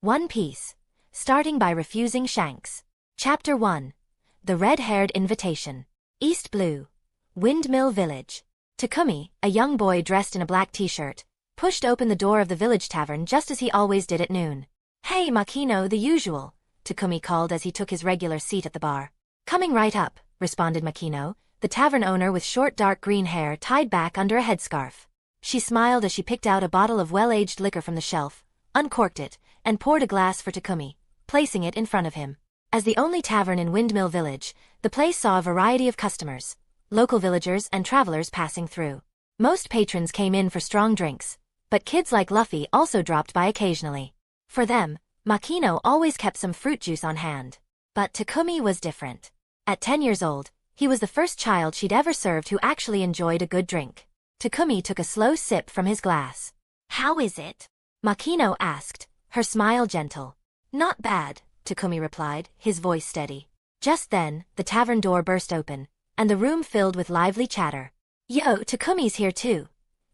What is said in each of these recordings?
One Piece. Starting by refusing Shanks. Chapter 1. The Red-Haired Invitation. East Blue. Windmill Village. Takumi, a young boy dressed in a black t-shirt, pushed open the door of the village tavern just as he always did at noon. "Hey Makino, the usual," Takumi called as he took his regular seat at the bar. "Coming right up," responded Makino, the tavern owner with short dark green hair tied back under a headscarf. She smiled as she picked out a bottle of well-aged liquor from the shelf, uncorked it, and poured a glass for Takumi, placing it in front of him. As the only tavern in Windmill Village, the place saw a variety of customers, local villagers and travelers passing through. Most patrons came in for strong drinks, but kids like Luffy also dropped by occasionally. For them, Makino always kept some fruit juice on hand. But Takumi was different. At 10 years old, he was the first child she'd ever served who actually enjoyed a good drink. Takumi took a slow sip from his glass. "How is it?" Makino asked, her smile gentle. "Not bad," Takumi replied, his voice steady. Just then, the tavern door burst open, and the room filled with lively chatter. "Yo, Takumi's here too,"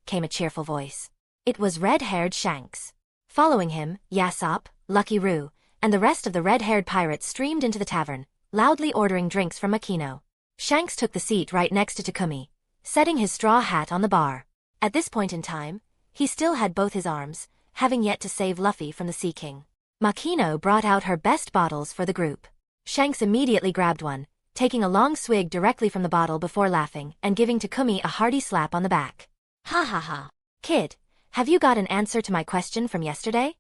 came a cheerful voice. It was red-haired Shanks. Following him, Yasopp, Lucky Roo, and the rest of the red-haired pirates streamed into the tavern, loudly ordering drinks from Makino. Shanks took the seat right next to Takumi, setting his straw hat on the bar. At this point in time, he still had both his arms, having yet to save Luffy from the Sea King. Makino brought out her best bottles for the group. Shanks immediately grabbed one, taking a long swig directly from the bottle before laughing and giving Takumi a hearty slap on the back. "Ha ha ha. Kid, have you got an answer to my question from yesterday?"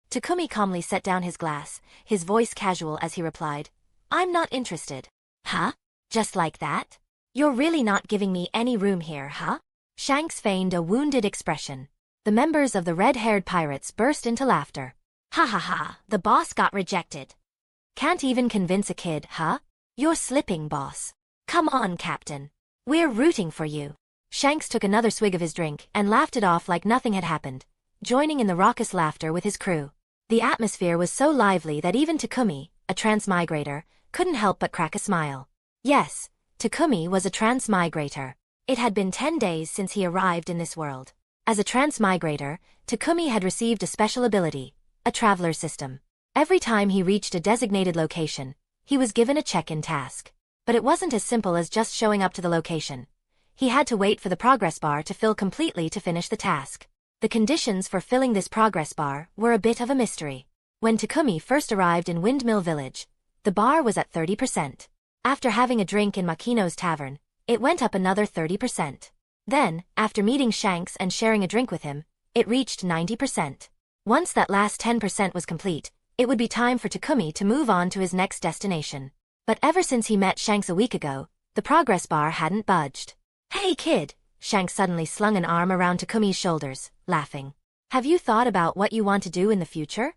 Takumi calmly set down his glass, his voice casual as he replied, "I'm not interested." "Huh? Just like that? You're really not giving me any room here, huh?" Shanks feigned a wounded expression. The members of the red-haired pirates burst into laughter. "Ha ha ha, the boss got rejected. Can't even convince a kid, huh? You're slipping, boss. Come on, Captain. We're rooting for you." Shanks took another swig of his drink and laughed it off like nothing had happened, joining in the raucous laughter with his crew. The atmosphere was so lively that even Takumi, a transmigrator, couldn't help but crack a smile. Yes, Takumi was a transmigrator. It had been 10 days since he arrived in this world. As a transmigrator, Takumi had received a special ability, a traveler system. Every time he reached a designated location, he was given a check-in task. But it wasn't as simple as just showing up to the location. He had to wait for the progress bar to fill completely to finish the task. The conditions for filling this progress bar were a bit of a mystery. When Takumi first arrived in Windmill Village, the bar was at 30%. After having a drink in Makino's tavern, it went up another 30%. Then, after meeting Shanks and sharing a drink with him, it reached 90%. Once that last 10% was complete, it would be time for Takumi to move on to his next destination. But ever since he met Shanks a week ago, the progress bar hadn't budged. "Hey kid," Shanks suddenly slung an arm around Takumi's shoulders, laughing. "Have you thought about what you want to do in the future?"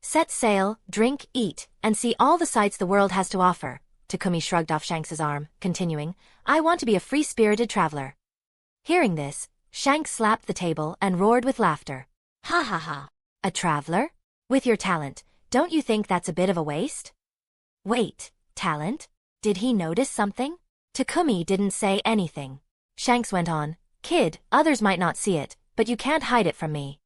"Set sail, drink, eat, and see all the sights the world has to offer," Takumi shrugged off Shanks's arm, continuing, "I want to be a free-spirited traveler." Hearing this, Shanks slapped the table and roared with laughter. "Ha ha ha. A traveler? With your talent, don't you think that's a bit of a waste?" "Wait, talent? Did he notice something?" Takumi didn't say anything. Shanks went on, "Kid, others might not see it, but you can't hide it from me."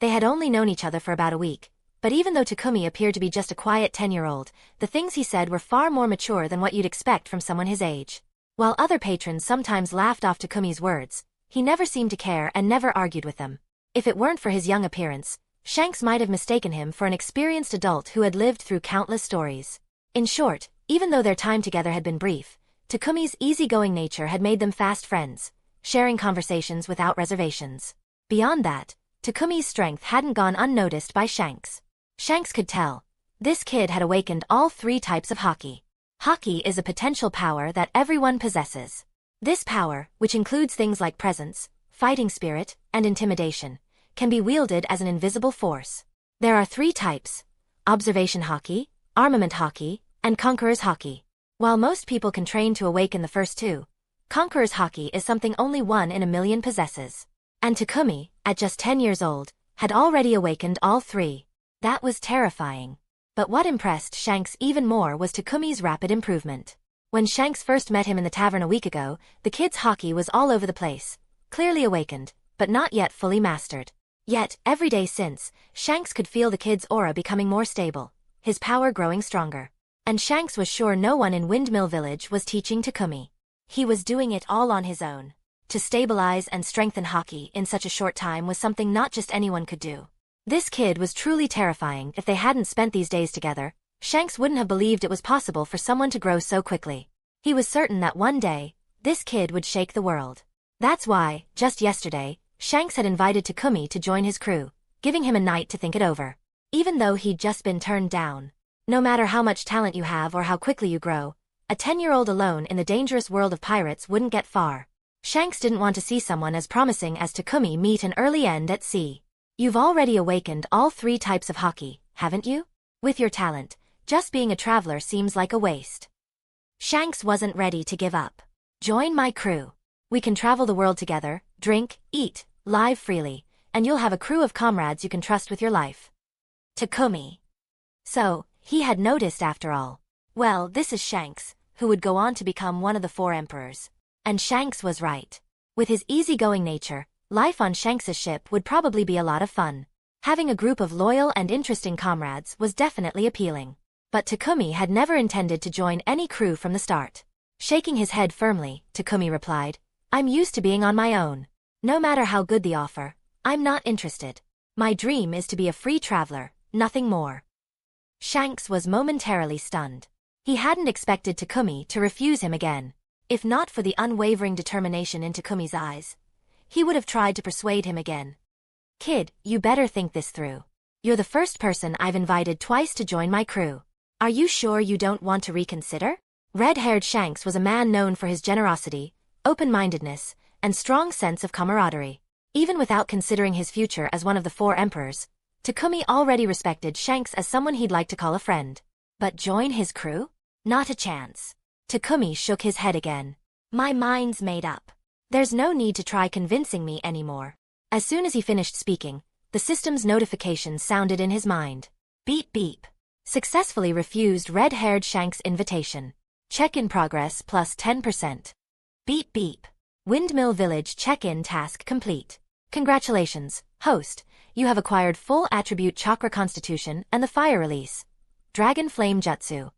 They had only known each other for about a week, but even though Takumi appeared to be just a quiet 10-year-old, the things he said were far more mature than what you'd expect from someone his age. While other patrons sometimes laughed off Takumi's words, he never seemed to care and never argued with them. If it weren't for his young appearance, Shanks might have mistaken him for an experienced adult who had lived through countless stories. In short, even though their time together had been brief, Takumi's easygoing nature had made them fast friends, sharing conversations without reservations. Beyond that, Takumi's strength hadn't gone unnoticed by Shanks. Shanks could tell. This kid had awakened all 3 types of Haki. Haki is a potential power that everyone possesses. This power, which includes things like presence, fighting spirit, and intimidation, can be wielded as an invisible force. There are 3 types: Observation Haki, Armament Haki, and Conqueror's Haki. While most people can train to awaken the first 2, Conqueror's Haki is something only 1 in a million possesses. And Takumi, at just 10 years old, had already awakened all 3. That was terrifying. But what impressed Shanks even more was Takumi's rapid improvement. When Shanks first met him in the tavern a week ago, the kid's Haki was all over the place, clearly awakened, but not yet fully mastered. Yet, every day since, Shanks could feel the kid's aura becoming more stable, his power growing stronger. And Shanks was sure no one in Windmill Village was teaching Takumi. He was doing it all on his own. To stabilize and strengthen Haki in such a short time was something not just anyone could do. This kid was truly terrifying. If they hadn't spent these days together, Shanks wouldn't have believed it was possible for someone to grow so quickly. He was certain that one day, this kid would shake the world. That's why, just yesterday, Shanks had invited Takumi to join his crew, giving him a night to think it over. Even though he'd just been turned down. No matter how much talent you have or how quickly you grow, a 10-year-old alone in the dangerous world of pirates wouldn't get far. Shanks didn't want to see someone as promising as Takumi meet an early end at sea. You've already awakened all 3 types of Haki, haven't you? With your talent, just being a traveler seems like a waste. Shanks wasn't ready to give up. Join my crew. We can travel the world together, drink, eat, live freely, and you'll have a crew of comrades you can trust with your life. Takumi. So, he had noticed after all. Well, this is Shanks, who would go on to become one of the 4 emperors. And Shanks was right. With his easygoing nature, life on Shanks's ship would probably be a lot of fun. Having a group of loyal and interesting comrades was definitely appealing. But Takumi had never intended to join any crew from the start. Shaking his head firmly, Takumi replied, "I'm used to being on my own. No matter how good the offer, I'm not interested. My dream is to be a free traveler, nothing more." Shanks was momentarily stunned. He hadn't expected Takumi to refuse him again. If not for the unwavering determination in Takumi's eyes, he would have tried to persuade him again. "Kid, you better think this through. You're the first person I've invited twice to join my crew. Are you sure you don't want to reconsider?" Red-haired Shanks was a man known for his generosity, open-mindedness, and strong sense of camaraderie. Even without considering his future as one of the 4 emperors, Takumi already respected Shanks as someone he'd like to call a friend. But join his crew? Not a chance. Takumi shook his head again. "My mind's made up. There's no need to try convincing me anymore." As soon as he finished speaking, the system's notification sounded in his mind. Beep beep. Successfully refused red-haired Shanks' invitation. Check-in progress plus 10%. Beep beep. Windmill Village check-in task complete. Congratulations, host. You have acquired full attribute chakra constitution and the fire release. Dragon Flame Jutsu.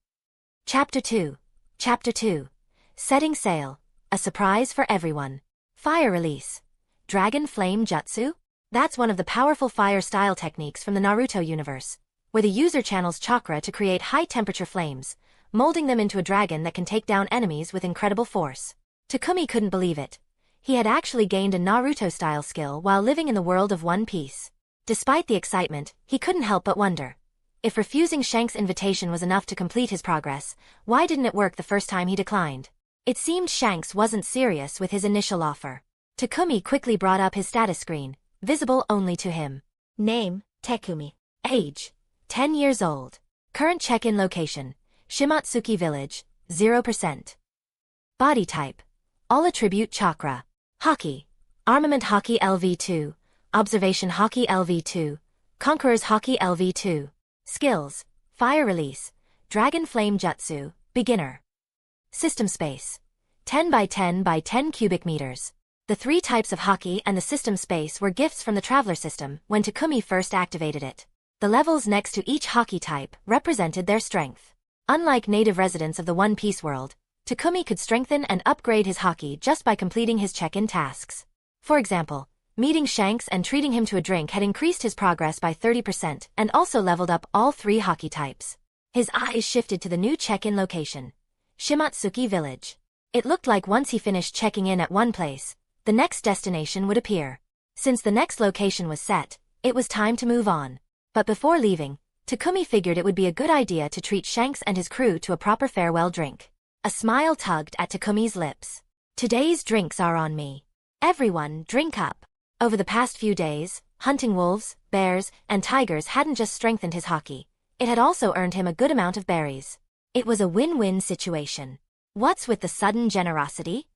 Chapter 2. Chapter 2. Setting sail. A surprise for everyone. Fire release. Dragon Flame Jutsu? That's one of the powerful fire style techniques from the Naruto universe, where the user channels chakra to create high-temperature flames, molding them into a dragon that can take down enemies with incredible force. Takumi couldn't believe it. He had actually gained a Naruto-style skill while living in the world of One Piece. Despite the excitement, he couldn't help but wonder. If refusing Shanks' invitation was enough to complete his progress, why didn't it work the first time he declined? It seemed Shanks wasn't serious with his initial offer. Takumi quickly brought up his status screen, visible only to him. Name, Takumi. Age, 10 years old. Current check-in location, Shimatsuki Village, 0%. Body type, all attribute chakra. Haki, Armament Haki LV2, Observation Haki LV2, Conqueror's Haki LV2. Skills, Fire Release, Dragon Flame Jutsu, Beginner. System space, 10 by 10 by 10 cubic meters. The 3 types of Haki and the system space were gifts from the Traveler system when Takumi first activated it. The levels next to each Haki type represented their strength. Unlike native residents of the One Piece world, Takumi could strengthen and upgrade his Haki just by completing his check-in tasks. For example, meeting Shanks and treating him to a drink had increased his progress by 30% and also leveled up all 3 Haki types. His eyes shifted to the new check-in location, Shimatsuki Village. It looked like once he finished checking in at one place, the next destination would appear. Since the next location was set, it was time to move on. But before leaving, Takumi figured it would be a good idea to treat Shanks and his crew to a proper farewell drink. A smile tugged at Takumi's lips. "Today's drinks are on me. Everyone, drink up." Over the past few days, hunting wolves, bears, and tigers hadn't just strengthened his Haki, it had also earned him a good amount of berries. It was a win-win situation. "What's with the sudden generosity?"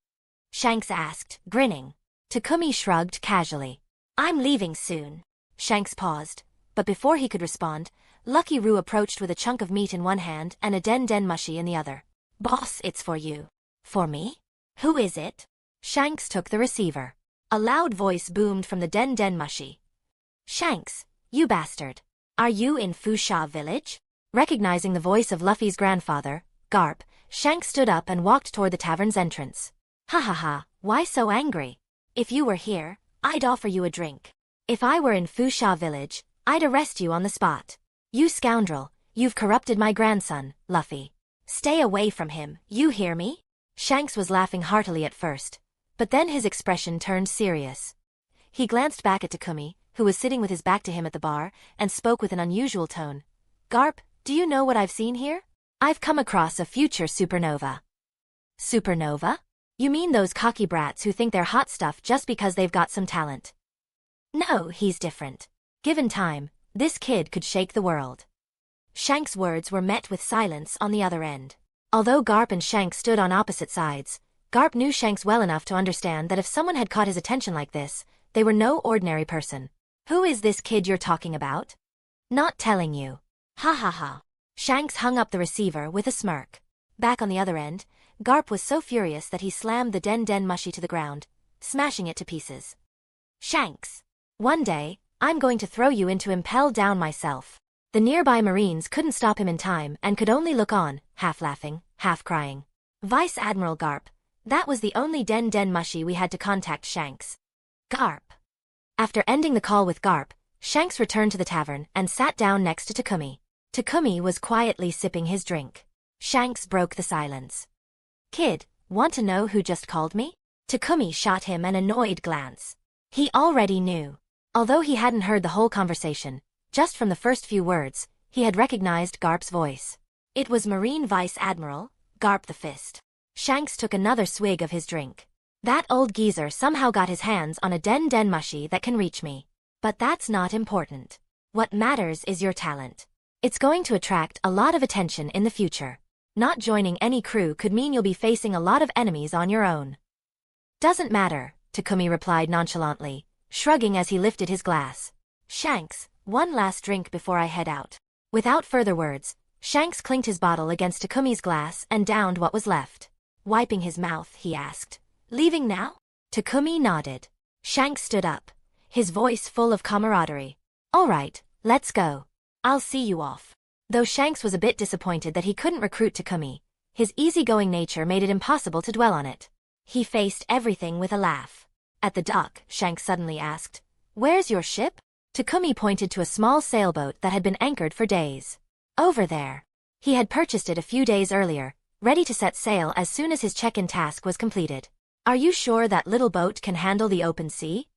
Shanks asked, grinning. Takumi shrugged casually. "I'm leaving soon." Shanks paused, but before he could respond, Lucky Roo approached with a chunk of meat in one hand and a den mushi in the other. "Boss, it's for you." "For me? Who is it?" Shanks took the receiver. A loud voice boomed from the den mushi. Shanks, you bastard. Are you in Fusha village? Recognizing the voice of Luffy's grandfather, Garp, Shanks stood up and walked toward the tavern's entrance. Ha ha ha, why so angry? If you were here, I'd offer you a drink. If I were in Fusha village, I'd arrest you on the spot. You scoundrel, you've corrupted my grandson, Luffy. Stay away from him, you hear me? Shanks was laughing heartily at first, but then his expression turned serious. He glanced back at Takumi, who was sitting with his back to him at the bar, and spoke with an unusual tone. Garp, do you know what I've seen here? I've come across a future supernova. Supernova? You mean those cocky brats who think they're hot stuff just because they've got some talent? No, he's different. Given time, this kid could shake the world. Shanks' words were met with silence on the other end. Although Garp and Shanks stood on opposite sides, Garp knew Shanks well enough to understand that if someone had caught his attention like this, they were no ordinary person. Who is this kid you're talking about? Not telling you. Ha ha ha. Shanks hung up the receiver with a smirk. Back on the other end, Garp was so furious that he slammed the Den Mushi to the ground, smashing it to pieces. Shanks. One day, I'm going to throw you into Impel Down myself. The nearby Marines couldn't stop him in time and could only look on, half laughing, half crying. Vice Admiral Garp, that was the only Den Mushi we had to contact Shanks. Garp. After ending the call with Garp, Shanks returned to the tavern and sat down next to Takumi. Takumi was quietly sipping his drink. Shanks broke the silence. Kid, want to know who just called me? Takumi shot him an annoyed glance. He already knew. Although he hadn't heard the whole conversation, just from the first few words, he had recognized Garp's voice. It was Marine Vice Admiral, Garp the Fist. Shanks took another swig of his drink. That old geezer somehow got his hands on a Den Mushi that can reach me. But that's not important. What matters is your talent. It's going to attract a lot of attention in the future. Not joining any crew could mean you'll be facing a lot of enemies on your own. Doesn't matter, Takumi replied nonchalantly, shrugging as he lifted his glass. Shanks, one last drink before I head out. Without further words, Shanks clinked his bottle against Takumi's glass and downed what was left. Wiping his mouth, he asked, leaving now? Takumi nodded. Shanks stood up, his voice full of camaraderie. All right, let's go. I'll see you off. Though Shanks was a bit disappointed that he couldn't recruit Takumi, his easygoing nature made it impossible to dwell on it. He faced everything with a laugh. At the dock, Shanks suddenly asked, Where's your ship? Takumi pointed to a small sailboat that had been anchored for days. Over there. He had purchased it a few days earlier, ready to set sail as soon as his check-in task was completed. Are you sure that little boat can handle the open sea?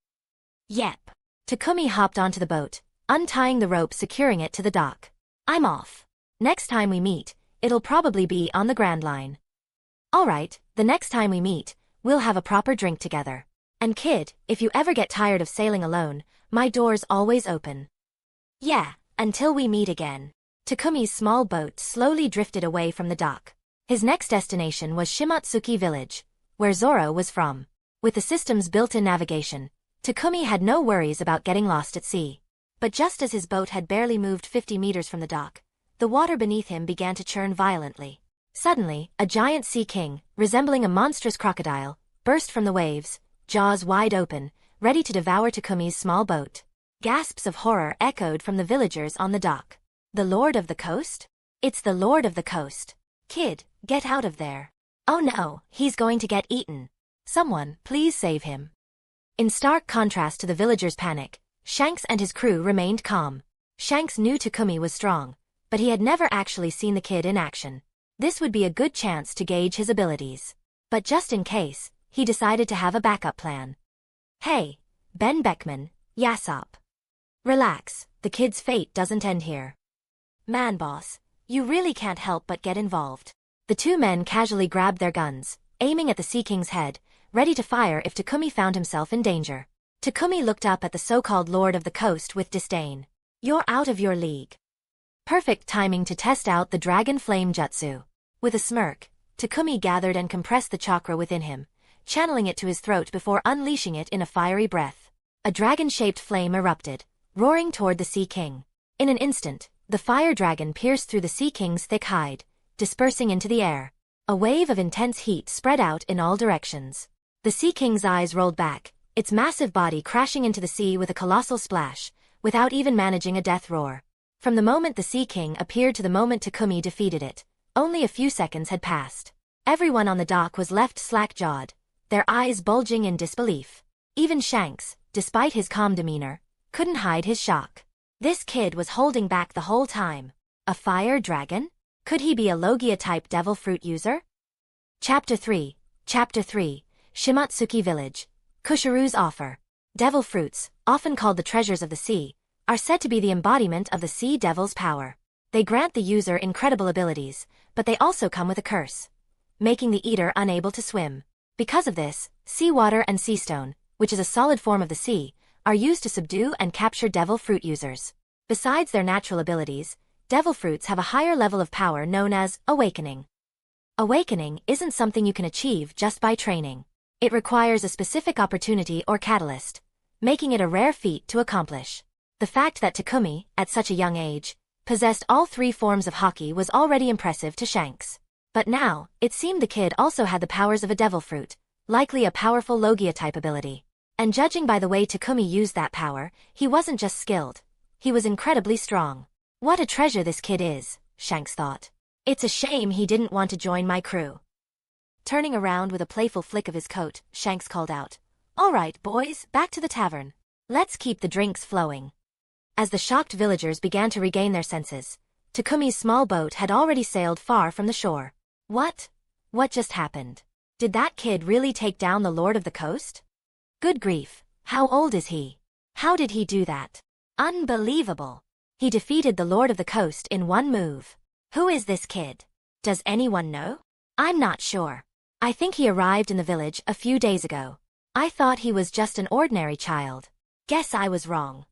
Yep. Takumi hopped onto the boat, untying the rope securing it to the dock. I'm off. Next time we meet, it'll probably be on the Grand Line. All right, the next time we meet, we'll have a proper drink together. And kid, if you ever get tired of sailing alone, my door's always open. Yeah, until we meet again. Takumi's small boat slowly drifted away from the dock. His next destination was Shimatsuki village, where Zoro was from. With the system's built-in navigation, Takumi had no worries about getting lost at sea. But just as his boat had barely moved 50 meters from the dock, the water beneath him began to churn violently. Suddenly, a giant sea king, resembling a monstrous crocodile, burst from the waves, jaws wide open, ready to devour Takumi's small boat. Gasps of horror echoed from the villagers on the dock. The Lord of the Coast? It's the Lord of the Coast. Kid, get out of there. Oh no, he's going to get eaten. Someone, please save him. In stark contrast to the villagers' panic, Shanks and his crew remained calm. Shanks knew Takumi was strong, but he had never actually seen the kid in action. This would be a good chance to gauge his abilities. But just in case, he decided to have a backup plan. Hey, Ben Beckman, Yassop. Relax, the kid's fate doesn't end here. Man boss, you really can't help but get involved. The two men casually grabbed their guns, aiming at the Sea King's head, ready to fire if Takumi found himself in danger. Takumi looked up at the so-called Lord of the Coast with disdain. You're out of your league. Perfect timing to test out the Dragon Flame Jutsu. With a smirk, Takumi gathered and compressed the chakra within him, channeling it to his throat before unleashing it in a fiery breath. A dragon-shaped flame erupted, roaring toward the Sea King. In an instant, the fire dragon pierced through the Sea King's thick hide, dispersing into the air. A wave of intense heat spread out in all directions. The Sea King's eyes rolled back, its massive body crashing into the sea with a colossal splash, without even managing a death roar. From the moment the Sea King appeared to the moment Takumi defeated it, only a few seconds had passed. Everyone on the dock was left slack-jawed, their eyes bulging in disbelief. Even Shanks, despite his calm demeanor, couldn't hide his shock. This kid was holding back the whole time. A fire dragon? Could he be a Logia-type devil fruit user? Chapter 3, Shimatsuki Village. Kushiru's offer. Devil fruits, often called the treasures of the sea, are said to be the embodiment of the sea devil's power. They grant the user incredible abilities, but they also come with a curse, making the eater unable to swim. Because of this, seawater and sea stone, which is a solid form of the sea, are used to subdue and capture devil fruit users. Besides their natural abilities, devil fruits have a higher level of power known as awakening. Awakening isn't something you can achieve just by training. It requires a specific opportunity or catalyst, making it a rare feat to accomplish. The fact that Takumi, at such a young age, possessed all three forms of Haki was already impressive to Shanks. But now, it seemed the kid also had the powers of a devil fruit, likely a powerful Logia-type ability. And judging by the way Takumi used that power, he wasn't just skilled. He was incredibly strong. What a treasure this kid is, Shanks thought. It's a shame he didn't want to join my crew. Turning around with a playful flick of his coat, Shanks called out, "All right, boys, back to the tavern. Let's keep the drinks flowing." As the shocked villagers began to regain their senses, Takumi's small boat had already sailed far from the shore. What? What just happened? Did that kid really take down the Lord of the Coast? Good grief, how old is he? How did he do that? Unbelievable. He defeated the Lord of the Coast in one move. Who is this kid? Does anyone know? I'm not sure. I think he arrived in the village a few days ago. I thought he was just an ordinary child. Guess I was wrong.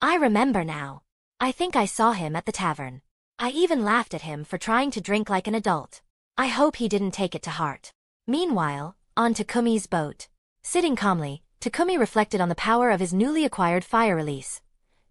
I remember now. I think I saw him at the tavern. I even laughed at him for trying to drink like an adult. I hope he didn't take it to heart. Meanwhile, on Takumi's boat. Sitting calmly, Takumi reflected on the power of his newly acquired fire release,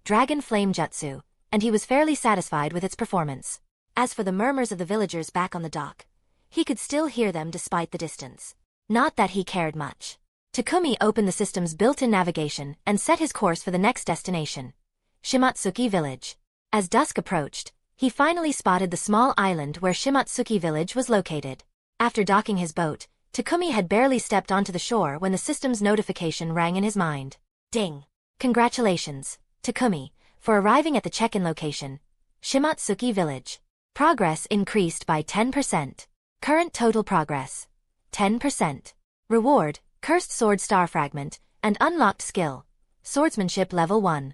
Dragon Flame Jutsu, and he was fairly satisfied with its performance. As for the murmurs of the villagers back on the dock, he could still hear them despite the distance. Not that he cared much. Takumi opened the system's built-in navigation and set his course for the next destination, Shimatsuki Village. As dusk approached, he finally spotted the small island where Shimatsuki Village was located. After docking his boat, Takumi had barely stepped onto the shore when the system's notification rang in his mind. Ding! Congratulations, Takumi, for arriving at the check-in location, Shimatsuki Village. Progress increased by 10%. Current total progress, 10%. Reward, Cursed Sword Star Fragment, and unlocked skill, Swordsmanship Level 1.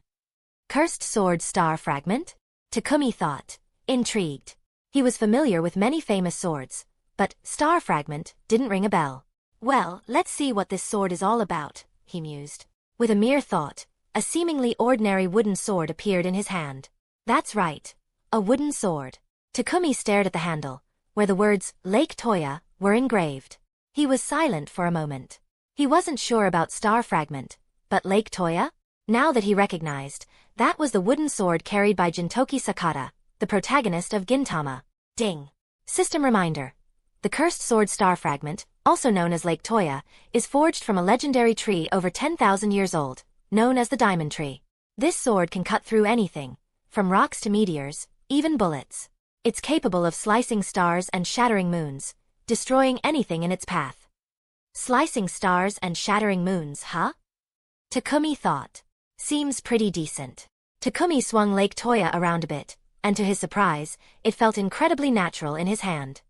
Cursed Sword Star Fragment? Takumi thought, intrigued. He was familiar with many famous swords, but Star Fragment didn't ring a bell. Well, let's see what this sword is all about, he mused. With a mere thought, a seemingly ordinary wooden sword appeared in his hand. That's right, a wooden sword. Takumi stared at the handle, where the words Lake Toya were engraved. He was silent for a moment. He wasn't sure about Star Fragment, but Lake Toya? Now that he recognized, that was the wooden sword carried by Jintoki Sakata, the protagonist of Gintama. Ding! System reminder. The Cursed Sword Star Fragment, also known as Lake Toya, is forged from a legendary tree over 10,000 years old, known as the Diamond Tree. This sword can cut through anything, from rocks to meteors, even bullets. It's capable of slicing stars and shattering moons, destroying anything in its path. Slicing stars and shattering moons, huh? Takumi thought. Seems pretty decent. Takumi swung Lake Toya around a bit, and to his surprise, it felt incredibly natural in his hand.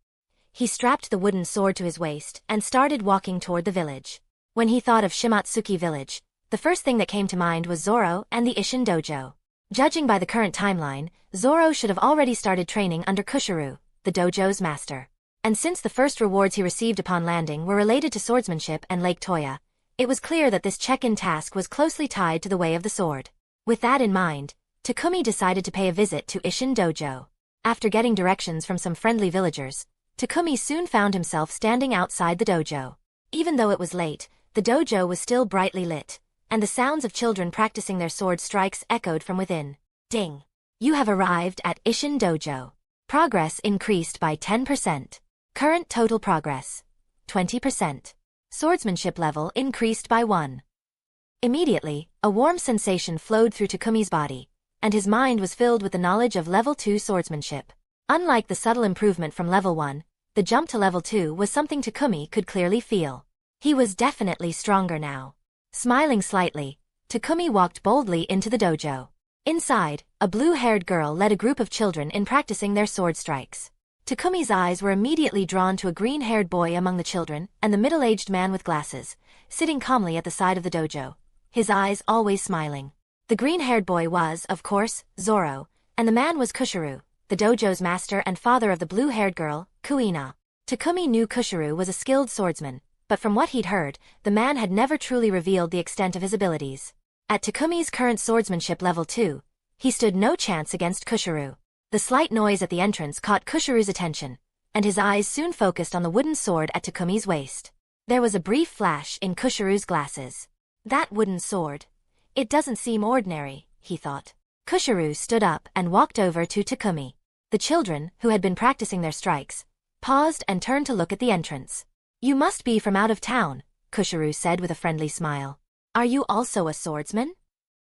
He strapped the wooden sword to his waist and started walking toward the village. When he thought of Shimatsuki Village, the first thing that came to mind was Zoro and the Isshin Dojo. Judging by the current timeline, Zoro should have already started training under Kushiru, the dojo's master. And since the first rewards he received upon landing were related to swordsmanship and Lake Toya, it was clear that this check-in task was closely tied to the way of the sword. With that in mind, Takumi decided to pay a visit to Isshin Dojo. After getting directions from some friendly villagers, Takumi soon found himself standing outside the dojo. Even though it was late, the dojo was still brightly lit, and the sounds of children practicing their sword strikes echoed from within. Ding! You have arrived at Isshin Dojo. Progress increased by 10%. Current total progress, 20%. Swordsmanship level increased by 1. Immediately, a warm sensation flowed through Takumi's body, and his mind was filled with the knowledge of level 2 swordsmanship. Unlike the subtle improvement from level 1, the jump to level 2 was something Takumi could clearly feel. He was definitely stronger now. Smiling slightly, Takumi walked boldly into the dojo. Inside, a blue-haired girl led a group of children in practicing their sword strikes. Takumi's eyes were immediately drawn to a green-haired boy among the children and the middle-aged man with glasses, sitting calmly at the side of the dojo, his eyes always smiling. The green-haired boy was, of course, Zoro, and the man was Kushiru, the dojo's master and father of the blue-haired girl, Kuina. Takumi knew Kushiru was a skilled swordsman, but from what he'd heard, the man had never truly revealed the extent of his abilities. At Takumi's current swordsmanship level 2, he stood no chance against Kushiru. The slight noise at the entrance caught Kushiru's attention, and his eyes soon focused on the wooden sword at Takumi's waist. There was a brief flash in Kushiru's glasses. That wooden sword. It doesn't seem ordinary, he thought. Kushiru stood up and walked over to Takumi. The children, who had been practicing their strikes, paused and turned to look at the entrance. You must be from out of town, Kushiru said with a friendly smile. Are you also a swordsman?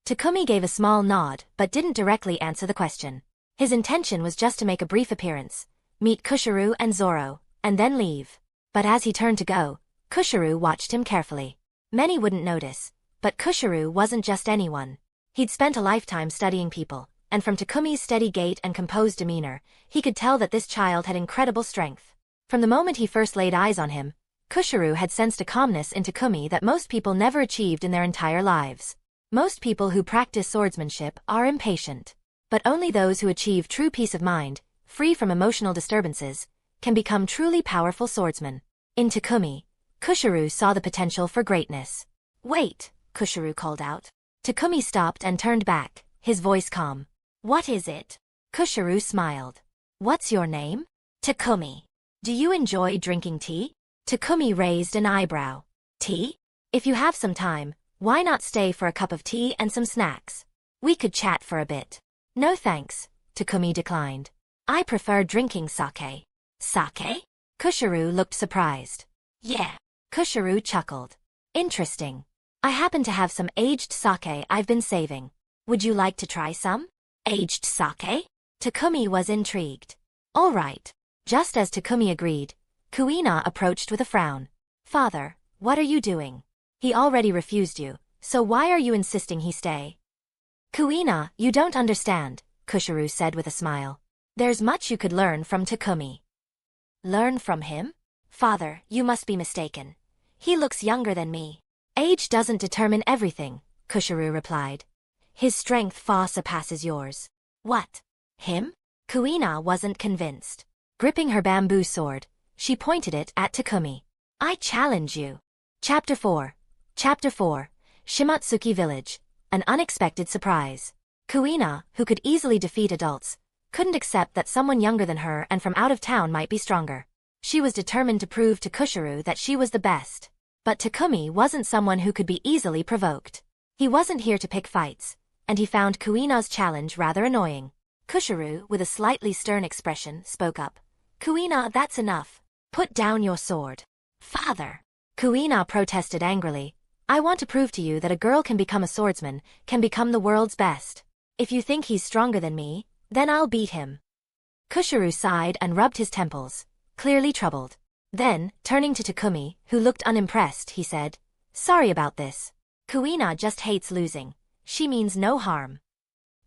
Takumi gave a small nod but didn't directly answer the question. His intention was just to make a brief appearance, meet Kushiru and Zoro, and then leave. But as he turned to go, Kushiru watched him carefully. Many wouldn't notice, but Kushiru wasn't just anyone. He'd spent a lifetime studying people, and from Takumi's steady gait and composed demeanor, he could tell that this child had incredible strength. From the moment he first laid eyes on him, Kushiru had sensed a calmness in Takumi that most people never achieved in their entire lives. Most people who practice swordsmanship are impatient. But only those who achieve true peace of mind, free from emotional disturbances, can become truly powerful swordsmen. In Takumi, Kushiru saw the potential for greatness. Wait, Kushiru called out. Takumi stopped and turned back, his voice calm. What is it? Kushiru smiled. What's your name? Takumi. Do you enjoy drinking tea? Takumi raised an eyebrow. Tea? If you have some time, why not stay for a cup of tea and some snacks? We could chat for a bit. No thanks, Takumi declined. I prefer drinking sake. Sake? Kushiru looked surprised. Yeah. Kushiru chuckled. Interesting. I happen to have some aged sake I've been saving. Would you like to try some? Aged sake? Takumi was intrigued. All right. Just as Takumi agreed, Kuina approached with a frown. Father, what are you doing? He already refused you, so why are you insisting he stay? Kuina, you don't understand, Kushiru said with a smile. There's much you could learn from Takumi. Learn from him? Father, you must be mistaken. He looks younger than me. Age doesn't determine everything, Kushiru replied. His strength far surpasses yours. What? Him? Kuina wasn't convinced. Gripping her bamboo sword, she pointed it at Takumi. I challenge you. Chapter 4. Chapter 4. Shimatsuki Village. An unexpected surprise. Kuina, who could easily defeat adults, couldn't accept that someone younger than her and from out of town might be stronger. She was determined to prove to Kushiru that she was the best. But Takumi wasn't someone who could be easily provoked. He wasn't here to pick fights, and he found Kuina's challenge rather annoying. Kushiru, with a slightly stern expression, spoke up. Kuina, that's enough. Put down your sword. Father. Kuina protested angrily. I want to prove to you that a girl can become a swordsman, can become the world's best. If you think he's stronger than me, then I'll beat him. Kushiru sighed and rubbed his temples, clearly troubled. Then, turning to Takumi, who looked unimpressed, he said, Sorry about this. Kuina just hates losing. She means no harm.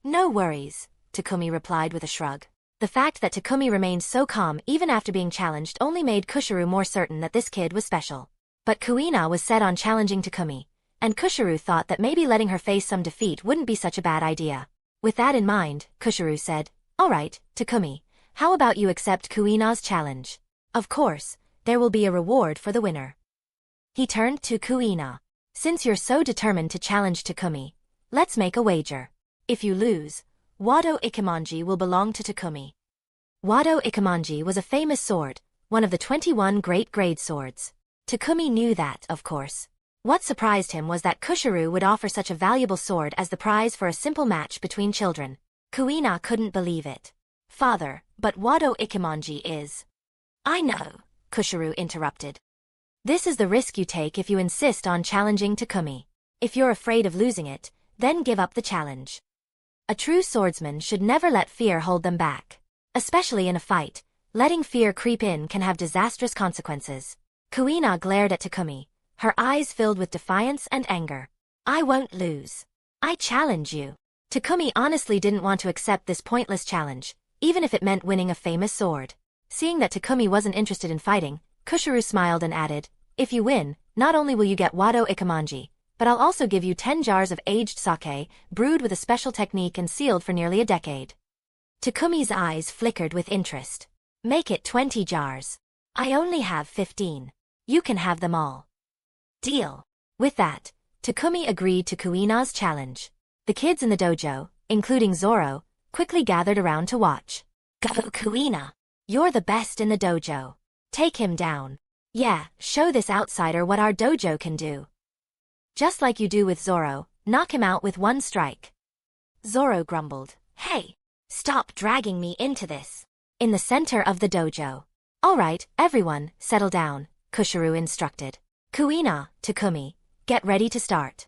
No worries, Takumi replied with a shrug. The fact that Takumi remained so calm even after being challenged only made Kushiru more certain that this kid was special. But Kuina was set on challenging Takumi, and Kushiru thought that maybe letting her face some defeat wouldn't be such a bad idea. With that in mind, Kushiru said, All right, Takumi, how about you accept Kuina's challenge? Of course, there will be a reward for the winner. He turned to Kuina. Since you're so determined to challenge Takumi, let's make a wager. If you lose, Wado Ikemonji will belong to Takumi. Wado Ikemonji was a famous sword, one of the 21 great grade swords. Takumi knew that, of course. What surprised him was that Kushiru would offer such a valuable sword as the prize for a simple match between children. Kuina couldn't believe it. Father, but Wado Ikemonji is... I know, Kushiru interrupted. This is the risk you take if you insist on challenging Takumi. If you're afraid of losing it, then give up the challenge. A true swordsman should never let fear hold them back. Especially in a fight, letting fear creep in can have disastrous consequences. Kuina glared at Takumi, her eyes filled with defiance and anger. I won't lose. I challenge you. Takumi honestly didn't want to accept this pointless challenge, even if it meant winning a famous sword. Seeing that Takumi wasn't interested in fighting, Kushiro smiled and added, if you win, not only will you get Wado Ikemanji, but I'll also give you 10 jars of aged sake, brewed with a special technique and sealed for nearly a decade. Takumi's eyes flickered with interest. Make it 20 jars. I only have 15. You can have them all. Deal. With that, Takumi agreed to Kuina's challenge. The kids in the dojo, including Zoro, quickly gathered around to watch. Go Kuina! You're the best in the dojo. Take him down. Yeah, show this outsider what our dojo can do. Just like you do with Zoro, knock him out with one strike. Zoro grumbled. Hey! Stop dragging me into this. In the center of the dojo. All right, everyone, settle down, Kushiro instructed. Kuina, Takumi, get ready to start.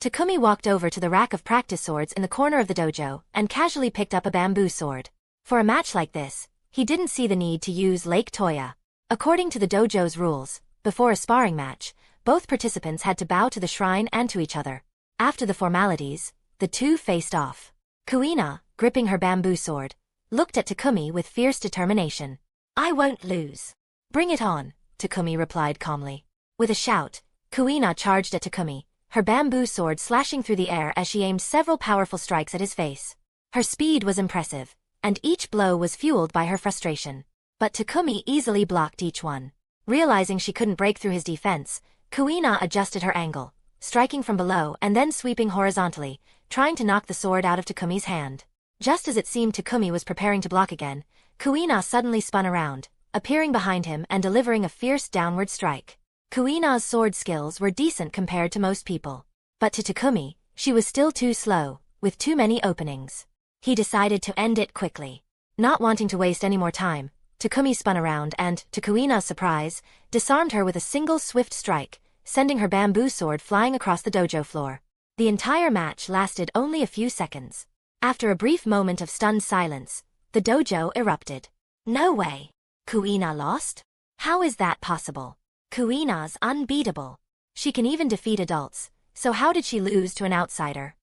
Takumi walked over to the rack of practice swords in the corner of the dojo and casually picked up a bamboo sword. For a match like this, he didn't see the need to use Lake Toya. According to the dojo's rules, before a sparring match, both participants had to bow to the shrine and to each other. After the formalities, the two faced off. Kuina, gripping her bamboo sword, looked at Takumi with fierce determination. I won't lose. Bring it on, Takumi replied calmly. With a shout, Kuina charged at Takumi, her bamboo sword slashing through the air as she aimed several powerful strikes at his face. Her speed was impressive, and each blow was fueled by her frustration. But Takumi easily blocked each one. Realizing she couldn't break through his defense, Kuina adjusted her angle, striking from below and then sweeping horizontally, trying to knock the sword out of Takumi's hand. Just as it seemed Takumi was preparing to block again, Kuina suddenly spun around, appearing behind him and delivering a fierce downward strike. Kuina's sword skills were decent compared to most people. But to Takumi, she was still too slow, with too many openings. He decided to end it quickly. Not wanting to waste any more time, Takumi spun around and, to Kuina's surprise, disarmed her with a single swift strike, sending her bamboo sword flying across the dojo floor. The entire match lasted only a few seconds. After a brief moment of stunned silence, the dojo erupted. No way! Kuina lost? How is that possible? Kuina's unbeatable. She can even defeat adults, so how did she lose to an outsider?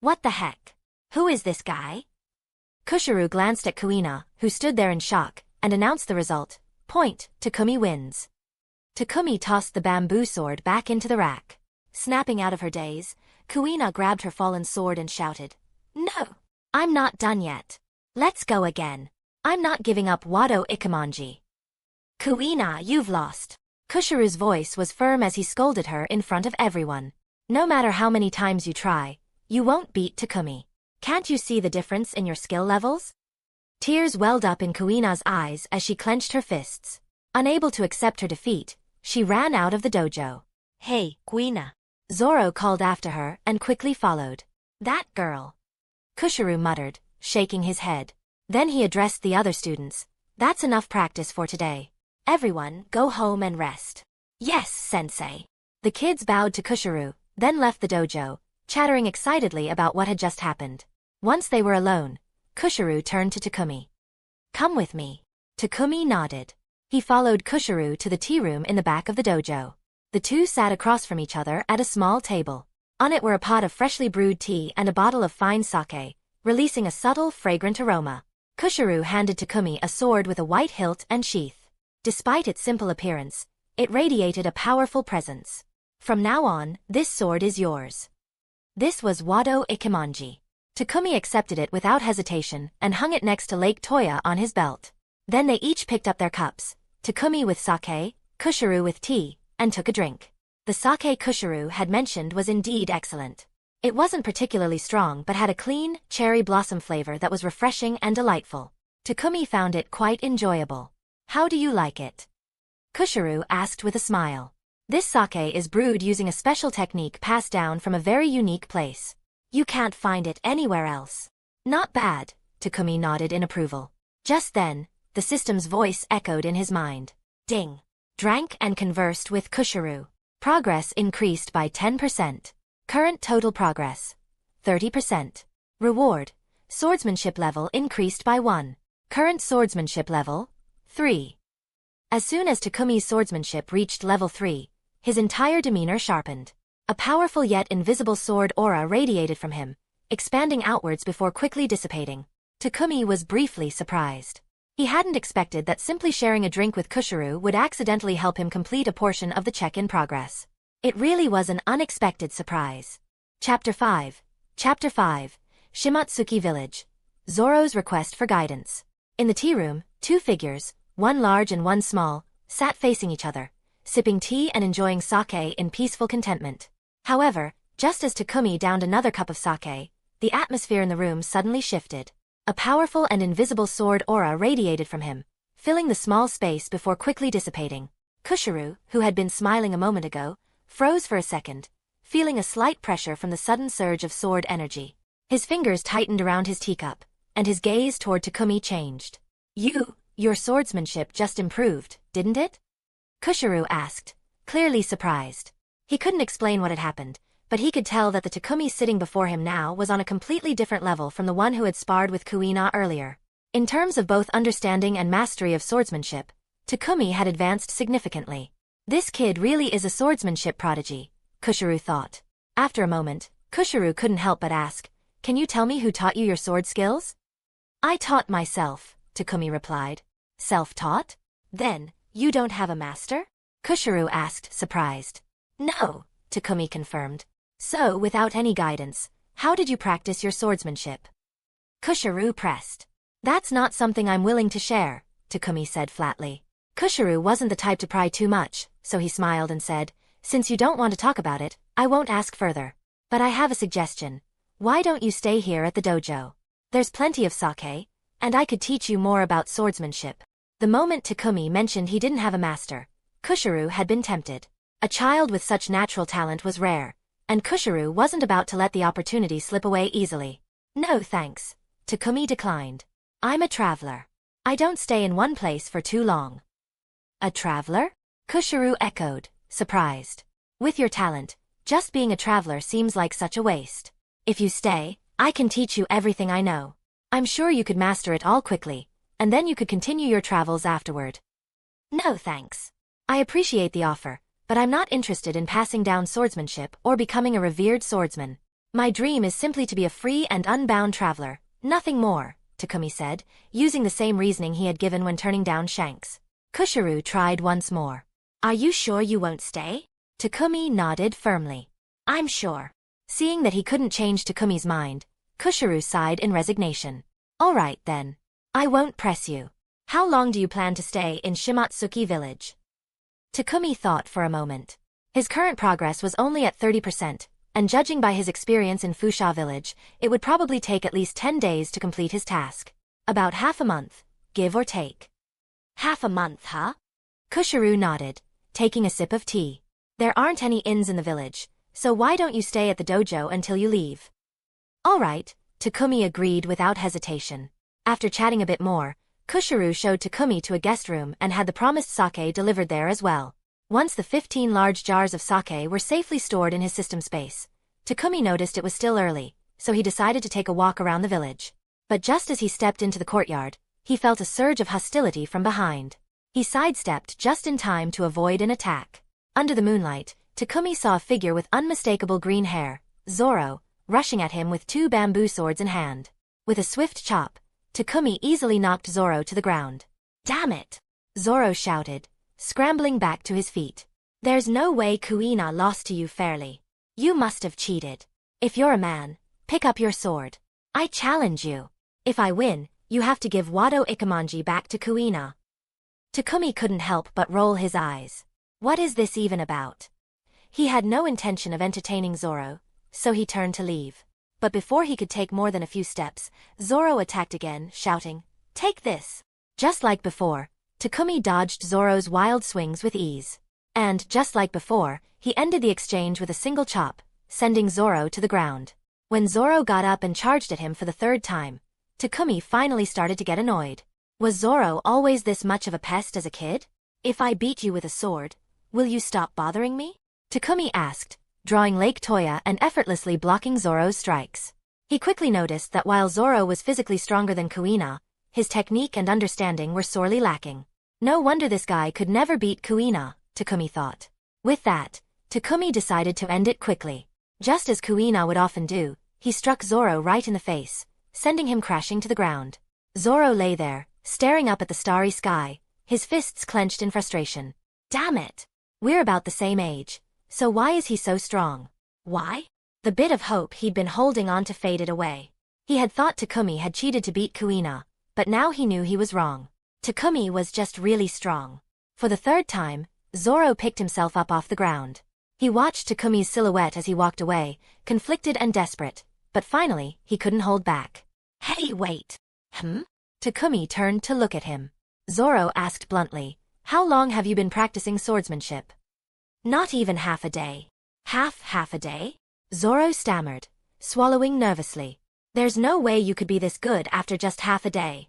What the heck? Who is this guy? Kushiro glanced at Kuina, who stood there in shock, and announced the result. Point, Takumi wins. Takumi tossed the bamboo sword back into the rack. Snapping out of her daze, Kuina grabbed her fallen sword and shouted, No! I'm not done yet. Let's go again. I'm not giving up Wado Ikemanji. Kuina, you've lost. Kushiro's voice was firm as he scolded her in front of everyone. No matter how many times you try, you won't beat Takumi. Can't you see the difference in your skill levels? Tears welled up in Kuina's eyes as she clenched her fists. Unable to accept her defeat, she ran out of the dojo. Hey, Kuina. Zoro called after her and quickly followed. That girl. Kushiro muttered, shaking his head. Then he addressed the other students. That's enough practice for today. Everyone, go home and rest. Yes, sensei. The kids bowed to Kushiro, then left the dojo, chattering excitedly about what had just happened. Once they were alone, Kushiro turned to Takumi. Come with me. Takumi nodded. He followed Kushiro to the tea room in the back of the dojo. The two sat across from each other at a small table. On it were a pot of freshly brewed tea and a bottle of fine sake, releasing a subtle, fragrant aroma. Kushiro handed Takumi a sword with a white hilt and sheath. Despite its simple appearance, it radiated a powerful presence. From now on, this sword is yours. This was Wado Ikemanji. Takumi accepted it without hesitation and hung it next to Lake Toya on his belt. Then they each picked up their cups, Takumi with sake, Kushiro with tea, and took a drink. The sake Kushiro had mentioned was indeed excellent. It wasn't particularly strong but had a clean, cherry blossom flavor that was refreshing and delightful. Takumi found it quite enjoyable. How do you like it? Kushiro asked with a smile. This sake is brewed using a special technique passed down from a very unique place. You can't find it anywhere else. Not bad, Takumi nodded in approval. Just then, the system's voice echoed in his mind. Ding. Drank and conversed with Kushiro. Progress increased by 10%. Current total progress. 30%. Reward. Swordsmanship level increased by 1. Current swordsmanship level. 3. As soon as Takumi's swordsmanship reached level 3, his entire demeanor sharpened. A powerful yet invisible sword aura radiated from him, expanding outwards before quickly dissipating. Takumi was briefly surprised. He hadn't expected that simply sharing a drink with Kushiru would accidentally help him complete a portion of the check in progress. It really was an unexpected surprise. Chapter 5. Chapter 5. Shimatsuki Village. Zoro's request for guidance. In the tea room, two figures, one large and one small, sat facing each other, sipping tea and enjoying sake in peaceful contentment. However, just as Takumi downed another cup of sake, the atmosphere in the room suddenly shifted. A powerful and invisible sword aura radiated from him, filling the small space before quickly dissipating. Kushiru, who had been smiling a moment ago, froze for a second, feeling a slight pressure from the sudden surge of sword energy. His fingers tightened around his teacup, and his gaze toward Takumi changed. Your swordsmanship just improved, didn't it? Kushiru asked, clearly surprised. He couldn't explain what had happened, but he could tell that the Takumi sitting before him now was on a completely different level from the one who had sparred with Kuina earlier. In terms of both understanding and mastery of swordsmanship, Takumi had advanced significantly. This kid really is a swordsmanship prodigy, Kushiru thought. After a moment, Kushiru couldn't help but ask, can you tell me who taught you your sword skills? I taught myself, Takumi replied. Self-taught? Then, you don't have a master? Kushiru asked, surprised. No, Takumi confirmed. So, without any guidance, how did you practice your swordsmanship? Kushiru pressed. That's not something I'm willing to share, Takumi said flatly. Kushiru wasn't the type to pry too much, so he smiled and said, since you don't want to talk about it, I won't ask further. But I have a suggestion. Why don't you stay here at the dojo? There's plenty of sake, and I could teach you more about swordsmanship. The moment Takumi mentioned he didn't have a master, Kushiru had been tempted. A child with such natural talent was rare, and Kushiru wasn't about to let the opportunity slip away easily. No thanks, Takumi declined. I'm a traveler. I don't stay in one place for too long. A traveler? Kushiru echoed, surprised. With your talent, just being a traveler seems like such a waste. If you stay, I can teach you everything I know. I'm sure you could master it all quickly, and then you could continue your travels afterward. No thanks. I appreciate the offer, but I'm not interested in passing down swordsmanship or becoming a revered swordsman. My dream is simply to be a free and unbound traveler, nothing more, Takumi said, using the same reasoning he had given when turning down Shanks. Kushiru tried once more. Are you sure you won't stay? Takumi nodded firmly. I'm sure. Seeing that he couldn't change Takumi's mind, Kushiru sighed in resignation. All right then. I won't press you. How long do you plan to stay in Shimatsuki Village? Takumi thought for a moment. His current progress was only at 30%, and judging by his experience in Fusha Village, it would probably take at least 10 days to complete his task. About half a month, give or take. Half a month, huh? Kushiru nodded, taking a sip of tea. There aren't any inns in the village, so why don't you stay at the dojo until you leave? All right, Takumi agreed without hesitation. After chatting a bit more, Kushiru showed Takumi to a guest room and had the promised sake delivered there as well. Once the 15 large jars of sake were safely stored in his system space, Takumi noticed it was still early, so he decided to take a walk around the village. But just as he stepped into the courtyard, he felt a surge of hostility from behind. He sidestepped just in time to avoid an attack. Under the moonlight, Takumi saw a figure with unmistakable green hair, Zoro, rushing at him with 2 bamboo swords in hand. With a swift chop, Takumi easily knocked Zoro to the ground. Damn it! Zoro shouted, scrambling back to his feet. There's no way Kuina lost to you fairly. You must have cheated. If you're a man, pick up your sword. I challenge you. If I win, you have to give Wado Ikemanji back to Kuina. Takumi couldn't help but roll his eyes. What is this even about? He had no intention of entertaining Zoro, so he turned to leave. But before he could take more than a few steps, Zoro attacked again, shouting, "Take this!" Just like before, Takumi dodged Zoro's wild swings with ease. And, just like before, he ended the exchange with a single chop, sending Zoro to the ground. When Zoro got up and charged at him for the 3rd time, Takumi finally started to get annoyed. Was Zoro always this much of a pest as a kid? If I beat you with a sword, will you stop bothering me? Takumi asked, drawing Lake Toya and effortlessly blocking Zoro's strikes. He quickly noticed that while Zoro was physically stronger than Kuina, his technique and understanding were sorely lacking. No wonder this guy could never beat Kuina, Takumi thought. With that, Takumi decided to end it quickly. Just as Kuina would often do, he struck Zoro right in the face, sending him crashing to the ground. Zoro lay there, staring up at the starry sky, his fists clenched in frustration. Damn it! We're about the same age, so why is he so strong? Why? The bit of hope he'd been holding on to faded away. He had thought Takumi had cheated to beat Kuina, but now he knew he was wrong. Takumi was just really strong. For the third time, Zoro picked himself up off the ground. He watched Takumi's silhouette as he walked away, conflicted and desperate, but finally, he couldn't hold back. Hey, wait! Takumi turned to look at him. Zoro asked bluntly, how long have you been practicing swordsmanship? Not even half a day. Half a day? Zoro stammered, swallowing nervously. There's no way you could be this good after just half a day.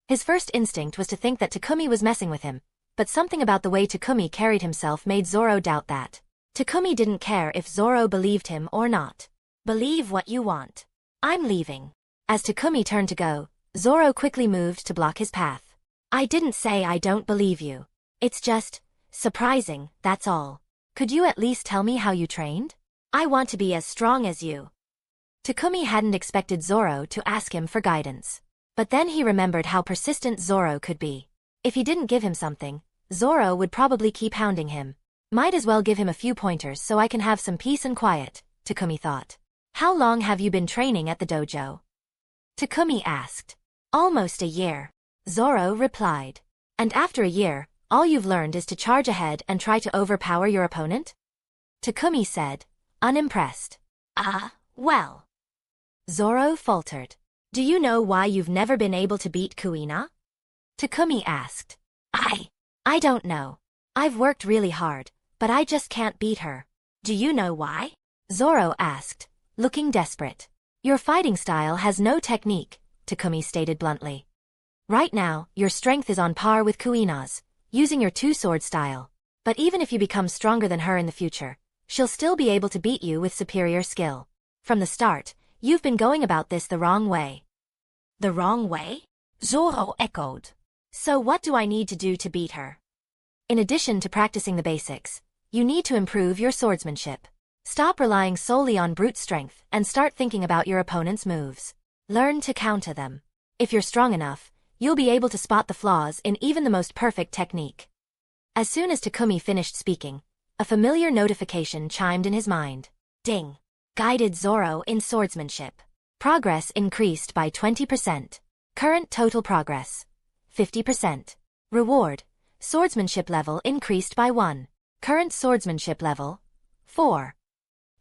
His first instinct was to think that Takumi was messing with him, but something about the way Takumi carried himself made Zoro doubt that. Takumi didn't care if Zoro believed him or not. Believe what you want. I'm leaving. As Takumi turned to go, Zoro quickly moved to block his path. I didn't say I don't believe you. It's just surprising, that's all. Could you at least tell me how you trained? I want to be as strong as you. Takumi hadn't expected Zoro to ask him for guidance. But then he remembered how persistent Zoro could be. If he didn't give him something, Zoro would probably keep hounding him. Might as well give him a few pointers so I can have some peace and quiet, Takumi thought. How long have you been training at the dojo? Takumi asked. Almost a year. Zoro replied. And after a year, all you've learned is to charge ahead and try to overpower your opponent? Takumi said, unimpressed. Well. Zoro faltered. Do you know why you've never been able to beat Kuina? Takumi asked. I don't know. I've worked really hard, but I just can't beat her. Do you know why? Zoro asked, looking desperate. Your fighting style has no technique, Takumi stated bluntly. Right now, your strength is on par with Kuina's, using your two-sword style. But even if you become stronger than her in the future, she'll still be able to beat you with superior skill. From the start, you've been going about this the wrong way. The wrong way? Zoro echoed. So what do I need to do to beat her? In addition to practicing the basics, you need to improve your swordsmanship. Stop relying solely on brute strength and start thinking about your opponent's moves. Learn to counter them. If you're strong enough, you'll be able to spot the flaws in even the most perfect technique. As soon as Takumi finished speaking, a familiar notification chimed in his mind. Ding! Guided Zoro in swordsmanship. Progress increased by 20%. Current total progress. 50%. Reward. Swordsmanship level increased by 1. Current swordsmanship level. 4.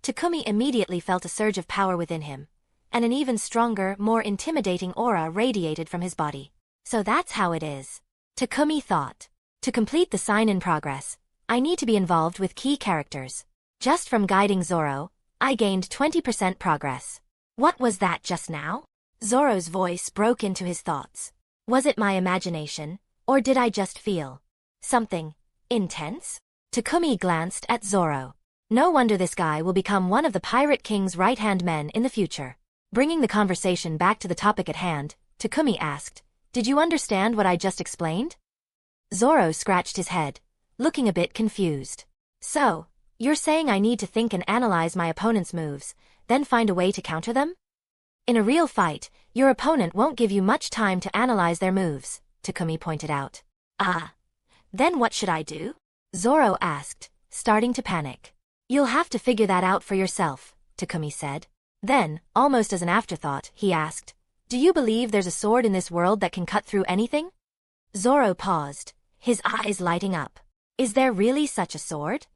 Takumi immediately felt a surge of power within him, and an even stronger, more intimidating aura radiated from his body. So that's how it is. Takumi thought. To complete the sign in progress, I need to be involved with key characters. Just from guiding Zoro, I gained 20% progress. What was that just now? Zoro's voice broke into his thoughts. Was it my imagination, or did I just feel something intense? Takumi glanced at Zoro. No wonder this guy will become one of the Pirate King's right-hand men in the future. Bringing the conversation back to the topic at hand, Takumi asked, did you understand what I just explained? Zoro scratched his head, looking a bit confused. So, you're saying I need to think and analyze my opponent's moves, then find a way to counter them? In a real fight, your opponent won't give you much time to analyze their moves, Takumi pointed out. Then what should I do? Zoro asked, starting to panic. You'll have to figure that out for yourself, Takumi said. Then, almost as an afterthought, he asked, do you believe there's a sword in this world that can cut through anything? Zoro paused, his eyes lighting up. Is there really such a sword?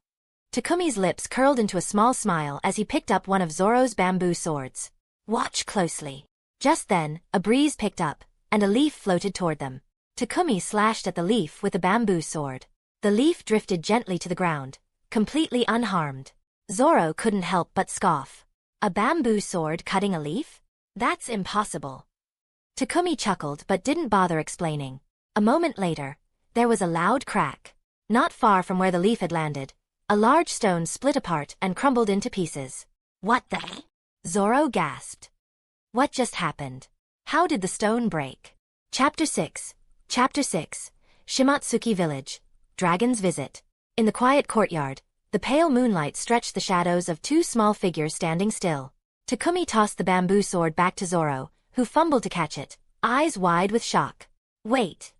Takumi's lips curled into a small smile as he picked up one of Zoro's bamboo swords. Watch closely. Just then, a breeze picked up, and a leaf floated toward them. Takumi slashed at the leaf with a bamboo sword. The leaf drifted gently to the ground, completely unharmed. Zoro couldn't help but scoff. A bamboo sword cutting a leaf? That's impossible. Takumi chuckled but didn't bother explaining. A moment later, there was a loud crack. Not far from where the leaf had landed, A large stone split apart and crumbled into pieces. What the? Zoro gasped. What just happened? How did the stone break? Chapter 6. Chapter 6. Shimatsuki Village. Dragon's Visit. In the quiet courtyard, the pale moonlight stretched the shadows of two small figures standing still. Takumi tossed the bamboo sword back to Zoro, who fumbled to catch it, eyes wide with shock. Wait.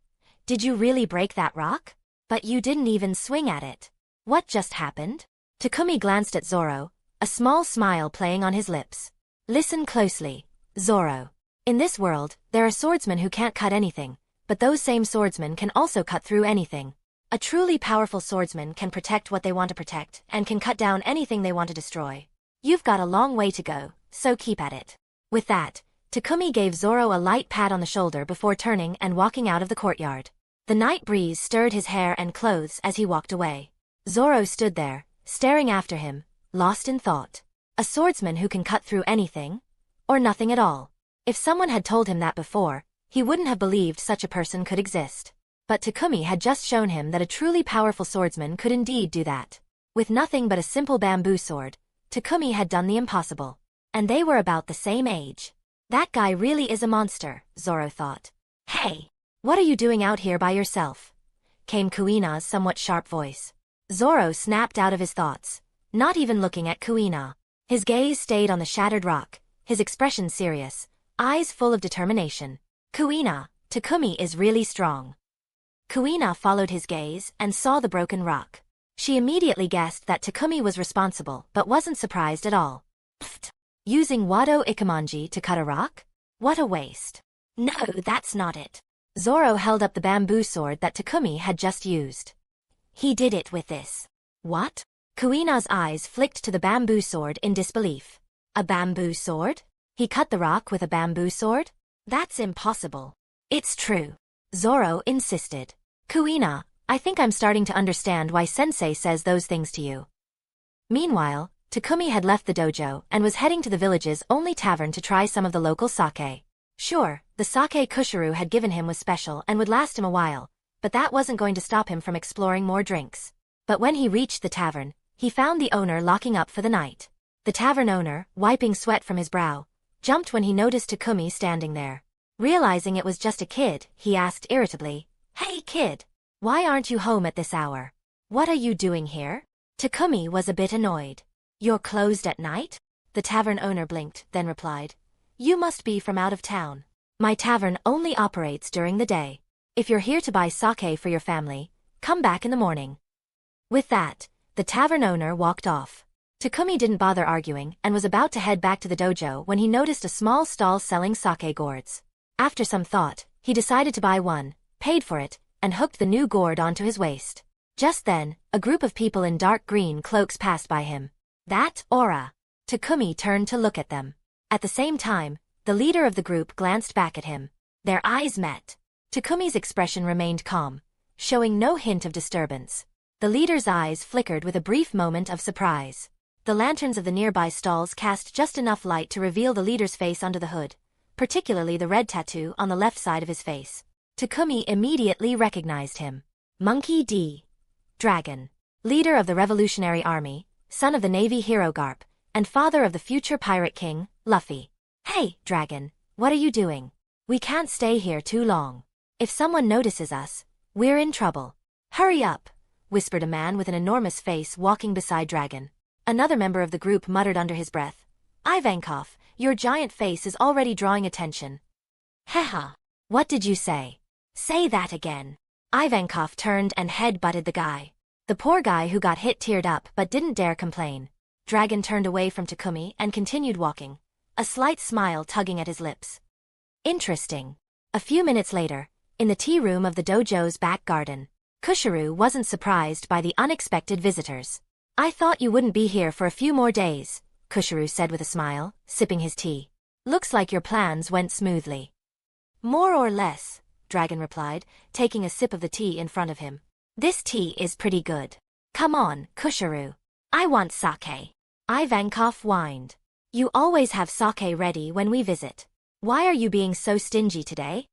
Did you really break that rock? But you didn't even swing at it. What just happened? Takumi glanced at Zoro, a small smile playing on his lips. Listen closely, Zoro. In this world, there are swordsmen who can't cut anything, but those same swordsmen can also cut through anything. A truly powerful swordsman can protect what they want to protect and can cut down anything they want to destroy. You've got a long way to go, so keep at it. With that, Takumi gave Zoro a light pat on the shoulder before turning and walking out of the courtyard. The night breeze stirred his hair and clothes as he walked away. Zoro stood there, staring after him, lost in thought. A swordsman who can cut through anything? Or nothing at all. If someone had told him that before, he wouldn't have believed such a person could exist. But Takumi had just shown him that a truly powerful swordsman could indeed do that. With nothing but a simple bamboo sword, Takumi had done the impossible. And they were about the same age. That guy really is a monster, Zoro thought. Hey! What are you doing out here by yourself? Came Kuina's somewhat sharp voice. Zoro snapped out of his thoughts, not even looking at Kuina. His gaze stayed on the shattered rock, his expression serious, eyes full of determination. Kuina, Takumi is really strong. Kuina followed his gaze and saw the broken rock. She immediately guessed that Takumi was responsible but wasn't surprised at all. Pfft! Using Wado Ikemanji to cut a rock? What a waste. No, that's not it. Zoro held up the bamboo sword that Takumi had just used. He did it with this. What? Kuina's eyes flicked to the bamboo sword in disbelief. A bamboo sword? He cut the rock with a bamboo sword? That's impossible. It's true. Zoro insisted. Kuina, I think I'm starting to understand why Sensei says those things to you. Meanwhile, Takumi had left the dojo and was heading to the village's only tavern to try some of the local sake. Sure, the sake Kushiro had given him was special and would last him a while, but that wasn't going to stop him from exploring more drinks. But when he reached the tavern, he found the owner locking up for the night. The tavern owner, wiping sweat from his brow, jumped when he noticed Takumi standing there. Realizing it was just a kid, he asked irritably, Hey kid! Why aren't you home at this hour? What are you doing here? Takumi was a bit annoyed. You're closed at night? The tavern owner blinked, then replied, You must be from out of town. My tavern only operates during the day. If you're here to buy sake for your family, come back in the morning. With that, the tavern owner walked off. Takumi didn't bother arguing and was about to head back to the dojo when he noticed a small stall selling sake gourds. After some thought, he decided to buy one, paid for it, and hooked the new gourd onto his waist. Just then, a group of people in dark green cloaks passed by him. That aura. Takumi turned to look at them. At the same time, the leader of the group glanced back at him. Their eyes met. Takumi's expression remained calm, showing no hint of disturbance. The leader's eyes flickered with a brief moment of surprise. The lanterns of the nearby stalls cast just enough light to reveal the leader's face under the hood, particularly the red tattoo on the left side of his face. Takumi immediately recognized him. Monkey D. Dragon. Leader of the Revolutionary Army, son of the Navy hero Garp, and father of the future pirate king, Luffy. Hey, Dragon, what are you doing? We can't stay here too long. If someone notices us, we're in trouble. Hurry up, whispered a man with an enormous face walking beside Dragon. Another member of the group muttered under his breath. Ivankov, your giant face is already drawing attention. Haha. What did you say? Say that again. Ivankov turned and head-butted the guy. The poor guy who got hit teared up but didn't dare complain. Dragon turned away from Takumi and continued walking, a slight smile tugging at his lips. Interesting. A few minutes later, in the tea room of the dojo's back garden, Kushiro wasn't surprised by the unexpected visitors. I thought you wouldn't be here for a few more days, Kushiro said with a smile, sipping his tea. Looks like your plans went smoothly. More or less, Dragon replied, taking a sip of the tea in front of him. This tea is pretty good. Come on, Kushiro. I want sake. Ivankov whined. You always have sake ready when we visit. Why are you being so stingy today?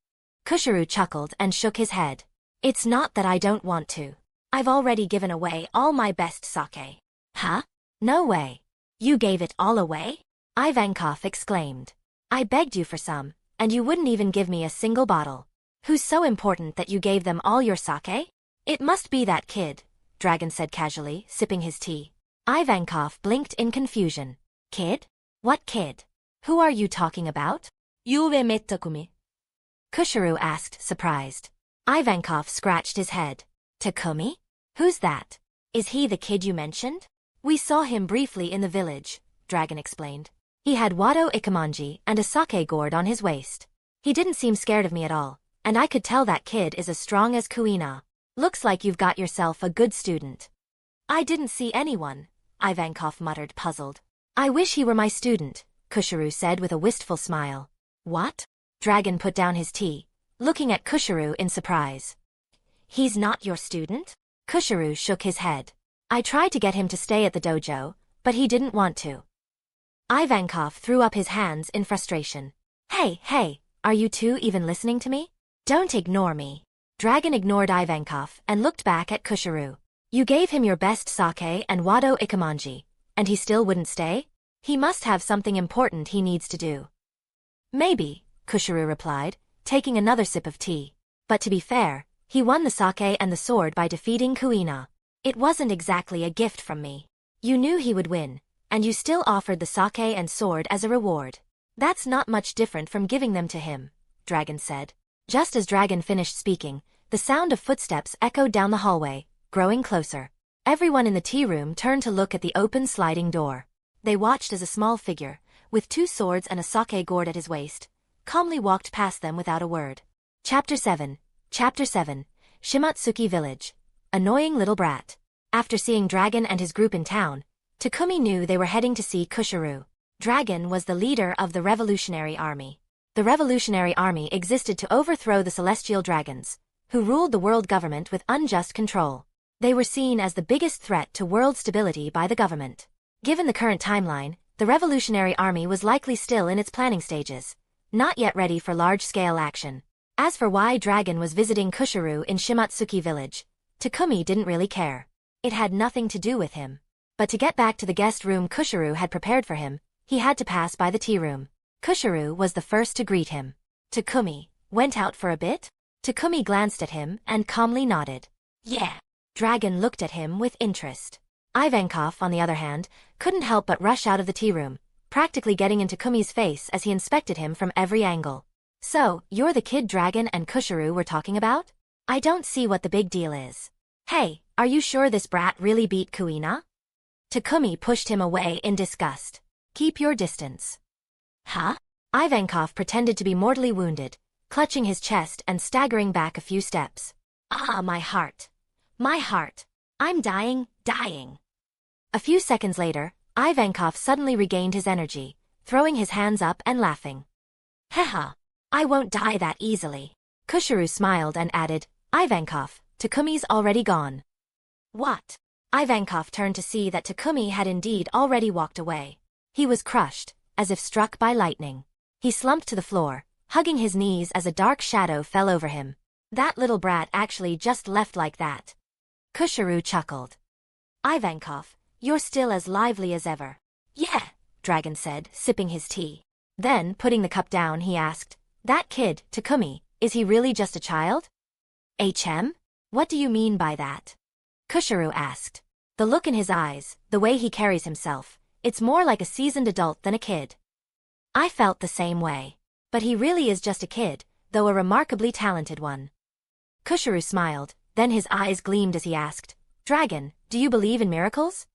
Kushiro chuckled and shook his head. It's not that I don't want to. I've already given away all my best sake. Huh? No way. You gave it all away? Ivankov exclaimed. I begged you for some, and you wouldn't even give me a single bottle. Who's so important that you gave them all your sake? It must be that kid, Dragon said casually, sipping his tea. Ivankov blinked in confusion. Kid? What kid? Who are you talking about? You met Takumi? Kushiru asked, surprised. Ivankov scratched his head. Takumi? Who's that? Is he the kid you mentioned? We saw him briefly in the village, Dragon explained. He had Wado Ikemanji and a sake gourd on his waist. He didn't seem scared of me at all, and I could tell that kid is as strong as Kuina. Looks like you've got yourself a good student. I didn't see anyone, Ivankov muttered, puzzled. I wish he were my student, Kushiru said with a wistful smile. What? Dragon put down his tea, looking at Kushiru in surprise. He's not your student? Kushiru shook his head. I tried to get him to stay at the dojo, but he didn't want to. Ivankov threw up his hands in frustration. Hey, are you two even listening to me? Don't ignore me. Dragon ignored Ivankov and looked back at Kushiru. You gave him your best sake and Wado Ikemanji, and he still wouldn't stay? He must have something important he needs to do. Maybe, Kushiru replied, taking another sip of tea. But to be fair, he won the sake and the sword by defeating Kuina. It wasn't exactly a gift from me. You knew he would win, and you still offered the sake and sword as a reward. That's not much different from giving them to him, Dragon said. Just as Dragon finished speaking, the sound of footsteps echoed down the hallway, growing closer. Everyone in the tea room turned to look at the open sliding door. They watched as a small figure, with 2 swords and a sake gourd at his waist, calmly walked past them without a word. Chapter 7, Shimatsuki Village. Annoying little brat. After seeing Dragon and his group in town, Takumi knew they were heading to see Kushiru. Dragon was the leader of the Revolutionary Army. The Revolutionary Army existed to overthrow the Celestial Dragons, who ruled the world government with unjust control. They were seen as the biggest threat to world stability by the government. Given the current timeline, the Revolutionary Army was likely still in its planning stages, not yet ready for large-scale action. As for why Dragon was visiting Kushiru in Shimatsuki Village, Takumi didn't really care. It had nothing to do with him. But to get back to the guest room Kushiru had prepared for him, he had to pass by the tea room. Kushiru was the first to greet him. Takumi, went out for a bit? Takumi glanced at him and calmly nodded. Yeah. Dragon looked at him with interest. Ivankov, on the other hand, couldn't help but rush out of the tea room, practically getting in Takumi's face as he inspected him from every angle. So, you're the kid Dragon and Kushiru were talking about? I don't see what the big deal is. Hey, are you sure this brat really beat Kuina? Takumi pushed him away in disgust. Keep your distance. Huh? Ivankov pretended to be mortally wounded, clutching his chest and staggering back a few steps. Ah, my heart. My heart. I'm dying. A few seconds later, Ivankov suddenly regained his energy, throwing his hands up and laughing. Haha. I won't die that easily. Kushiru smiled and added, Ivankov, Takumi's already gone. What? Ivankov turned to see that Takumi had indeed already walked away. He was crushed, as if struck by lightning. He slumped to the floor, hugging his knees as a dark shadow fell over him. That little brat actually just left like that. Kushiru chuckled. Ivankov, you're still as lively as ever. Yeah, Dragon said, sipping his tea. Then, putting the cup down, he asked, that kid, Takumi, is he really just a child? HM? What do you mean by that? Kushiru asked. The look in his eyes, the way he carries himself, it's more like a seasoned adult than a kid. I felt the same way. But he really is just a kid, though a remarkably talented one. Kushiru smiled, then his eyes gleamed as he asked, Dragon, do you believe in miracles?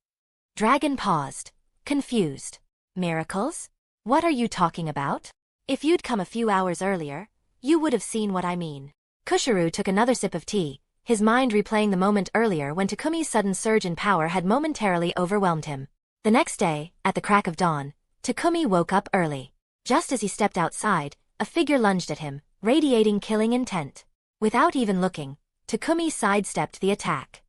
Dragon paused, confused. Miracles? What are you talking about? If you'd come a few hours earlier, you would have seen what I mean. Kushiru took another sip of tea, his mind replaying the moment earlier when Takumi's sudden surge in power had momentarily overwhelmed him. The next day, at the crack of dawn, Takumi woke up early. Just as he stepped outside, a figure lunged at him, radiating killing intent. Without even looking, Takumi sidestepped the attack.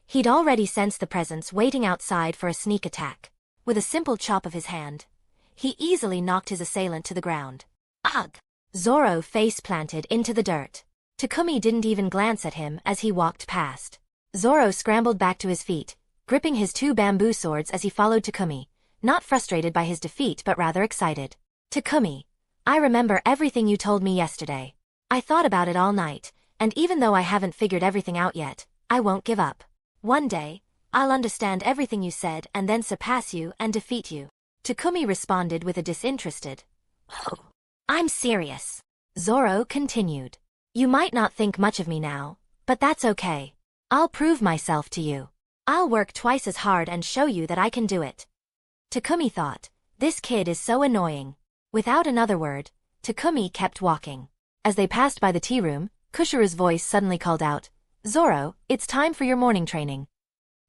He'd already sensed the presence waiting outside for a sneak attack. With a simple chop of his hand, he easily knocked his assailant to the ground. Ugh! Zoro face planted into the dirt. Takumi didn't even glance at him as he walked past. Zoro scrambled back to his feet, gripping his two bamboo swords as he followed Takumi, not frustrated by his defeat but rather excited. Takumi, I remember everything you told me yesterday. I thought about it all night, and even though I haven't figured everything out yet, I won't give up. One day, I'll understand everything you said and then surpass you and defeat you. Takumi responded with a disinterested, "Oh, I'm serious." Zoro continued. You might not think much of me now, but that's okay. I'll prove myself to you. I'll work twice as hard and show you that I can do it. Takumi thought, this kid is so annoying. Without another word, Takumi kept walking. As they passed by the tea room, Kushiru's voice suddenly called out, Zoro, it's time for your morning training.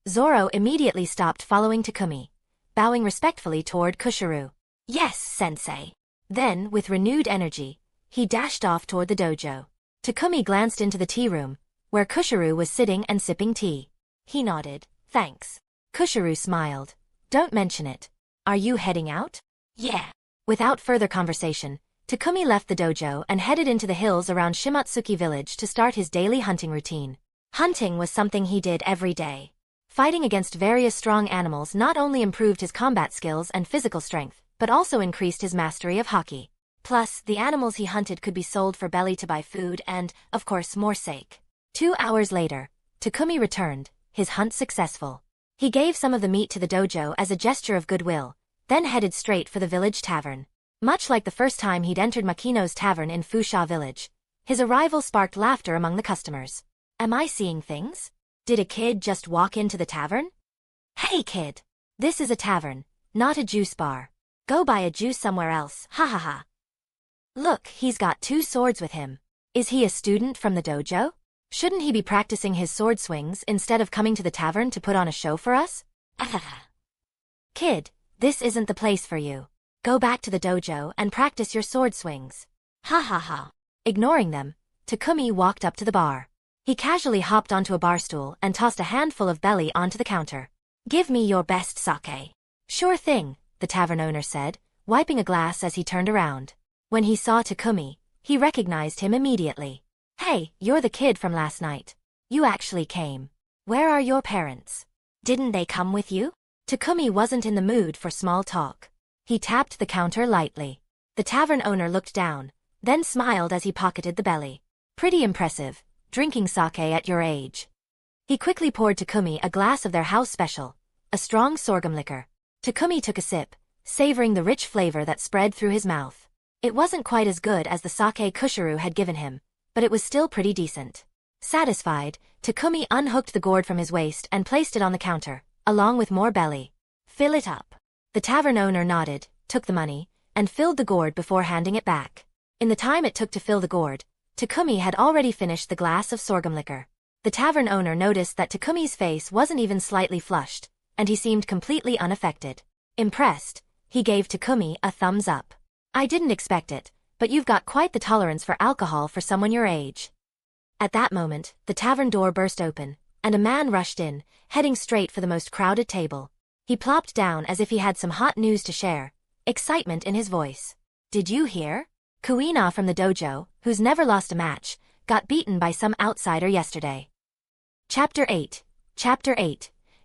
Zoro immediately stopped following Takumi, bowing respectfully toward Kushiru. Yes, sensei. Then, with renewed energy, he dashed off toward the dojo. Takumi glanced into the tea room, where Kushiru was sitting and sipping tea. He nodded, thanks. Kushiru smiled. Don't mention it. Are you heading out? Yeah. Without further conversation, Takumi left the dojo and headed into the hills around Shimotsuki village to start his daily hunting routine. Hunting was something he did every day. Fighting against various strong animals not only improved his combat skills and physical strength, but also increased his mastery of Haki. Plus, the animals he hunted could be sold for belly to buy food and, of course, more sake. 2 hours later, Takumi returned, his hunt successful. He gave some of the meat to the dojo as a gesture of goodwill, then headed straight for the village tavern. Much like the first time he'd entered Makino's tavern in Fusha village, his arrival sparked laughter among the customers. Am I seeing things? Did a kid just walk into the tavern? Hey kid! This is a tavern, not a juice bar. Go buy a juice somewhere else, ha ha ha. Look, he's got 2 swords with him. Is he a student from the dojo? Shouldn't he be practicing his sword swings instead of coming to the tavern to put on a show for us? Kid, this isn't the place for you. Go back to the dojo and practice your sword swings. Ha ha ha. Ignoring them, Takumi walked up to the bar. He casually hopped onto a bar stool and tossed a handful of belly onto the counter. Give me your best sake. Sure thing, the tavern owner said, wiping a glass as he turned around. When he saw Takumi, he recognized him immediately. Hey, you're the kid from last night. You actually came. Where are your parents? Didn't they come with you? Takumi wasn't in the mood for small talk. He tapped the counter lightly. The tavern owner looked down, then smiled as he pocketed the belly. Pretty impressive, drinking sake at your age. He quickly poured Takumi a glass of their house special, a strong sorghum liquor. Takumi took a sip, savoring the rich flavor that spread through his mouth. It wasn't quite as good as the sake Kushiru had given him, but it was still pretty decent. Satisfied, Takumi unhooked the gourd from his waist and placed it on the counter, along with more belly. Fill it up. The tavern owner nodded, took the money, and filled the gourd before handing it back. In the time it took to fill the gourd, Takumi had already finished the glass of sorghum liquor. The tavern owner noticed that Takumi's face wasn't even slightly flushed, and he seemed completely unaffected. Impressed, he gave Takumi a thumbs up. I didn't expect it, but you've got quite the tolerance for alcohol for someone your age. At that moment, the tavern door burst open, and a man rushed in, heading straight for the most crowded table. He plopped down as if he had some hot news to share, excitement in his voice. Did you hear? Kuina from the dojo, who's never lost a match, got beaten by some outsider yesterday. Chapter 8.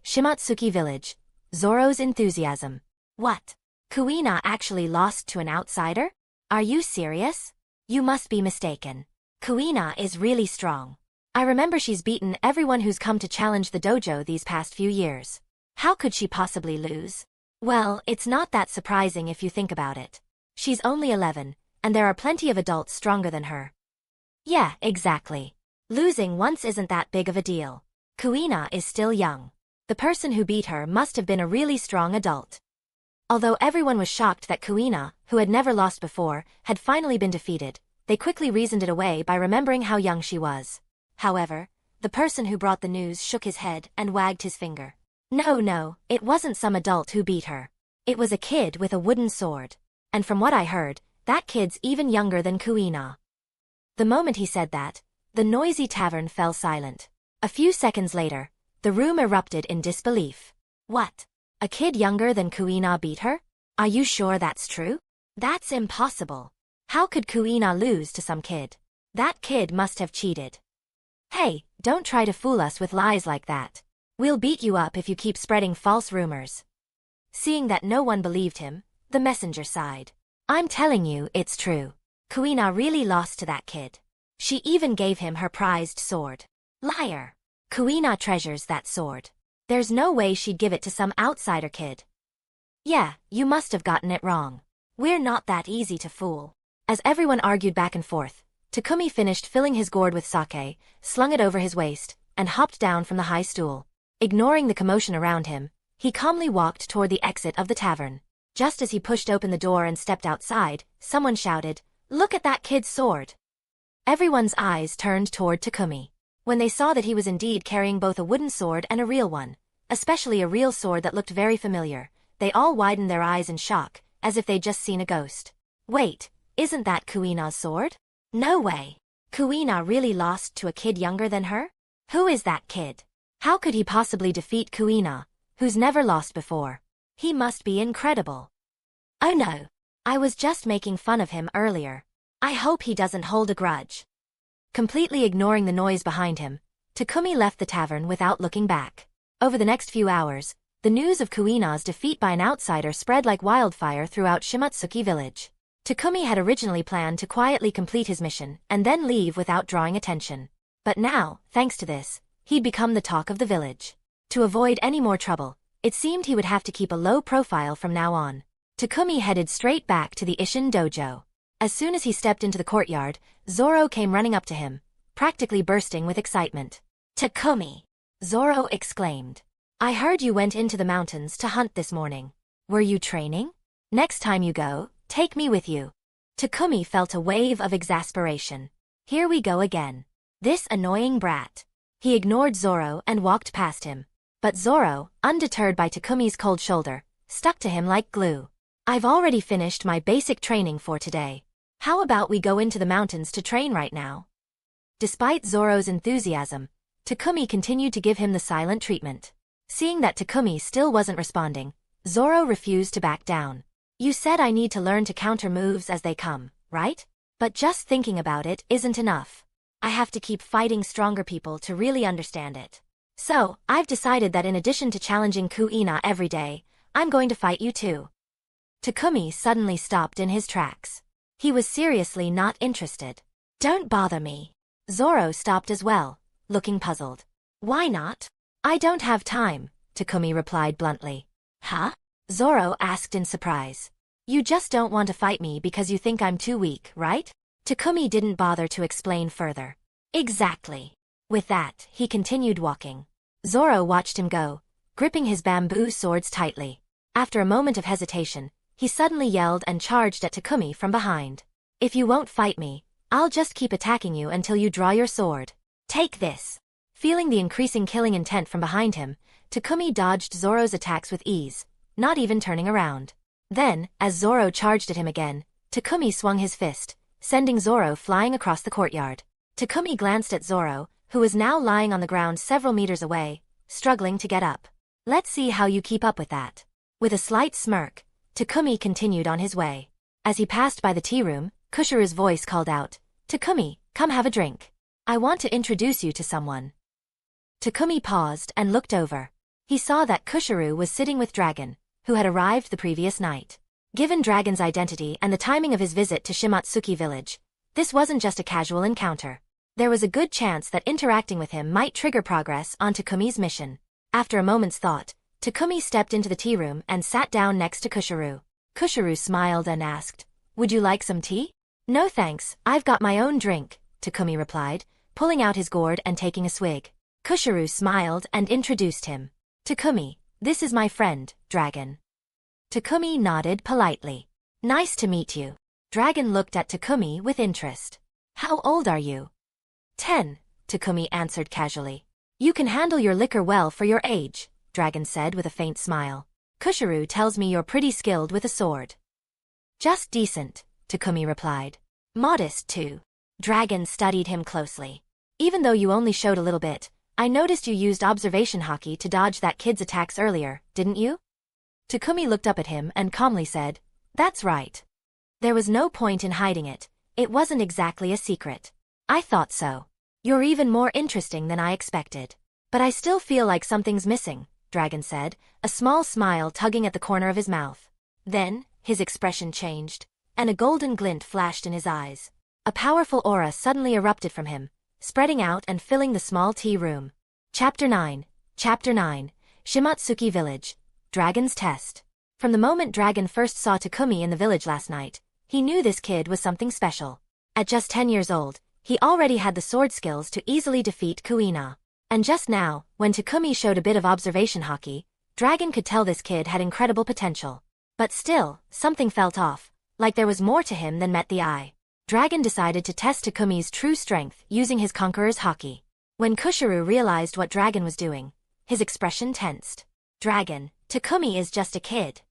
Shimotsuki Village. Zoro's enthusiasm. What? Kuina actually lost to an outsider? Are you serious? You must be mistaken. Kuina is really strong. I remember she's beaten everyone who's come to challenge the dojo these past few years. How could she possibly lose? Well, it's not that surprising if you think about it. She's only 11, and there are plenty of adults stronger than her. Yeah, exactly. Losing once isn't that big of a deal. Kuina is still young. The person who beat her must have been a really strong adult. Although everyone was shocked that Kuina, who had never lost before, had finally been defeated, they quickly reasoned it away by remembering how young she was. However, the person who brought the news shook his head and wagged his finger. No, it wasn't some adult who beat her. It was a kid with a wooden sword. And from what I heard, that kid's even younger than Kuina. The moment he said that, the noisy tavern fell silent. A few seconds later, the room erupted in disbelief. What? A kid younger than Kuina beat her? Are you sure that's true? That's impossible. How could Kuina lose to some kid? That kid must have cheated. Hey, don't try to fool us with lies like that. We'll beat you up if you keep spreading false rumors. Seeing that no one believed him, the messenger sighed. I'm telling you, it's true. Kuina really lost to that kid. She even gave him her prized sword. Liar. Kuina treasures that sword. There's no way she'd give it to some outsider kid. Yeah, you must have gotten it wrong. We're not that easy to fool. As everyone argued back and forth, Takumi finished filling his gourd with sake, slung it over his waist, and hopped down from the high stool. Ignoring the commotion around him, he calmly walked toward the exit of the tavern. Just as he pushed open the door and stepped outside, someone shouted, "Look at that kid's sword!" Everyone's eyes turned toward Takumi. When they saw that he was indeed carrying both a wooden sword and a real one, especially a real sword that looked very familiar, they all widened their eyes in shock, as if they'd just seen a ghost. Wait, isn't that Kuina's sword? No way. Kuina really lost to a kid younger than her? Who is that kid? How could he possibly defeat Kuina, who's never lost before? He must be incredible. Oh no. I was just making fun of him earlier. I hope he doesn't hold a grudge. Completely ignoring the noise behind him, Takumi left the tavern without looking back. Over the next few hours, the news of Kuina's defeat by an outsider spread like wildfire throughout Shimotsuki village. Takumi had originally planned to quietly complete his mission and then leave without drawing attention. But now, thanks to this, he'd become the talk of the village. To avoid any more trouble, it seemed he would have to keep a low profile from now on. Takumi headed straight back to the Isshin dojo. As soon as he stepped into the courtyard, Zoro came running up to him, practically bursting with excitement. "Takumi!" Zoro exclaimed. "I heard you went into the mountains to hunt this morning. Were you training? Next time you go, take me with you." Takumi felt a wave of exasperation. Here we go again. This annoying brat. He ignored Zoro and walked past him. But Zoro, undeterred by Takumi's cold shoulder, stuck to him like glue. "I've already finished my basic training for today. How about we go into the mountains to train right now?" Despite Zoro's enthusiasm, Takumi continued to give him the silent treatment. Seeing that Takumi still wasn't responding, Zoro refused to back down. "You said I need to learn to counter moves as they come, right? But just thinking about it isn't enough. I have to keep fighting stronger people to really understand it. So, I've decided that in addition to challenging Kuina every day, I'm going to fight you too." Takumi suddenly stopped in his tracks. He was seriously not interested. "Don't bother me." Zoro stopped as well, looking puzzled. "Why not?" "I don't have time," Takumi replied bluntly. "Huh?" Zoro asked in surprise. "You just don't want to fight me because you think I'm too weak, right?" Takumi didn't bother to explain further. "Exactly." With that, he continued walking. Zoro watched him go, gripping his bamboo swords tightly. After a moment of hesitation, he suddenly yelled and charged at Takumi from behind. "If you won't fight me, I'll just keep attacking you until you draw your sword. Take this." Feeling the increasing killing intent from behind him, Takumi dodged Zoro's attacks with ease, not even turning around. Then, as Zoro charged at him again, Takumi swung his fist, sending Zoro flying across the courtyard. Takumi glanced at Zoro, who was now lying on the ground several meters away, struggling to get up. "Let's see how you keep up with that." With a slight smirk, Takumi continued on his way. As he passed by the tea room, Kushiru's voice called out, "Takumi, come have a drink. I want to introduce you to someone." Takumi paused and looked over. He saw that Kushiru was sitting with Dragon, who had arrived the previous night. Given Dragon's identity and the timing of his visit to Shimotsuki village, this wasn't just a casual encounter. There was a good chance that interacting with him might trigger progress on Takumi's mission. After a moment's thought, Takumi stepped into the tea room and sat down next to Kushiru. Kushiru smiled and asked, "Would you like some tea?" "No thanks, I've got my own drink," Takumi replied, pulling out his gourd and taking a swig. Kushiru smiled and introduced him. "Takumi, this is my friend, Dragon." Takumi nodded politely. "Nice to meet you." Dragon looked at Takumi with interest. "How old are you?" 10, Takumi answered casually. "You can handle your liquor well for your age," Dragon said with a faint smile. "Kushiru tells me you're pretty skilled with a sword." "Just decent," Takumi replied. "Modest too." Dragon studied him closely. "Even though you only showed a little bit, I noticed you used observation haki to dodge that kid's attacks earlier, didn't you?" Takumi looked up at him and calmly said, "That's right." There was no point in hiding it. It wasn't exactly a secret. "I thought so." You're even more interesting than I expected. But I still feel like something's missing, Dragon said, a small smile tugging at the corner of his mouth. Then, his expression changed, and a golden glint flashed in his eyes. A powerful aura suddenly erupted from him, spreading out and filling the small tea room. Chapter 9, Shimatsuki Village, Dragon's Test. From the moment Dragon first saw Takumi in the village last night, he knew this kid was something special. At just 10 years old, he already had the sword skills to easily defeat Kuina. And just now, when Takumi showed a bit of observation Haki, Dragon could tell this kid had incredible potential. But still, something felt off, like there was more to him than met the eye. Dragon decided to test Takumi's true strength using his Conqueror's Haki. When Kushiru realized what Dragon was doing, his expression tensed. Dragon, Takumi is just a kid.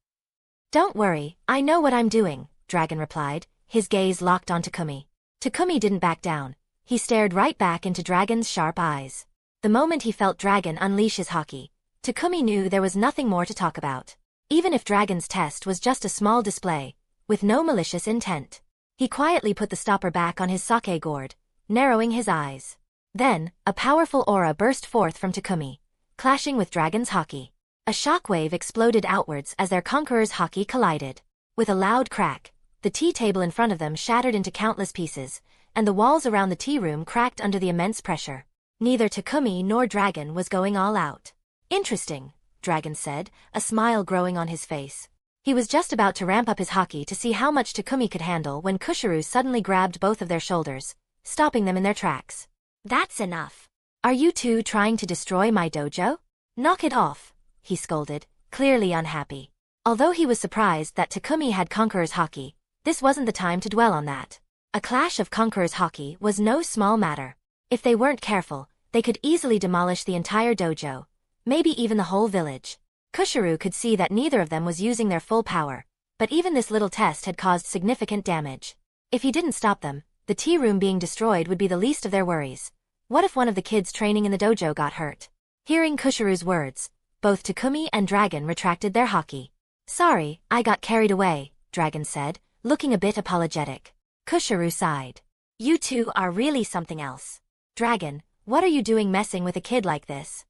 Don't worry, I know what I'm doing, Dragon replied, his gaze locked on Takumi. Takumi didn't back down. He stared right back into Dragon's sharp eyes. The moment he felt Dragon unleash his Haki, Takumi knew there was nothing more to talk about. Even if Dragon's test was just a small display, with no malicious intent. He quietly put the stopper back on his sake gourd, narrowing his eyes. Then, a powerful aura burst forth from Takumi, clashing with Dragon's Haki. A shockwave exploded outwards as their Conqueror's Haki collided. With a loud crack, the tea table in front of them shattered into countless pieces, and the walls around the tea room cracked under the immense pressure. Neither Takumi nor Dragon was going all out. Interesting, Dragon said, a smile growing on his face. He was just about to ramp up his Haki to see how much Takumi could handle when Kushiru suddenly grabbed both of their shoulders, stopping them in their tracks. That's enough. Are you two trying to destroy my dojo? Knock it off, he scolded, clearly unhappy. Although he was surprised that Takumi had Conqueror's Haki, this wasn't the time to dwell on that. A clash of Conqueror's Haki was no small matter. If they weren't careful, they could easily demolish the entire dojo, maybe even the whole village. Kushiru could see that neither of them was using their full power, but even this little test had caused significant damage. If he didn't stop them, the tea room being destroyed would be the least of their worries. What if one of the kids training in the dojo got hurt? Hearing Kushiru's words, both Takumi and Dragon retracted their Haki. Sorry, I got carried away, Dragon said, looking a bit apologetic. Kushiru sighed. You two are really something else. Dragon, what are you doing messing with a kid like this?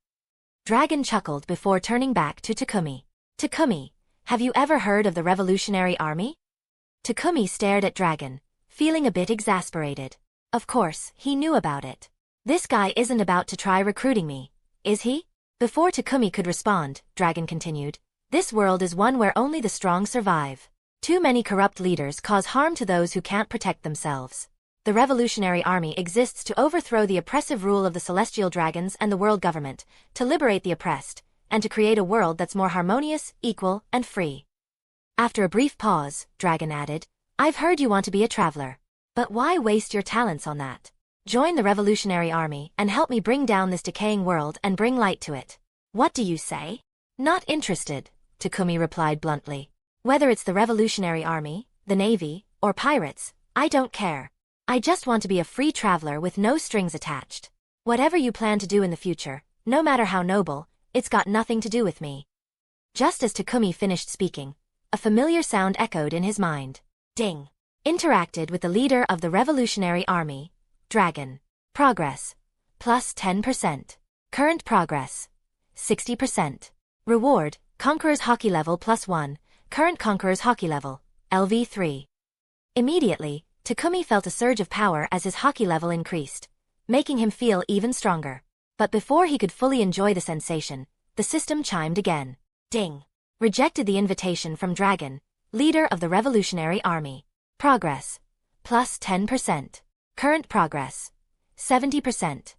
Dragon chuckled before turning back to Takumi. Takumi, have you ever heard of the Revolutionary Army? Takumi stared at Dragon, feeling a bit exasperated. Of course, he knew about it. This guy isn't about to try recruiting me, is he? Before Takumi could respond, Dragon continued, this world is one where only the strong survive. Too many corrupt leaders cause harm to those who can't protect themselves. The Revolutionary Army exists to overthrow the oppressive rule of the celestial dragons and the world government, to liberate the oppressed, and to create a world that's more harmonious, equal, and free. After a brief pause, Dragon added, I've heard you want to be a traveler. But why waste your talents on that? Join the Revolutionary Army and help me bring down this decaying world and bring light to it. What do you say? Not interested, Takumi replied bluntly. Whether it's the Revolutionary Army, the Navy, or pirates, I don't care. I just want to be a free traveler with no strings attached. Whatever you plan to do in the future, no matter how noble, it's got nothing to do with me. Just as Takumi finished speaking, a familiar sound echoed in his mind. Ding. Interacted with the leader of the Revolutionary Army, Dragon. Progress. Plus 10%. Current progress. 60%. Reward, Conqueror's Haki level plus 1, current Conqueror's Haki level, LV3. Immediately, Takumi felt a surge of power as his Haki level increased, making him feel even stronger. But before he could fully enjoy the sensation, the system chimed again. Ding. Rejected the invitation from Dragon, leader of the Revolutionary Army. Progress. Plus 10%. Current progress. 70%.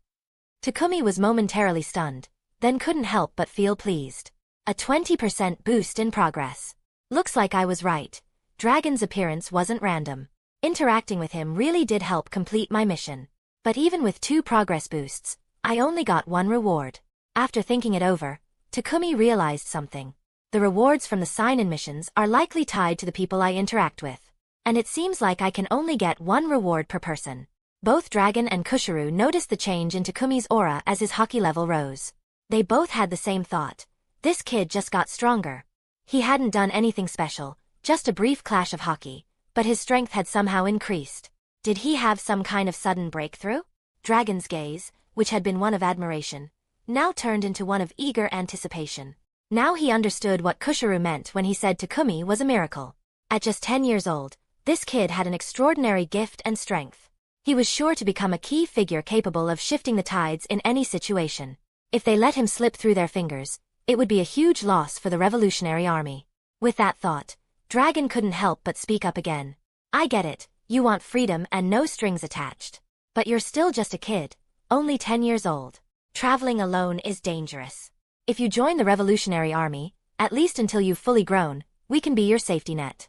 Takumi was momentarily stunned, then couldn't help but feel pleased. A 20% boost in progress. Looks like I was right. Dragon's appearance wasn't random. Interacting with him really did help complete my mission. But even with 2 progress boosts, I only got 1 reward. After thinking it over, Takumi realized something. The rewards from the sign-in missions are likely tied to the people I interact with. And it seems like I can only get 1 reward per person. Both Dragon and Kushiru noticed the change in Takumi's aura as his Haki level rose. They both had the same thought. This kid just got stronger. He hadn't done anything special, just a brief clash of Haki, but his strength had somehow increased. Did he have some kind of sudden breakthrough? Dragon's gaze, which had been one of admiration, now turned into one of eager anticipation. Now he understood what Kushiru meant when he said Takumi was a miracle. At just 10 years old, this kid had an extraordinary gift and strength. He was sure to become a key figure capable of shifting the tides in any situation. If they let him slip through their fingers, it would be a huge loss for the Revolutionary Army. With that thought, Dragon couldn't help but speak up again. I get it, you want freedom and no strings attached. But you're still just a kid, only 10 years old. Traveling alone is dangerous. If you join the Revolutionary Army, at least until you've fully grown, we can be your safety net.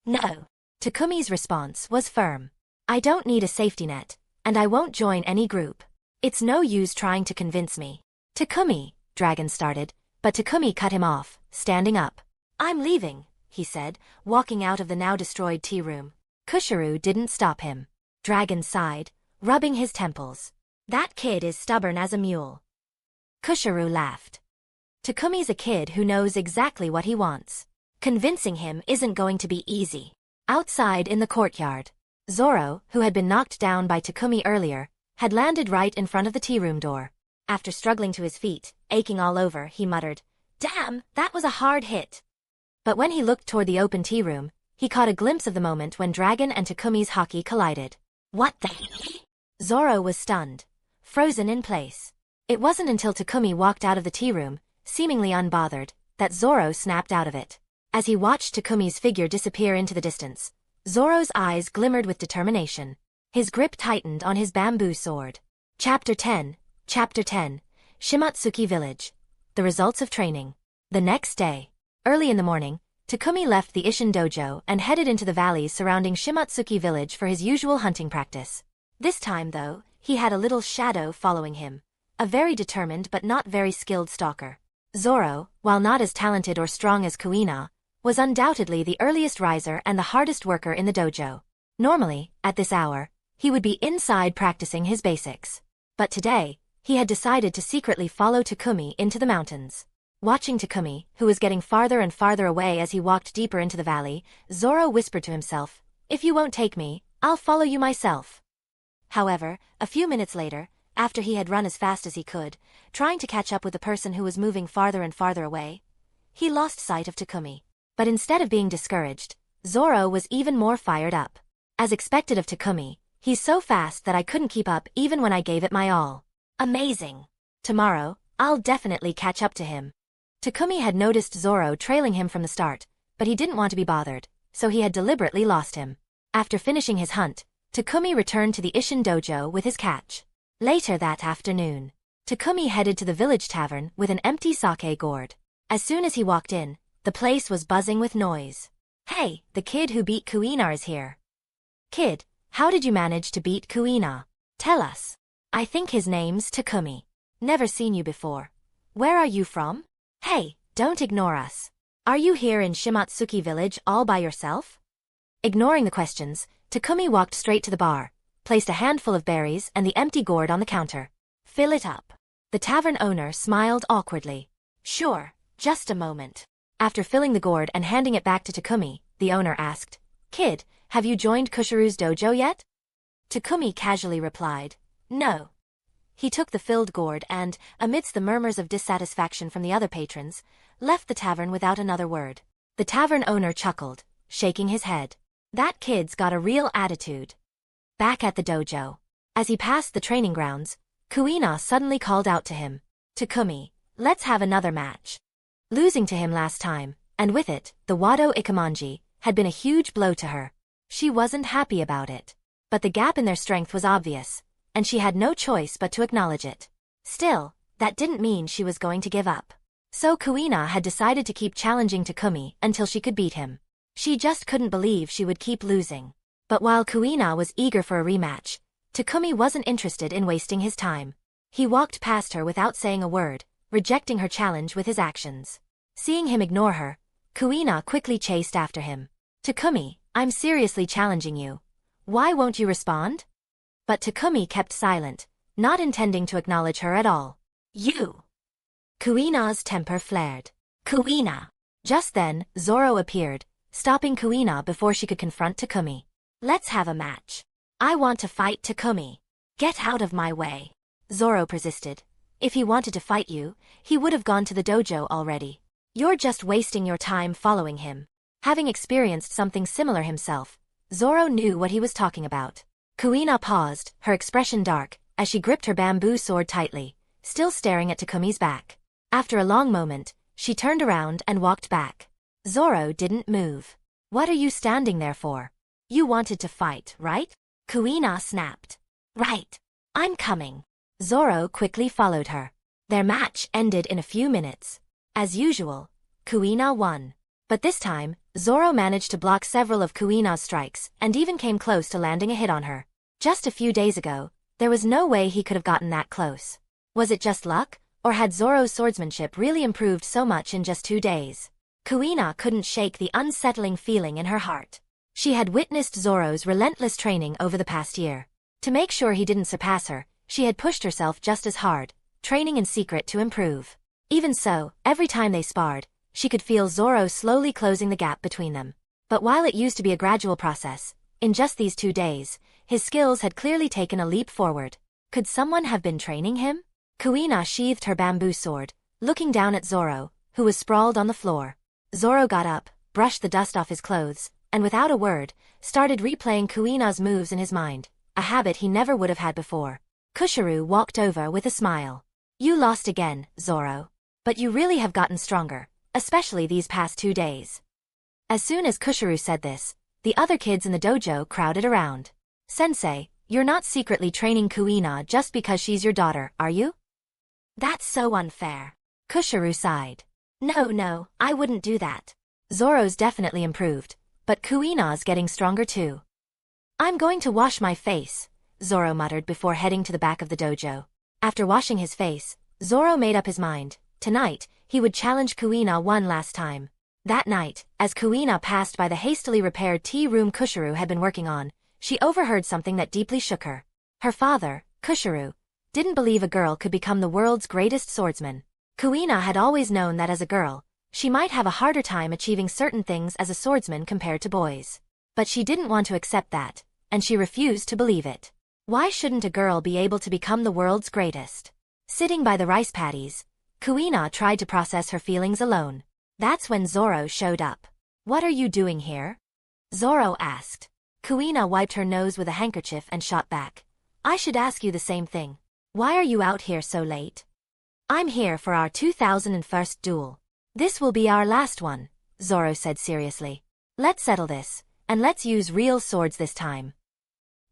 No. Takumi's response was firm. I don't need a safety net, and I won't join any group. It's no use trying to convince me. Takumi, Dragon started, but Takumi cut him off, standing up. I'm leaving, he said, walking out of the now destroyed tea room. Kushiru didn't stop him. Dragon sighed, rubbing his temples. That kid is stubborn as a mule. Kushiru laughed. Takumi's a kid who knows exactly what he wants. Convincing him isn't going to be easy. Outside in the courtyard, Zoro, who had been knocked down by Takumi earlier, had landed right in front of the tea room door. After struggling to his feet, aching all over, he muttered, "Damn, that was a hard hit." But when he looked toward the open tea room, he caught a glimpse of the moment when Dragon and Takumi's Haki collided. What the? Zoro was stunned, frozen in place. It wasn't until Takumi walked out of the tea room, seemingly unbothered, that Zoro snapped out of it. As he watched Takumi's figure disappear into the distance, Zoro's eyes glimmered with determination. His grip tightened on his bamboo sword. Chapter 10, Shimatsuki Village. The results of training. The next day, early in the morning, Takumi left the Isshin dojo and headed into the valleys surrounding Shimatsuki Village for his usual hunting practice. This time, though, he had a little shadow following him, a very determined but not very skilled stalker. Zoro, while not as talented or strong as Kuina, was undoubtedly the earliest riser and the hardest worker in the dojo. Normally, at this hour, he would be inside practicing his basics. But today, he had decided to secretly follow Takumi into the mountains. Watching Takumi, who was getting farther and farther away as he walked deeper into the valley, Zoro whispered to himself, "If you won't take me, I'll follow you myself." However, a few minutes later, after he had run as fast as he could, trying to catch up with the person who was moving farther and farther away, he lost sight of Takumi. But instead of being discouraged, Zoro was even more fired up. As expected of Takumi, he's so fast that I couldn't keep up even when I gave it my all. Amazing. Tomorrow, I'll definitely catch up to him. Takumi had noticed Zoro trailing him from the start, but he didn't want to be bothered, so he had deliberately lost him. After finishing his hunt, Takumi returned to the Isshin dojo with his catch. Later that afternoon, Takumi headed to the village tavern with an empty sake gourd. As soon as he walked in, the place was buzzing with noise. Hey, the kid who beat Kuina is here. Kid, how did you manage to beat Kuina? Tell us. I think his name's Takumi. Never seen you before. Where are you from? Hey, don't ignore us. Are you here in Shimatsuki Village all by yourself? Ignoring the questions, Takumi walked straight to the bar, placed a handful of berries and the empty gourd on the counter. Fill it up. The tavern owner smiled awkwardly. Sure, just a moment. After filling the gourd and handing it back to Takumi, the owner asked, Kid, have you joined Kushiru's dojo yet? Takumi casually replied, No. He took the filled gourd and, amidst the murmurs of dissatisfaction from the other patrons, left the tavern without another word. The tavern owner chuckled, shaking his head. That kid's got a real attitude. Back at the dojo, as he passed the training grounds, Kuina suddenly called out to him. Takumi, let's have another match. Losing to him last time, and with it, the Wado Ikemanji, had been a huge blow to her. She wasn't happy about it. But the gap in their strength was obvious, and she had no choice but to acknowledge it. Still, that didn't mean she was going to give up. So Kuina had decided to keep challenging Takumi until she could beat him. She just couldn't believe she would keep losing. But while Kuina was eager for a rematch, Takumi wasn't interested in wasting his time. He walked past her without saying a word, rejecting her challenge with his actions. Seeing him ignore her, Kuina quickly chased after him. Takumi, I'm seriously challenging you. Why won't you respond? But Takumi kept silent, not intending to acknowledge her at all. You! Kuina's temper flared. Kuina! Just then, Zoro appeared, stopping Kuina before she could confront Takumi. Let's have a match. I want to fight Takumi. Get out of my way. Zoro persisted. If he wanted to fight you, he would have gone to the dojo already. You're just wasting your time following him. Having experienced something similar himself, Zoro knew what he was talking about. Kuina paused, her expression dark, as she gripped her bamboo sword tightly, still staring at Takumi's back. After a long moment, she turned around and walked back. Zoro didn't move. What are you standing there for? You wanted to fight, right? Kuina snapped. Right. I'm coming. Zoro quickly followed her. Their match ended in a few minutes. As usual, Kuina won. But this time, Zoro managed to block several of Kuina's strikes and even came close to landing a hit on her. Just a few days ago, there was no way he could have gotten that close. Was it just luck, or had Zoro's swordsmanship really improved so much in just 2 days? Kuina couldn't shake the unsettling feeling in her heart. She had witnessed Zoro's relentless training over the past year. To make sure he didn't surpass her, she had pushed herself just as hard, training in secret to improve. Even so, every time they sparred, she could feel Zoro slowly closing the gap between them. But while it used to be a gradual process, in just these 2 days, his skills had clearly taken a leap forward. Could someone have been training him? Kuina sheathed her bamboo sword, looking down at Zoro, who was sprawled on the floor. Zoro got up, brushed the dust off his clothes, and without a word, started replaying Kuina's moves in his mind, a habit he never would have had before. Kushiro walked over with a smile. You lost again, Zoro. But you really have gotten stronger, especially these past 2 days. As soon as Kushiro said this, the other kids in the dojo crowded around. Sensei, you're not secretly training Kuina just because she's your daughter, are you? That's so unfair. Kushiro sighed. No, I wouldn't do that. Zoro's definitely improved, but Kuina's getting stronger too. I'm going to wash my face, Zoro muttered before heading to the back of the dojo. After washing his face, Zoro made up his mind. Tonight, he would challenge Kuina one last time. That night, as Kuina passed by the hastily repaired tea room Kushiro had been working on, she overheard something that deeply shook her. Her father, Kushiro, didn't believe a girl could become the world's greatest swordsman. Kuina had always known that as a girl, she might have a harder time achieving certain things as a swordsman compared to boys. But she didn't want to accept that, and she refused to believe it. Why shouldn't a girl be able to become the world's greatest? Sitting by the rice paddies, Kuina tried to process her feelings alone. That's when Zoro showed up. What are you doing here? Zoro asked. Kuina wiped her nose with a handkerchief and shot back. I should ask you the same thing. Why are you out here so late? I'm here for our 2001 duel. This will be our last one, Zoro said seriously. Let's settle this, and let's use real swords this time.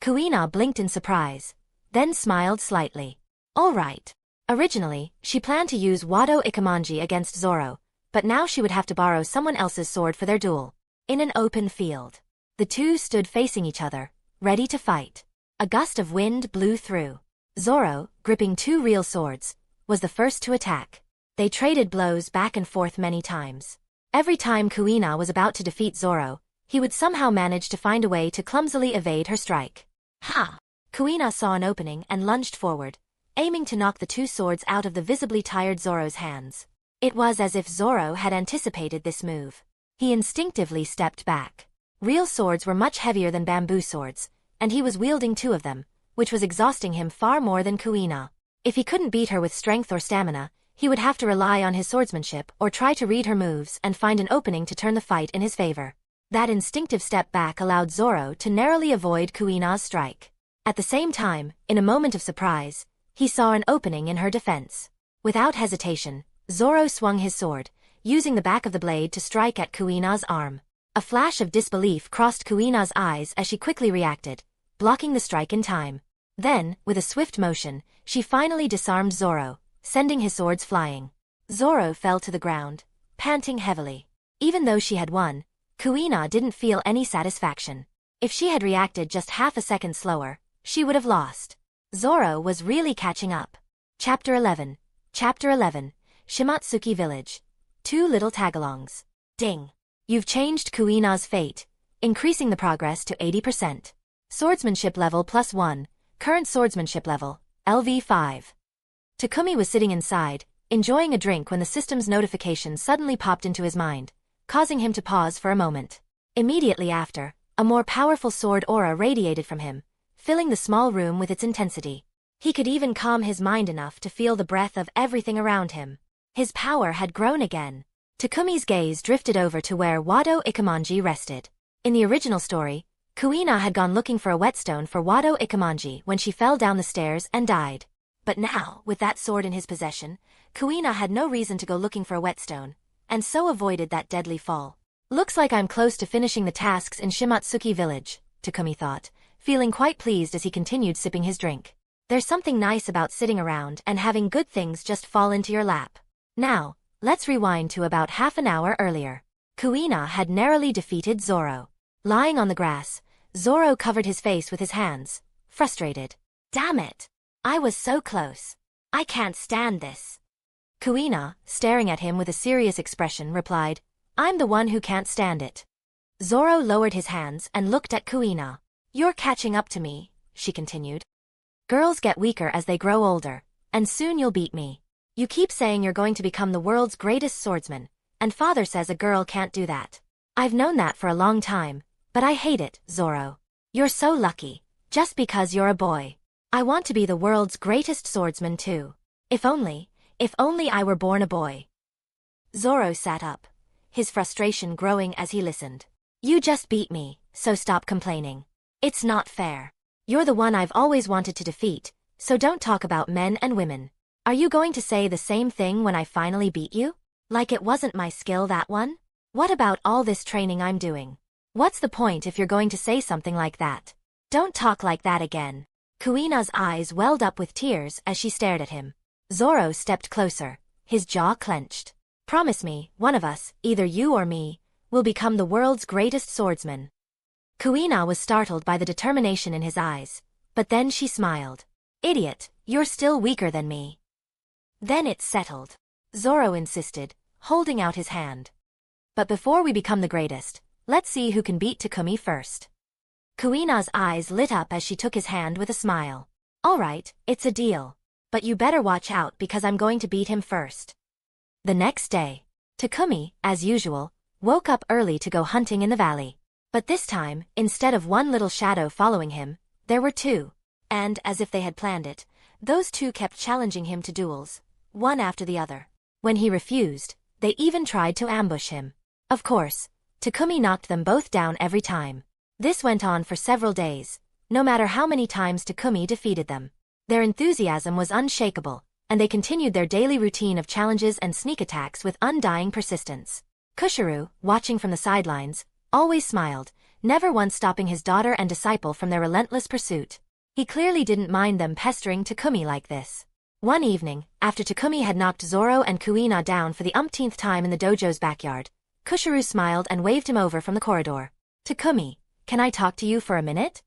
Kuina blinked in surprise, then smiled slightly. All right. Originally, she planned to use Wado Ikamanji against Zoro, but now she would have to borrow someone else's sword for their duel. In an open field, the two stood facing each other, ready to fight. A gust of wind blew through. Zoro, gripping 2 real swords, was the first to attack. They traded blows back and forth many times. Every time Kuina was about to defeat Zoro, he would somehow manage to find a way to clumsily evade her strike. Ha! Kuina saw an opening and lunged forward, aiming to knock the 2 swords out of the visibly tired Zoro's hands. It was as if Zoro had anticipated this move. He instinctively stepped back. Real swords were much heavier than bamboo swords, and he was wielding 2 of them, which was exhausting him far more than Kuina. If he couldn't beat her with strength or stamina, he would have to rely on his swordsmanship or try to read her moves and find an opening to turn the fight in his favor. That instinctive step back allowed Zoro to narrowly avoid Kuina's strike. At the same time, in a moment of surprise, he saw an opening in her defense. Without hesitation, Zoro swung his sword, using the back of the blade to strike at Kuina's arm. A flash of disbelief crossed Kuina's eyes as she quickly reacted, blocking the strike in time. Then, with a swift motion, she finally disarmed Zoro, sending his swords flying. Zoro fell to the ground, panting heavily. Even though she had won, Kuina didn't feel any satisfaction. If she had reacted just half a second slower, she would have lost. Zoro was really catching up. Chapter 11. Chapter 11. Shimatsuki Village. 2 little tagalongs. Ding. You've changed Kuina's fate, increasing the progress to 80%. Swordsmanship level +1, current swordsmanship level, LV5. Takumi was sitting inside, enjoying a drink when the system's notification suddenly popped into his mind, causing him to pause for a moment. Immediately after, a more powerful sword aura radiated from him, filling the small room with its intensity. He could even calm his mind enough to feel the breath of everything around him. His power had grown again. Takumi's gaze drifted over to where Wado Ikemonji rested. In the original story, Kuina had gone looking for a whetstone for Wado Ikemonji when she fell down the stairs and died. But now, with that sword in his possession, Kuina had no reason to go looking for a whetstone, and so avoided that deadly fall. Looks like I'm close to finishing the tasks in Shimatsuki village, Takumi thought, feeling quite pleased as he continued sipping his drink. There's something nice about sitting around and having good things just fall into your lap. Now, let's rewind to about half an hour earlier. Kuina had narrowly defeated Zoro. Lying on the grass, Zoro covered his face with his hands, frustrated. Damn it! I was so close. I can't stand this. Kuina, staring at him with a serious expression, replied, I'm the one who can't stand it. Zoro lowered his hands and looked at Kuina. You're catching up to me, she continued. Girls get weaker as they grow older, and soon you'll beat me. You keep saying you're going to become the world's greatest swordsman, and father says a girl can't do that. I've known that for a long time, but I hate it, Zoro. You're so lucky, just because you're a boy. I want to be the world's greatest swordsman too. If only I were born a boy. Zoro sat up, his frustration growing as he listened. You just beat me, so stop complaining. It's not fair. You're the one I've always wanted to defeat, so don't talk about men and women. Are you going to say the same thing when I finally beat you? Like it wasn't my skill, that one? What about all this training I'm doing? What's the point if you're going to say something like that? Don't talk like that again. Kuina's eyes welled up with tears as she stared at him. Zoro stepped closer, his jaw clenched. Promise me, one of us, either you or me, will become the world's greatest swordsman. Kuina was startled by the determination in his eyes, but then she smiled. Idiot, you're still weaker than me. Then it's settled. Zoro insisted, holding out his hand. But before we become the greatest, let's see who can beat Takumi first. Kuina's eyes lit up as she took his hand with a smile. All right, it's a deal. But you better watch out because I'm going to beat him first. The next day, Takumi, as usual, woke up early to go hunting in the valley. But this time, instead of one little shadow following him, there were two. And, as if they had planned it, those two kept challenging him to duels, one after the other. When he refused, they even tried to ambush him. Of course, Takumi knocked them both down every time. This went on for several days, no matter how many times Takumi defeated them. Their enthusiasm was unshakable, and they continued their daily routine of challenges and sneak attacks with undying persistence. Kushiro, watching from the sidelines, always smiled, never once stopping his daughter and disciple from their relentless pursuit. He clearly didn't mind them pestering Takumi like this. One evening, after Takumi had knocked Zoro and Kuina down for the umpteenth time in the dojo's backyard, Kushiro smiled and waved him over from the corridor. Takumi, can I talk to you for a minute?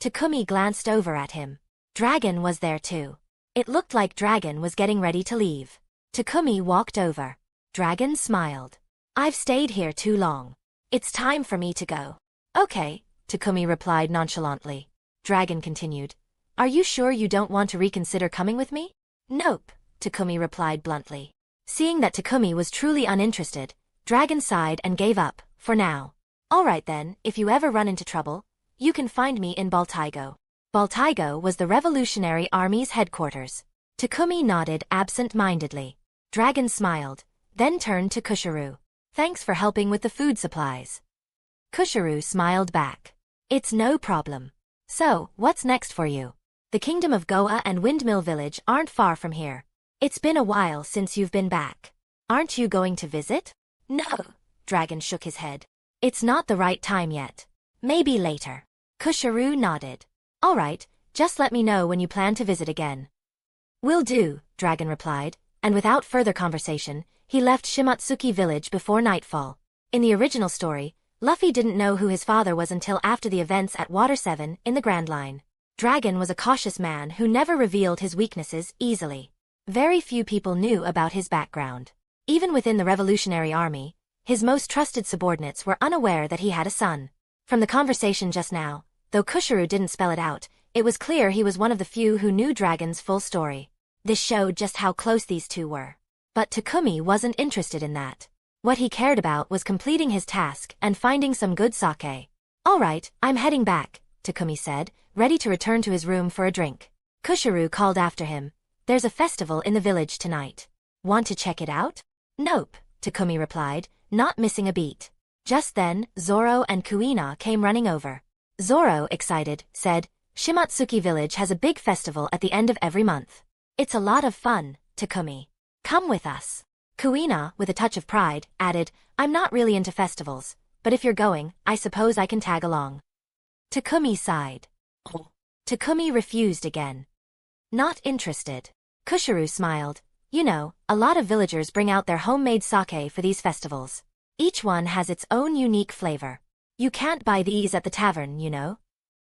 Takumi glanced over at him. Dragon was there too. It looked like Dragon was getting ready to leave. Takumi walked over. Dragon smiled. I've stayed here too long. It's time for me to go. Okay, Takumi replied nonchalantly. Dragon continued. Are you sure you don't want to reconsider coming with me? Nope, Takumi replied bluntly. Seeing that Takumi was truly uninterested, Dragon sighed and gave up, for now. Alright then, if you ever run into trouble, you can find me in Baltaigo. Baltaigo was the Revolutionary Army's headquarters. Takumi nodded absent-mindedly. Dragon smiled, then turned to Kushiro. Thanks for helping with the food supplies. Kushiro smiled back. It's no problem. So, what's next for you? The Kingdom of Goa and Windmill Village aren't far from here. It's been a while since you've been back. Aren't you going to visit? No, Dragon shook his head. It's not the right time yet. Maybe later. Kushiro nodded. Alright, just let me know when you plan to visit again. Will do, Dragon replied, and without further conversation, he left Shimatsuki village before nightfall. In the original story, Luffy didn't know who his father was until after the events at Water 7 in the Grand Line. Dragon was a cautious man who never revealed his weaknesses easily. Very few people knew about his background. Even within the Revolutionary Army, his most trusted subordinates were unaware that he had a son. From the conversation just now, though Kushiro didn't spell it out, it was clear he was one of the few who knew Dragon's full story. This showed just how close these two were. But Takumi wasn't interested in that. What he cared about was completing his task and finding some good sake. Alright, I'm heading back, Takumi said, ready to return to his room for a drink. Kushiru called after him, "There's a festival in the village tonight. Want to check it out?" "Nope," Takumi replied, not missing a beat. Just then, Zoro and Kuina came running over. Zoro, excited, said, "Shimatsuki village has a big festival at the end of every month. It's a lot of fun, Takumi. Come with us." Kuina, with a touch of pride, added, "I'm not really into festivals, but if you're going, I suppose I can tag along." Takumi sighed. Takumi refused again. Not interested. Kushiru smiled. "You know, a lot of villagers bring out their homemade sake for these festivals. Each one has its own unique flavor. You can't buy these at the tavern, you know."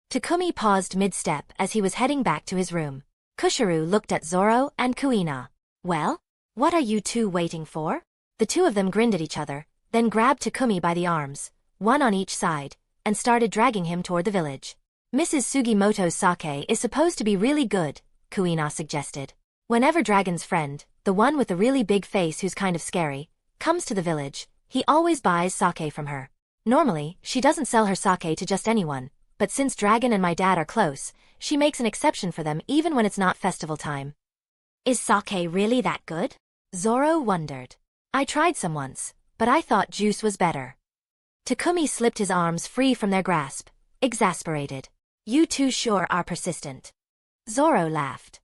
Takumi paused mid-step as he was heading back to his room. Kushiru looked at Zoro and Kuina. "Well? What are you two waiting for?" The two of them grinned at each other, then grabbed Takumi by the arms, one on each side, and started dragging him toward the village. "Mrs. Sugimoto's sake is supposed to be really good," Kuina suggested. "Whenever Dragon's friend, the one with the really big face who's kind of scary, comes to the village, he always buys sake from her. Normally, she doesn't sell her sake to just anyone, but since Dragon and my dad are close, she makes an exception for them even when it's not festival time." "Is sake really that good?" Zoro wondered. "I tried some once, but I thought juice was better." Takumi slipped his arms free from their grasp, exasperated. "You two sure are persistent." Zoro laughed.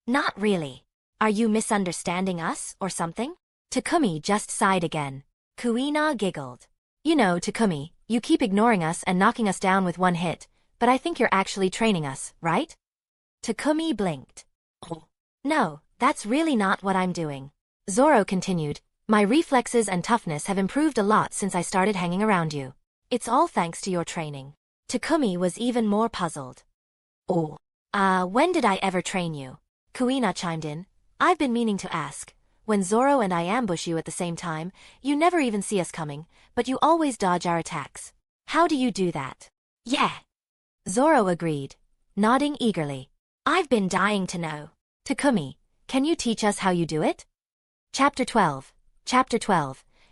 "Not really. Are you misunderstanding us, or something?" Takumi just sighed again. Kuina giggled. "You know, Takumi, you keep ignoring us and knocking us down with one hit, but I think you're actually training us, right?" Takumi blinked. "No, that's really not what I'm doing." Zoro continued, "My reflexes and toughness have improved a lot since I started hanging around you. It's all thanks to your training." Takumi was even more puzzled. When did I ever train you?" Kuina chimed in. "I've been meaning to ask. When Zoro and I ambush you at the same time, you never even see us coming, but you always dodge our attacks. How do you do that?" "Yeah." Zoro agreed, nodding eagerly. "I've been dying to know." "Takumi, can you teach us how you do it?" Chapter 12.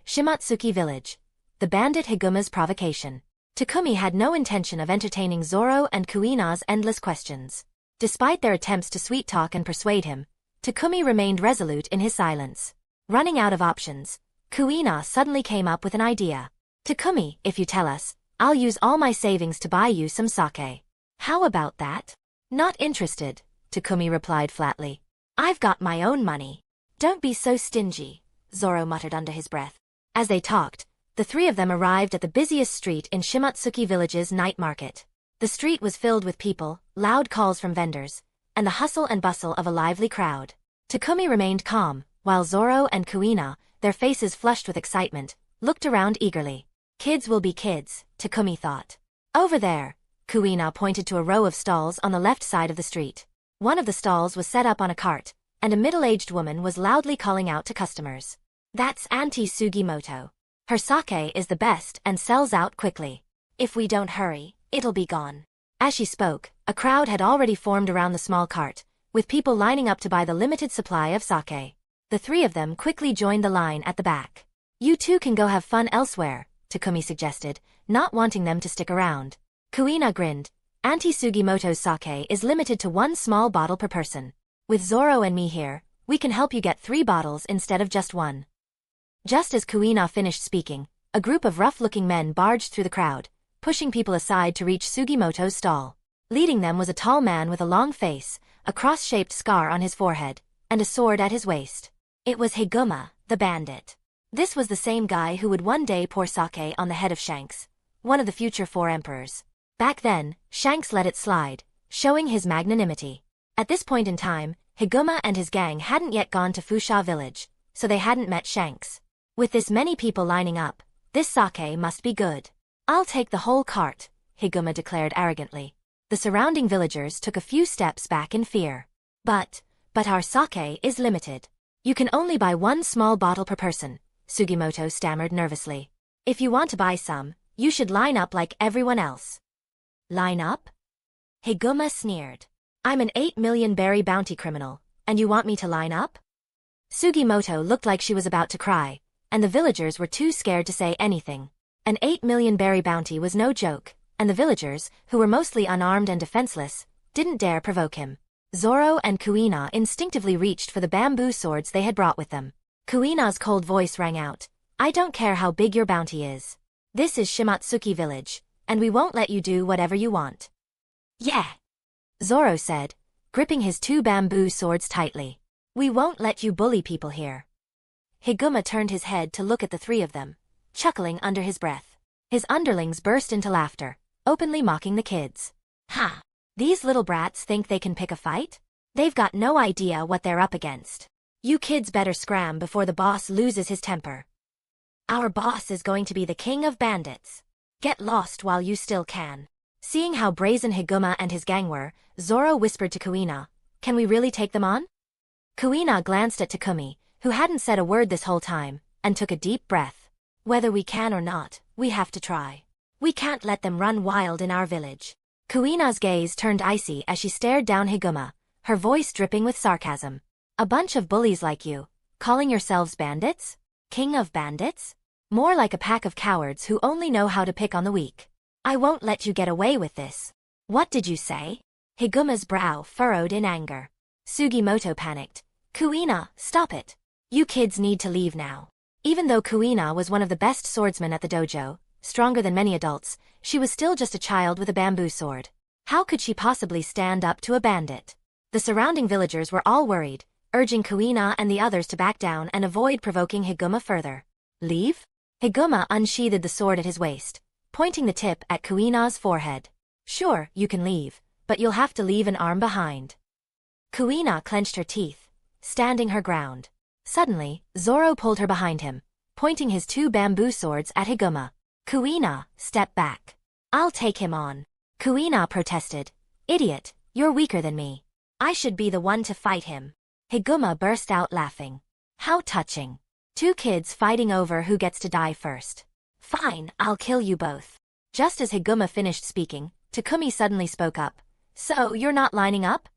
Shimatsuki Village. The Bandit Higuma's Provocation. Takumi had no intention of entertaining Zoro and Kuina's endless questions. Despite their attempts to sweet-talk and persuade him, Takumi remained resolute in his silence. Running out of options, Kuina suddenly came up with an idea. "Takumi, if you tell us, I'll use all my savings to buy you some sake. How about that?" "Not interested," Takumi replied flatly. "I've got my own money." "Don't be so stingy," Zoro muttered under his breath. As they talked, the three of them arrived at the busiest street in Shimatsuki Village's night market. The street was filled with people, loud calls from vendors, and the hustle and bustle of a lively crowd. Takumi remained calm, while Zoro and Kuina, their faces flushed with excitement, looked around eagerly. Kids will be kids, Takumi thought. "Over there," Kuina pointed to a row of stalls on the left side of the street. One of the stalls was set up on a cart, and a middle-aged woman was loudly calling out to customers. "That's Auntie Sugimoto. Her sake is the best and sells out quickly. If we don't hurry, it'll be gone." As she spoke, a crowd had already formed around the small cart, with people lining up to buy the limited supply of sake. The three of them quickly joined the line at the back. "You two can go have fun elsewhere," Takumi suggested, not wanting them to stick around. Kuina grinned. "Auntie Sugimoto's sake is limited to one small bottle per person. With Zoro and me here, we can help you get 3 bottles instead of just 1. Just as Kuina finished speaking, a group of rough-looking men barged through the crowd, pushing people aside to reach Sugimoto's stall. Leading them was a tall man with a long face, a cross-shaped scar on his forehead, and a sword at his waist. It was Higuma, the bandit. This was the same guy who would one day pour sake on the head of Shanks, one of the future 4 emperors. Back then, Shanks let it slide, showing his magnanimity. At this point in time, Higuma and his gang hadn't yet gone to Fusha village, so they hadn't met Shanks. With this many people lining up, this sake must be good. "I'll take the whole cart," Higuma declared arrogantly. The surrounding villagers took a few steps back in fear. But our sake is limited. You can only buy 1 small bottle per person," Sugimoto stammered nervously. "If you want to buy some, you should line up like everyone else." "Line up?" Higuma sneered. "I'm an 8 million berry bounty criminal, and you want me to line up?" Sugimoto looked like she was about to cry, and the villagers were too scared to say anything. An 8 million berry bounty was no joke, and the villagers, who were mostly unarmed and defenseless, didn't dare provoke him. Zoro and Kuina instinctively reached for the bamboo swords they had brought with them. Kuina's cold voice rang out, "I don't care how big your bounty is. This is Shimatsuki village, and we won't let you do whatever you want." "Yeah," Zoro said, gripping his 2 bamboo swords tightly. "We won't let you bully people here." Higuma turned his head to look at the 3 of them, chuckling under his breath. His underlings burst into laughter, openly mocking the kids. "Ha! These little brats think they can pick a fight? They've got no idea what they're up against. You kids better scram before the boss loses his temper. Our boss is going to be the king of bandits. Get lost while you still can." Seeing how brazen Higuma and his gang were, Zoro whispered to Kuina, "Can we really take them on?" Kuina glanced at Takumi, who hadn't said a word this whole time, and took a deep breath. "Whether we can or not, we have to try. We can't let them run wild in our village." Kuina's gaze turned icy as she stared down Higuma, her voice dripping with sarcasm. "A bunch of bullies like you, calling yourselves bandits? King of bandits? More like a pack of cowards who only know how to pick on the weak. I won't let you get away with this." "What did you say?" Higuma's brow furrowed in anger. Sugimoto panicked. "Kuina, stop it. You kids need to leave now." Even though Kuina was one of the best swordsmen at the dojo, stronger than many adults, she was still just a child with a bamboo sword. How could she possibly stand up to a bandit? The surrounding villagers were all worried, urging Kuina and the others to back down and avoid provoking Higuma further. "Leave?" Higuma unsheathed the sword at his waist, pointing the tip at Kuina's forehead. "Sure, you can leave, but you'll have to leave an arm behind." Kuina clenched her teeth, standing her ground. Suddenly, Zoro pulled her behind him, pointing his 2 bamboo swords at Higuma. "Kuina, step back. I'll take him on." Kuina protested. "Idiot, you're weaker than me. I should be the one to fight him." Higuma burst out laughing. "How touching. 2 kids fighting over who gets to die first. Fine, I'll kill you both." Just as Higuma finished speaking, Takumi suddenly spoke up. "So you're not lining up?"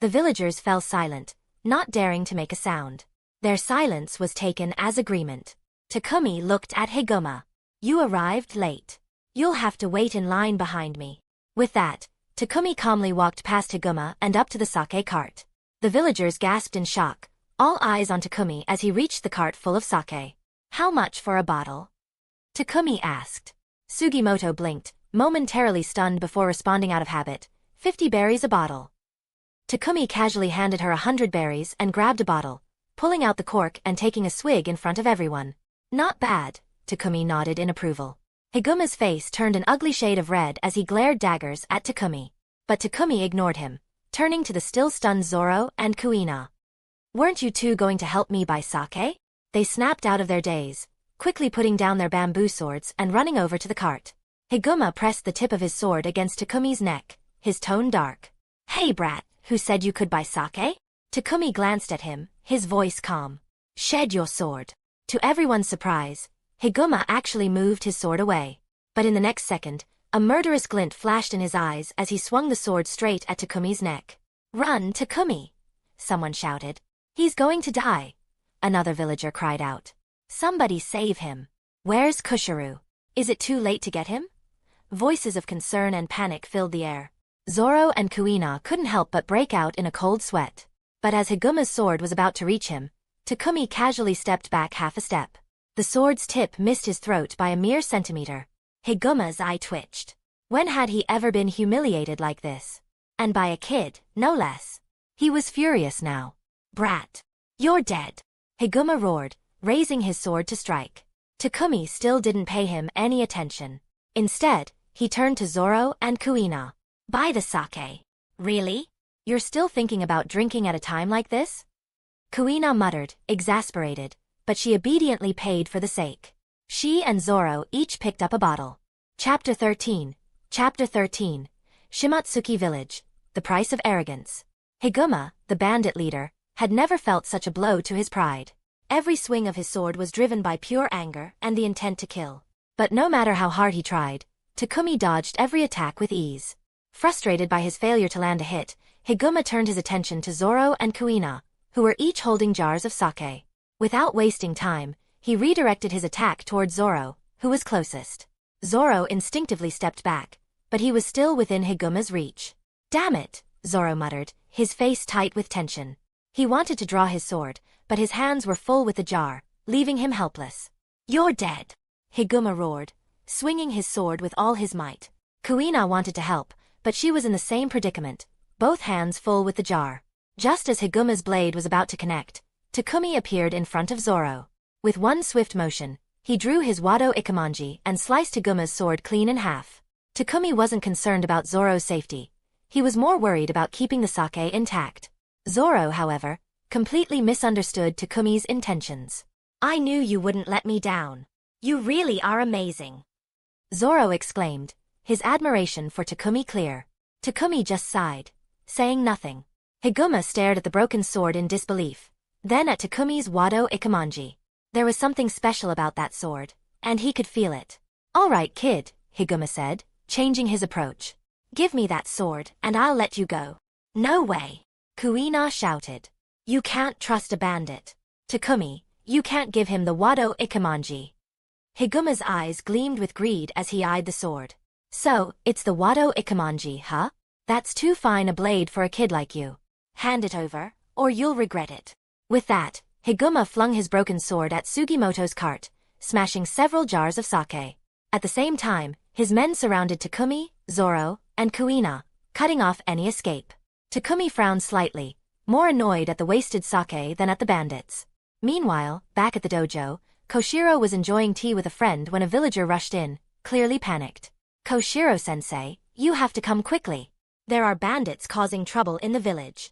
The villagers fell silent, not daring to make a sound. Their silence was taken as agreement. Takumi looked at Higuma. "You arrived late. You'll have to wait in line behind me." With that, Takumi calmly walked past Higuma and up to the sake cart. The villagers gasped in shock, all eyes on Takumi as he reached the cart full of sake. "How much for a bottle?" Takumi asked. Sugimoto blinked, momentarily stunned before responding out of habit. 50 berries a bottle." Takumi casually handed her 100 berries and grabbed a bottle, pulling out the cork and taking a swig in front of everyone. "Not bad," Takumi nodded in approval. Higuma's face turned an ugly shade of red as he glared daggers at Takumi. But Takumi ignored him, turning to the still stunned Zoro and Kuina. "Weren't you 2 going to help me buy sake?" They snapped out of their daze, quickly putting down their bamboo swords and running over to the cart. Higuma pressed the tip of his sword against Takumi's neck, his tone dark. "Hey brat, who said you could buy sake?" Takumi glanced at him, his voice calm. "Shed your sword." To everyone's surprise, Higuma actually moved his sword away. But in the next second, a murderous glint flashed in his eyes as he swung the sword straight at Takumi's neck. "Run, Takumi!" someone shouted. "He's going to die!" another villager cried out. "Somebody save him! Where's Kushiro? Is it too late to get him?" Voices of concern and panic filled the air. Zoro and Kuina couldn't help but break out in a cold sweat. But as Higuma's sword was about to reach him, Takumi casually stepped back half a step. The sword's tip missed his throat by a mere centimeter. Higuma's eye twitched. When had he ever been humiliated like this? And by a kid, no less. He was furious now. "Brat! You're dead!" Higuma roared, raising his sword to strike. Takumi still didn't pay him any attention. Instead, he turned to Zoro and Kuina. "Buy the sake." "Really? You're still thinking about drinking at a time like this?" Kuina muttered, exasperated, but she obediently paid for the sake. She and Zoro each picked up a bottle. Chapter 13. Shimatsuki Village, the price of arrogance. Higuma, the bandit leader, had never felt such a blow to his pride. Every swing of his sword was driven by pure anger and the intent to kill. But no matter how hard he tried, Takumi dodged every attack with ease. Frustrated by his failure to land a hit, Higuma turned his attention to Zoro and Kuina, who were each holding jars of sake. Without wasting time, he redirected his attack towards Zoro, who was closest. Zoro instinctively stepped back, but he was still within Higuma's reach. Damn it, Zoro muttered, his face tight with tension. He wanted to draw his sword, but his hands were full with the jar, leaving him helpless. You're dead, Higuma roared, swinging his sword with all his might. Kuina wanted to help, but she was in the same predicament, both hands full with the jar. Just as Higuma's blade was about to connect, Takumi appeared in front of Zoro. With one swift motion, he drew his Wado Ikemanji and sliced Higuma's sword clean in half. Takumi wasn't concerned about Zoro's safety. He was more worried about keeping the sake intact. Zoro, however, completely misunderstood Takumi's intentions. I knew you wouldn't let me down. You really are amazing, Zoro exclaimed, his admiration for Takumi clear. Takumi just sighed, saying nothing. Higuma stared at the broken sword in disbelief, then at Takumi's Wado Ikemanji. There was something special about that sword, and he could feel it. All right, kid, Higuma said, changing his approach. Give me that sword, and I'll let you go. No way, Kuina shouted. You can't trust a bandit. Takumi, you can't give him the Wado Ikemanji. Higuma's eyes gleamed with greed as he eyed the sword. So, it's the Wado Ikemanji, huh? That's too fine a blade for a kid like you. Hand it over, or you'll regret it. With that, Higuma flung his broken sword at Sugimoto's cart, smashing several jars of sake. At the same time, his men surrounded Takumi, Zoro, and Kuina, cutting off any escape. Takumi frowned slightly, more annoyed at the wasted sake than at the bandits. Meanwhile, back at the dojo, Koshiro was enjoying tea with a friend when a villager rushed in, clearly panicked. Koshiro-sensei, you have to come quickly. There are bandits causing trouble in the village.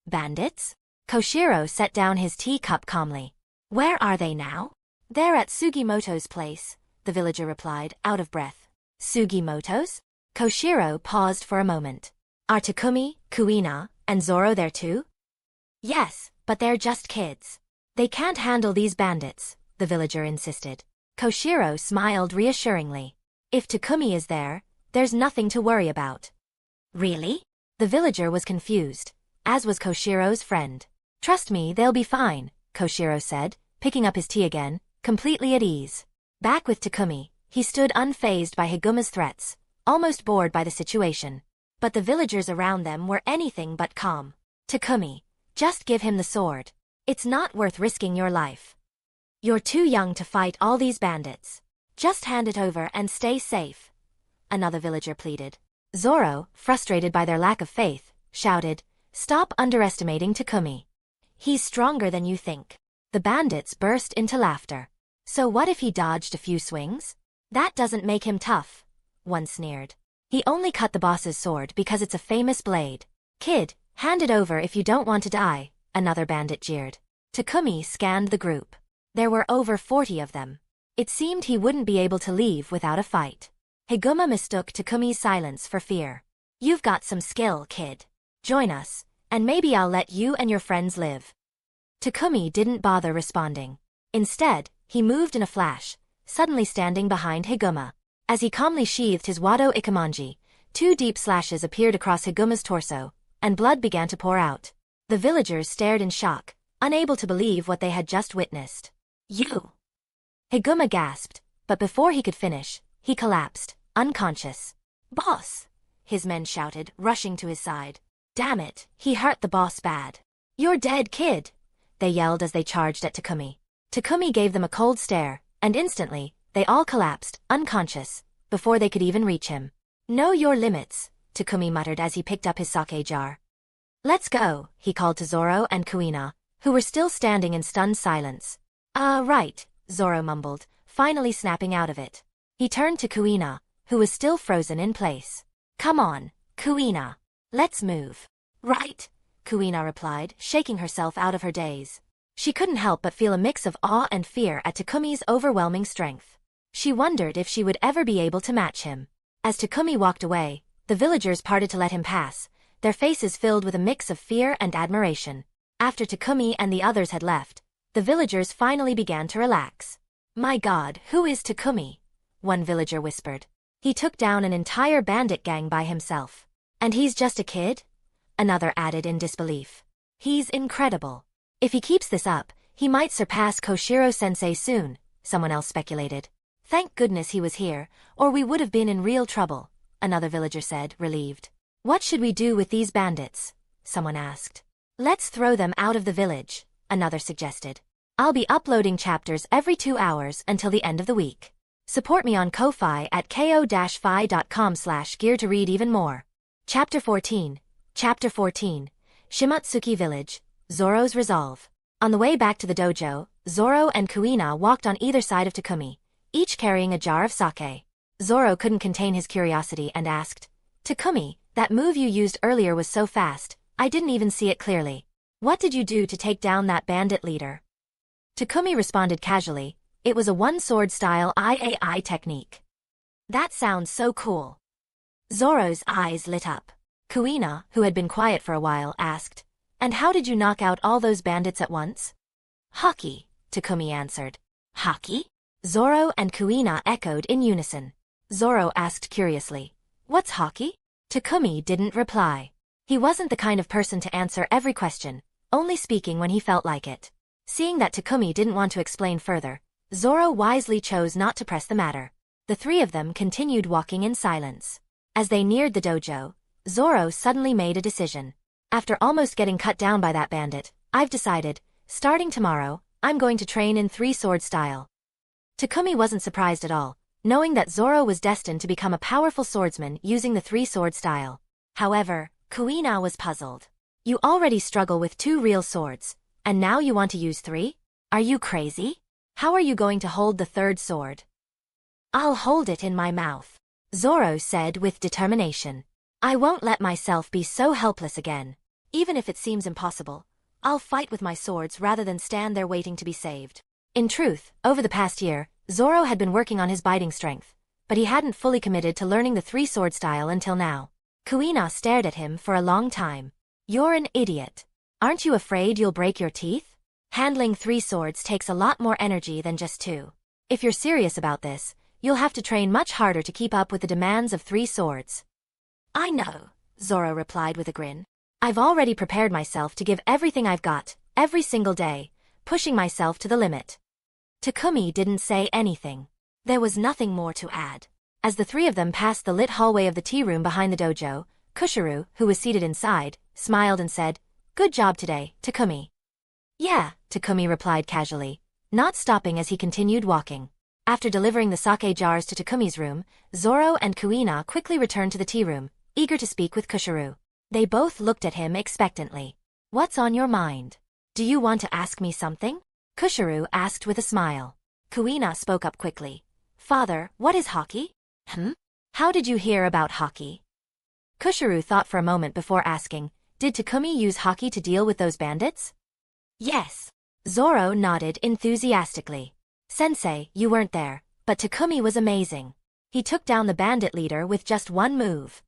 Bandits? Koshiro set down his teacup calmly. Where are they now? They're at Sugimoto's place, the villager replied, out of breath. Sugimoto's? Koshiro paused for a moment. Are Takumi, Kuina, and Zoro there too? Yes, but they're just kids. They can't handle these bandits, the villager insisted. Koshiro smiled reassuringly. If Takumi is there, there's nothing to worry about. Really? The villager was confused, as was Koshiro's friend. Trust me, they'll be fine, Koshiro said, picking up his tea again, completely at ease. Back with Takumi, he stood unfazed by Higuma's threats, almost bored by the situation. But the villagers around them were anything but calm. Takumi, just give him the sword. It's not worth risking your life. You're too young to fight all these bandits. Just hand it over and stay safe, another villager pleaded. Zoro, frustrated by their lack of faith, shouted, Stop underestimating Takumi. He's stronger than you think. The bandits burst into laughter. So what if he dodged a few swings? That doesn't make him tough, one sneered. He only cut the boss's sword because it's a famous blade. Kid, hand it over if you don't want to die, another bandit jeered. Takumi scanned the group. There were over 40 of them. It seemed he wouldn't be able to leave without a fight. Higuma mistook Takumi's silence for fear. You've got some skill, kid. Join us, and maybe I'll let you and your friends live. Takumi didn't bother responding. Instead, he moved in a flash, suddenly standing behind Higuma. As he calmly sheathed his Wado Ikemanji, 2 deep slashes appeared across Higuma's torso, and blood began to pour out. The villagers stared in shock, unable to believe what they had just witnessed. You! Higuma gasped, but before he could finish, he collapsed, unconscious. Boss! His men shouted, rushing to his side. Damn it, he hurt the boss bad. You're dead, kid! They yelled as they charged at Takumi. Takumi gave them a cold stare, and instantly, they all collapsed, unconscious, before they could even reach him. Know your limits, Takumi muttered as he picked up his sake jar. Let's go, he called to Zoro and Kuina, who were still standing in stunned silence. Right, Zoro mumbled, finally snapping out of it. He turned to Kuina, who was still frozen in place. Come on, Kuina. Let's move. Right, Kuina replied, shaking herself out of her daze. She couldn't help but feel a mix of awe and fear at Takumi's overwhelming strength. She wondered if she would ever be able to match him. As Takumi walked away, the villagers parted to let him pass, their faces filled with a mix of fear and admiration. After Takumi and the others had left, the villagers finally began to relax. My God, who is Takumi? One villager whispered. He took down an entire bandit gang by himself. And he's just a kid? Another added in disbelief. He's incredible. If he keeps this up, he might surpass Koshiro-sensei soon, someone else speculated. Thank goodness he was here, or we would have been in real trouble, another villager said, relieved. What should we do with these bandits? Someone asked. Let's throw them out of the village, another suggested. I'll be uploading chapters every 2 hours until the end of the week. Support me on Ko-Fi at ko-fi.com/gear to read even more. Chapter 14. Chapter 14. Shimotsuki Village, Zoro's Resolve. On the way back to the dojo, Zoro and Kuina walked on either side of Takumi, each carrying a jar of sake. Zoro couldn't contain his curiosity and asked, Takumi, that move you used earlier was so fast, I didn't even see it clearly. What did you do to take down that bandit leader? Takumi responded casually, it was a one-sword style IAI technique. That sounds so cool. Zoro's eyes lit up. Kuina, who had been quiet for a while, asked, and how did you knock out all those bandits at once? Haki, Takumi answered. Haki? Zoro and Kuina echoed in unison. Zoro asked curiously, what's Haki? Takumi didn't reply. He wasn't the kind of person to answer every question, only speaking when he felt like it. Seeing that Takumi didn't want to explain further, Zoro wisely chose not to press the matter. The three of them continued walking in silence. As they neared the dojo, Zoro suddenly made a decision. After almost getting cut down by that bandit, I've decided, starting tomorrow, I'm going to train in three-sword style. Takumi wasn't surprised at all, knowing that Zoro was destined to become a powerful swordsman using the three-sword style. However, Kuina was puzzled. You already struggle with 2 real swords, and now you want to use 3? Are you crazy? How are you going to hold the 3rd sword? I'll hold it in my mouth, Zoro said with determination. I won't let myself be so helpless again. Even if it seems impossible, I'll fight with my swords rather than stand there waiting to be saved. In truth, over the past year, Zoro had been working on his biting strength, but he hadn't fully committed to learning the three-sword style until now. Kuina stared at him for a long time. You're an idiot. Aren't you afraid you'll break your teeth? Handling 3 swords takes a lot more energy than just 2. If you're serious about this, you'll have to train much harder to keep up with the demands of 3 swords. I know, Zoro replied with a grin. I've already prepared myself to give everything I've got, every single day, pushing myself to the limit. Takumi didn't say anything. There was nothing more to add. As the 3 of them passed the lit hallway of the tea room behind the dojo, Kushiro, who was seated inside, smiled and said, Good job today, Takumi. Yeah, Takumi replied casually, not stopping as he continued walking. After delivering the sake jars to Takumi's room, Zoro and Kuina quickly returned to the tea room, eager to speak with Kushiro. They both looked at him expectantly. What's on your mind? Do you want to ask me something? Kushiro asked with a smile. Kuina spoke up quickly. Father, what is Haki? How did you hear about Haki? Kushiro thought for a moment before asking, did Takumi use Haki to deal with those bandits? Yes. Zoro nodded enthusiastically. Sensei, you weren't there, but Takumi was amazing. He took down the bandit leader with just 1 move.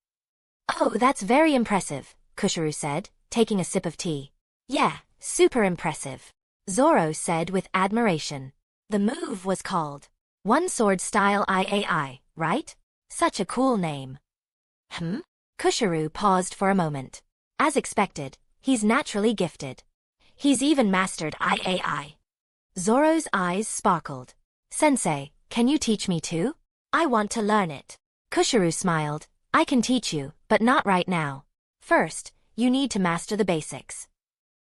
Oh, that's very impressive, Kushiro said, taking a sip of tea. Yeah, super impressive, Zoro said with admiration. The move was called One Sword Style IAI, right? Such a cool name. Kushiro paused for a moment. As expected, he's naturally gifted. He's even mastered IAI. Zoro's eyes sparkled. Sensei, can you teach me too? I want to learn it. Kushiro smiled. I can teach you, but not right now. First, you need to master the basics.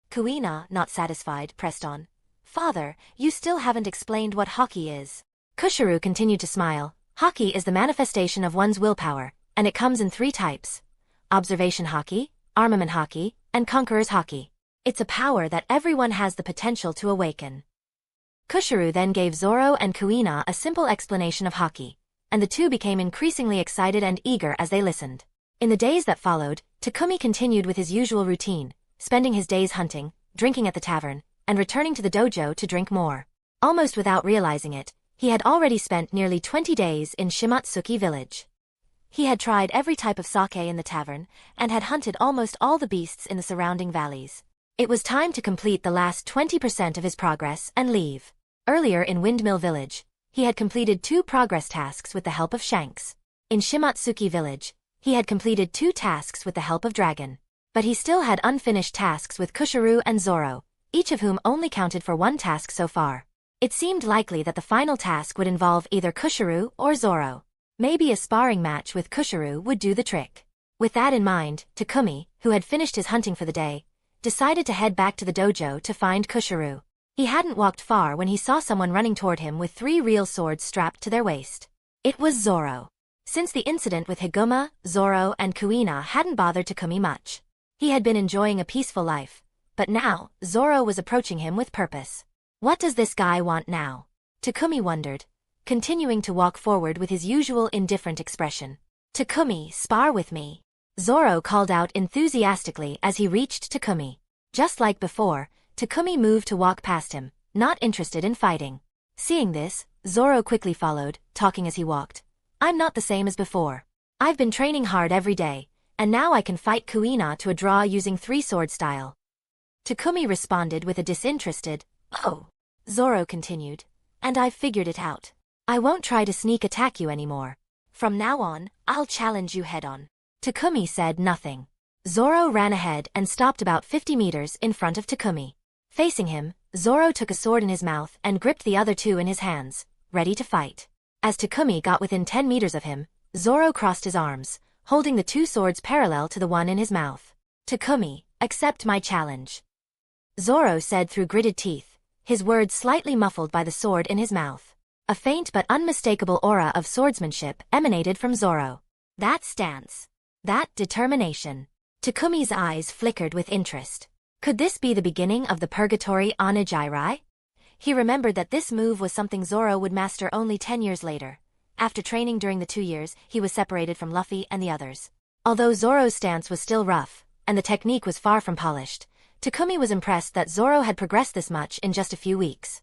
Kuina, not satisfied, pressed on. Father, you still haven't explained what Haki is. Kushiro continued to smile. Haki is the manifestation of one's willpower, and it comes in 3 types. Observation Haki, Armament Haki, and Conqueror's Haki. It's a power that everyone has the potential to awaken. Kushiro then gave Zoro and Kuina a simple explanation of Haki, and the two became increasingly excited and eager as they listened. In the days that followed, Takumi continued with his usual routine, spending his days hunting, drinking at the tavern, and returning to the dojo to drink more. Almost without realizing it, he had already spent nearly 20 days in Shimotsuki village. He had tried every type of sake in the tavern, and had hunted almost all the beasts in the surrounding valleys. It was time to complete the last 20% of his progress and leave. Earlier in Windmill village, he had completed 2 progress tasks with the help of Shanks. In Shimotsuki village, he had completed 2 tasks with the help of Dragon. But he still had unfinished tasks with Kushiro and Zoro, each of whom only counted for 1 task so far. It seemed likely that the final task would involve either Kushiro or Zoro. Maybe a sparring match with Kushiru would do the trick. With that in mind, Takumi, who had finished his hunting for the day, decided to head back to the dojo to find Kushiru. He hadn't walked far when he saw someone running toward him with 3 real swords strapped to their waist. It was Zoro. Since the incident with Higuma, Zoro and Kuina hadn't bothered Takumi much. He had been enjoying a peaceful life, but now, Zoro was approaching him with purpose. What does this guy want now? Takumi wondered, continuing to walk forward with his usual indifferent expression. Takumi, spar with me. Zoro called out enthusiastically as he reached Takumi. Just like before, Takumi moved to walk past him, not interested in fighting. Seeing this, Zoro quickly followed, talking as he walked. I'm not the same as before. I've been training hard every day, and now I can fight Kuina to a draw using 3-sword style. Takumi responded with a disinterested, "Oh." Zoro continued, "And I've figured it out. I won't try to sneak attack you anymore. From now on, I'll challenge you head-on." Takumi said nothing. Zoro ran ahead and stopped about 50 meters in front of Takumi. Facing him, Zoro took a sword in his mouth and gripped the other 2 in his hands, ready to fight. As Takumi got within 10 meters of him, Zoro crossed his arms, holding the 2 swords parallel to the one in his mouth. "Takumi, accept my challenge," Zoro said through gritted teeth, his words slightly muffled by the sword in his mouth. A faint but unmistakable aura of swordsmanship emanated from Zoro. That stance. That determination. Takumi's eyes flickered with interest. Could this be the beginning of the Purgatory Onijairai? He remembered that this move was something Zoro would master only 10 years later. After training during the 2 years, he was separated from Luffy and the others. Although Zoro's stance was still rough, and the technique was far from polished, Takumi was impressed that Zoro had progressed this much in just a few weeks.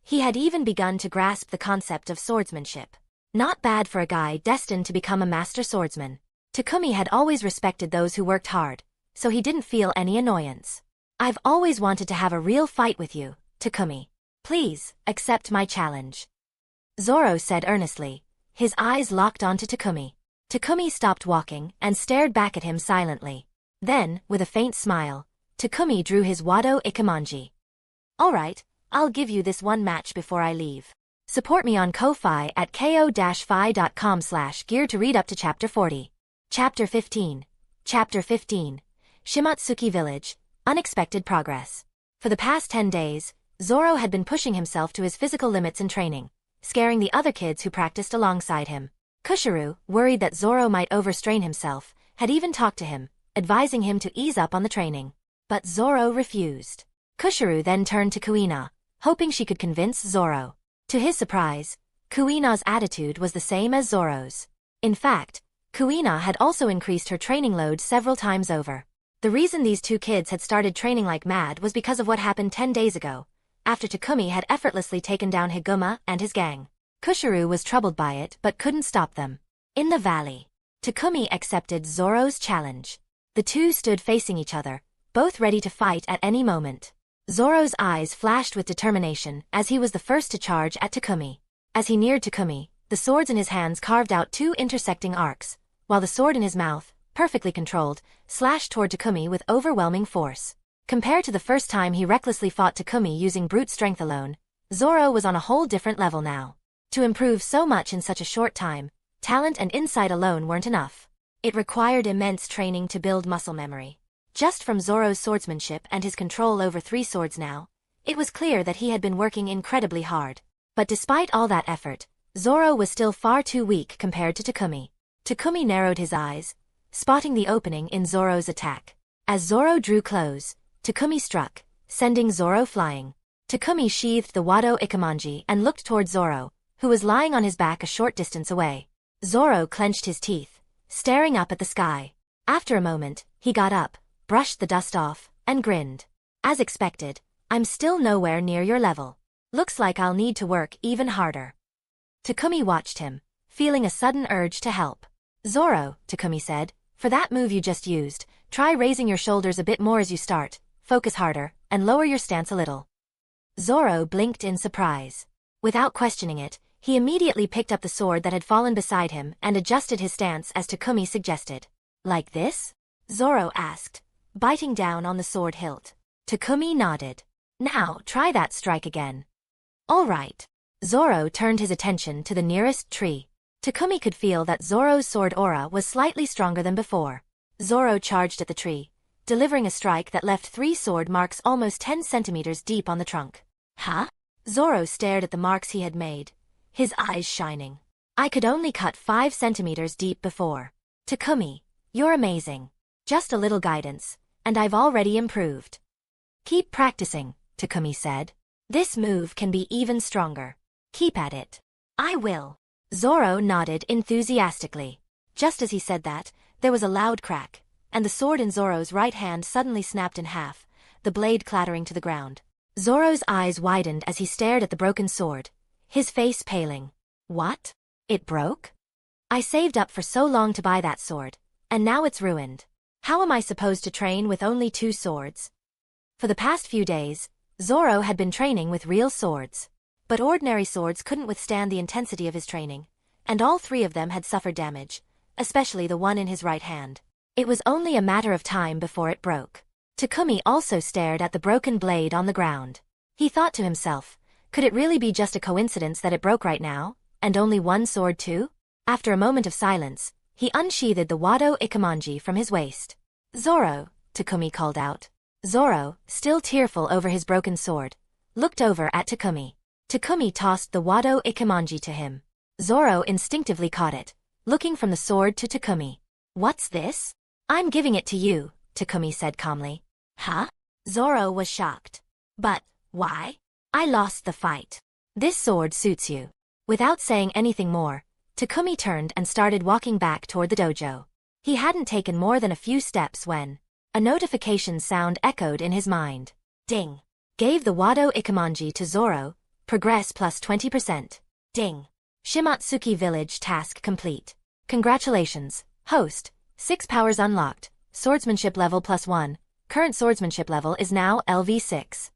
He had even begun to grasp the concept of swordsmanship. Not bad for a guy destined to become a master swordsman. Takumi had always respected those who worked hard, so he didn't feel any annoyance. "I've always wanted to have a real fight with you, Takumi. Please, accept my challenge," Zoro said earnestly, his eyes locked onto Takumi. Takumi stopped walking and stared back at him silently. Then, with a faint smile, Takumi drew his Wado Ikemanji. "All right, I'll give you this one match before I leave. Support me on Ko-Fi at ko-fi.com/gear to read up to Chapter 40. Chapter 15. Chapter 15. Shimatsuki Village, Unexpected Progress. For the past 10 days, Zoro had been pushing himself to his physical limits in training, scaring the other kids who practiced alongside him. Kushiru, worried that Zoro might overstrain himself, had even talked to him, advising him to ease up on the training. But Zoro refused. Kushiru then turned to Kuina, hoping she could convince Zoro. To his surprise, Kuina's attitude was the same as Zoro's. In fact, Kuina had also increased her training load several times over. The reason these 2 kids had started training like mad was because of what happened 10 days ago, after Takumi had effortlessly taken down Higuma and his gang. Kushiru was troubled by it but couldn't stop them. In the valley, Takumi accepted Zoro's challenge. The 2 stood facing each other, both ready to fight at any moment. Zoro's eyes flashed with determination as he was the first to charge at Takumi. As he neared Takumi, the swords in his hands carved out 2 intersecting arcs, while the sword in his mouth, perfectly controlled, slashed toward Takumi with overwhelming force. Compared to the first time he recklessly fought Takumi using brute strength alone, Zoro was on a whole different level now. To improve so much in such a short time, talent and insight alone weren't enough. It required immense training to build muscle memory. Just from Zoro's swordsmanship and his control over 3 swords now, it was clear that he had been working incredibly hard. But despite all that effort, Zoro was still far too weak compared to Takumi. Takumi narrowed his eyes, spotting the opening in Zoro's attack. As Zoro drew close, Takumi struck, sending Zoro flying. Takumi sheathed the Wado Ikemanji and looked toward Zoro, who was lying on his back a short distance away. Zoro clenched his teeth, staring up at the sky. After a moment, he got up, brushed the dust off, and grinned. "As expected, I'm still nowhere near your level. Looks like I'll need to work even harder." Takumi watched him, feeling a sudden urge to help. "Zoro," Takumi said, "for that move you just used, try raising your shoulders a bit more as you start, focus harder, and lower your stance a little." Zoro blinked in surprise. Without questioning it, he immediately picked up the sword that had fallen beside him and adjusted his stance as Takumi suggested. "Like this?" Zoro asked, biting down on the sword hilt. Takumi nodded. "Now try that strike again." "All right." Zoro turned his attention to the nearest tree. Takumi could feel that Zoro's sword aura was slightly stronger than before. Zoro charged at the tree, delivering a strike that left 3 sword marks almost 10 centimeters deep on the trunk. Huh? Zoro stared at the marks he had made, his eyes shining. I could only cut 5 centimeters deep before. Takumi, you're amazing. Just a little guidance, and I've already improved. Keep practicing, Takumi said. This move can be even stronger. Keep at it. I will. Zoro nodded enthusiastically. Just as he said that, there was a loud crack, and the sword in Zoro's right hand suddenly snapped in half, the blade clattering to the ground. Zoro's eyes widened as he stared at the broken sword, his face paling. What? It broke? I saved up for so long to buy that sword, and now it's ruined. How am I supposed to train with only 2 swords? For the past few days, Zoro had been training with real swords. But ordinary swords couldn't withstand the intensity of his training, and all 3 of them had suffered damage, especially the one in his right hand. It was only a matter of time before it broke. Takumi also stared at the broken blade on the ground. He thought to himself, could it really be just a coincidence that it broke right now, and only 1 sword too? After a moment of silence, he unsheathed the Wado Ikemonji from his waist. Zoro, Takumi called out. Zoro, still tearful over his broken sword, looked over at Takumi. Takumi tossed the Wado Ikemonji to him. Zoro instinctively caught it, looking from the sword to Takumi. What's this? I'm giving it to you, Takumi said calmly. Huh? Zoro was shocked. But, why? I lost the fight. This sword suits you. Without saying anything more, Takumi turned and started walking back toward the dojo. He hadn't taken more than a few steps when a notification sound echoed in his mind. Ding. Gave the Wado Ikemonji to Zoro, progress plus 20%. Ding. Shimatsuki Village task complete. Congratulations, host. 6 powers unlocked, swordsmanship level +1, current swordsmanship level is now LV6.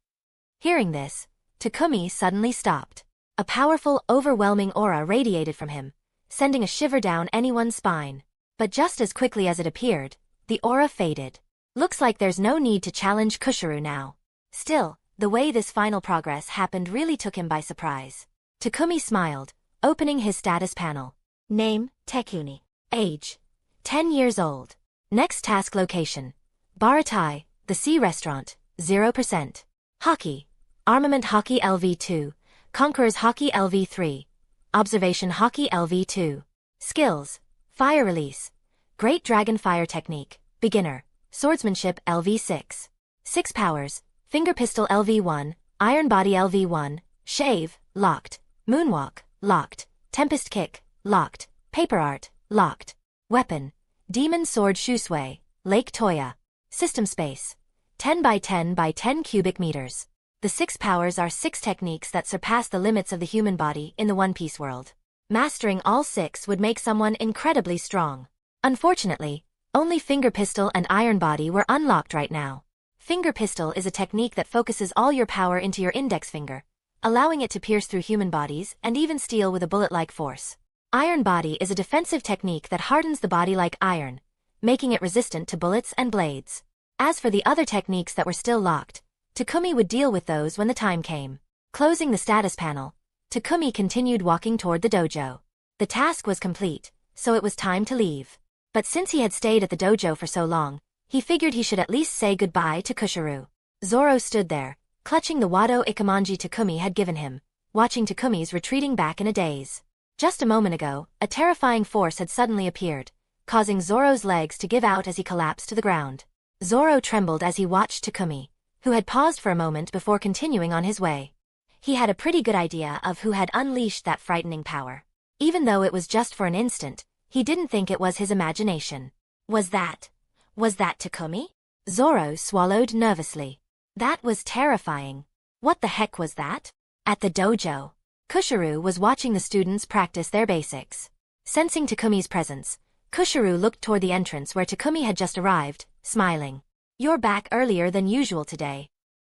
Hearing this, Takumi suddenly stopped. A powerful, overwhelming aura radiated from him, sending a shiver down anyone's spine. But just as quickly as it appeared, the aura faded. Looks like there's no need to challenge Kushiro now. Still, the way this final progress happened really took him by surprise. Takumi smiled, opening his status panel. Name, Takumi. Age, 10 years old. Next task location, Baratie, the sea restaurant, 0%. Haki, armament Haki LV2, conquerors Haki LV3, observation Haki LV2. Skills, fire release, great dragon fire technique, beginner, swordsmanship LV6. 6 powers, finger pistol LV1, iron body LV1, shave, locked, moonwalk, locked, tempest kick, locked, paper art, locked. Weapon, demon sword Shusui, Lake Toya. System space, 10 by 10 by 10 cubic meters. The 6 powers are 6 techniques that surpass the limits of the human body in the One Piece world. Mastering all 6 would make someone incredibly strong. Unfortunately, only finger pistol and iron body were unlocked right now. Finger pistol is a technique that focuses all your power into your index finger, allowing it to pierce through human bodies and even steel with a bullet-like force. Iron body is a defensive technique that hardens the body like iron, making it resistant to bullets and blades. As for the other techniques that were still locked, Takumi would deal with those when the time came. Closing the status panel, Takumi continued walking toward the dojo. The task was complete, so it was time to leave. But since he had stayed at the dojo for so long, he figured he should at least say goodbye to Kushiro. Zoro stood there, clutching the Wado Ikemonji Takumi had given him, watching Takumi's retreating back in a daze. Just a moment ago, a terrifying force had suddenly appeared, causing Zoro's legs to give out as he collapsed to the ground. Zoro trembled as he watched Takumi, who had paused for a moment before continuing on his way. He had a pretty good idea of who had unleashed that frightening power. Even though it was just for an instant, he didn't think it was his imagination. Was that Takumi? Zoro swallowed nervously. That was terrifying. What the heck was that? At the dojo, Kushiro was watching the students practice their basics. Sensing Takumi's presence, Kushiro looked toward the entrance where Takumi had just arrived, smiling. You're back earlier than usual today.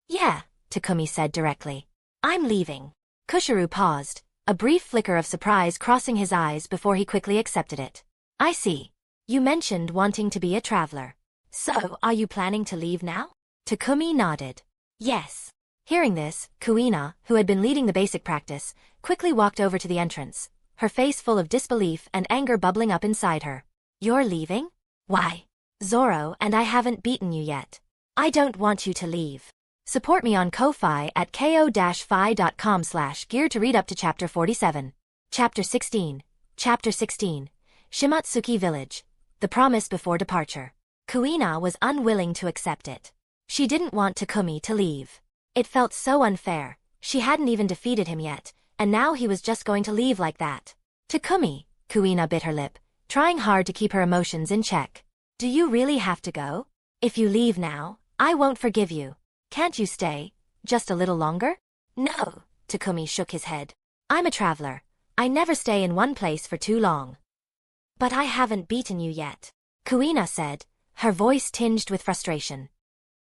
Yeah, Takumi said directly. I'm leaving. Kushiro paused, a brief flicker of surprise crossing his eyes before he quickly accepted it. I see. You mentioned wanting to be a traveler. So, are you planning to leave now? Takumi nodded. Yes. Hearing this, Kuina, who had been leading the basic practice, quickly walked over to the entrance, her face full of disbelief and anger bubbling up inside her. You're leaving? Why? Zoro and I haven't beaten you yet. I don't want you to leave. Support me on Ko-Fi at ko-fi.com/gear to read up to Chapter 47. Chapter 16. Chapter 16. Shimatsuki Village. The Promise Before Departure. Kuina was unwilling to accept it. She didn't want Takumi to leave. It felt so unfair. She hadn't even defeated him yet, and now he was just going to leave like that. Takumi, Kuina bit her lip, trying hard to keep her emotions in check. Do you really have to go? If you leave now, I won't forgive you. Can't you stay, just a little longer? No, Takumi shook his head. I'm a traveler. I never stay in one place for too long. But I haven't beaten you yet, Kuina said, her voice tinged with frustration.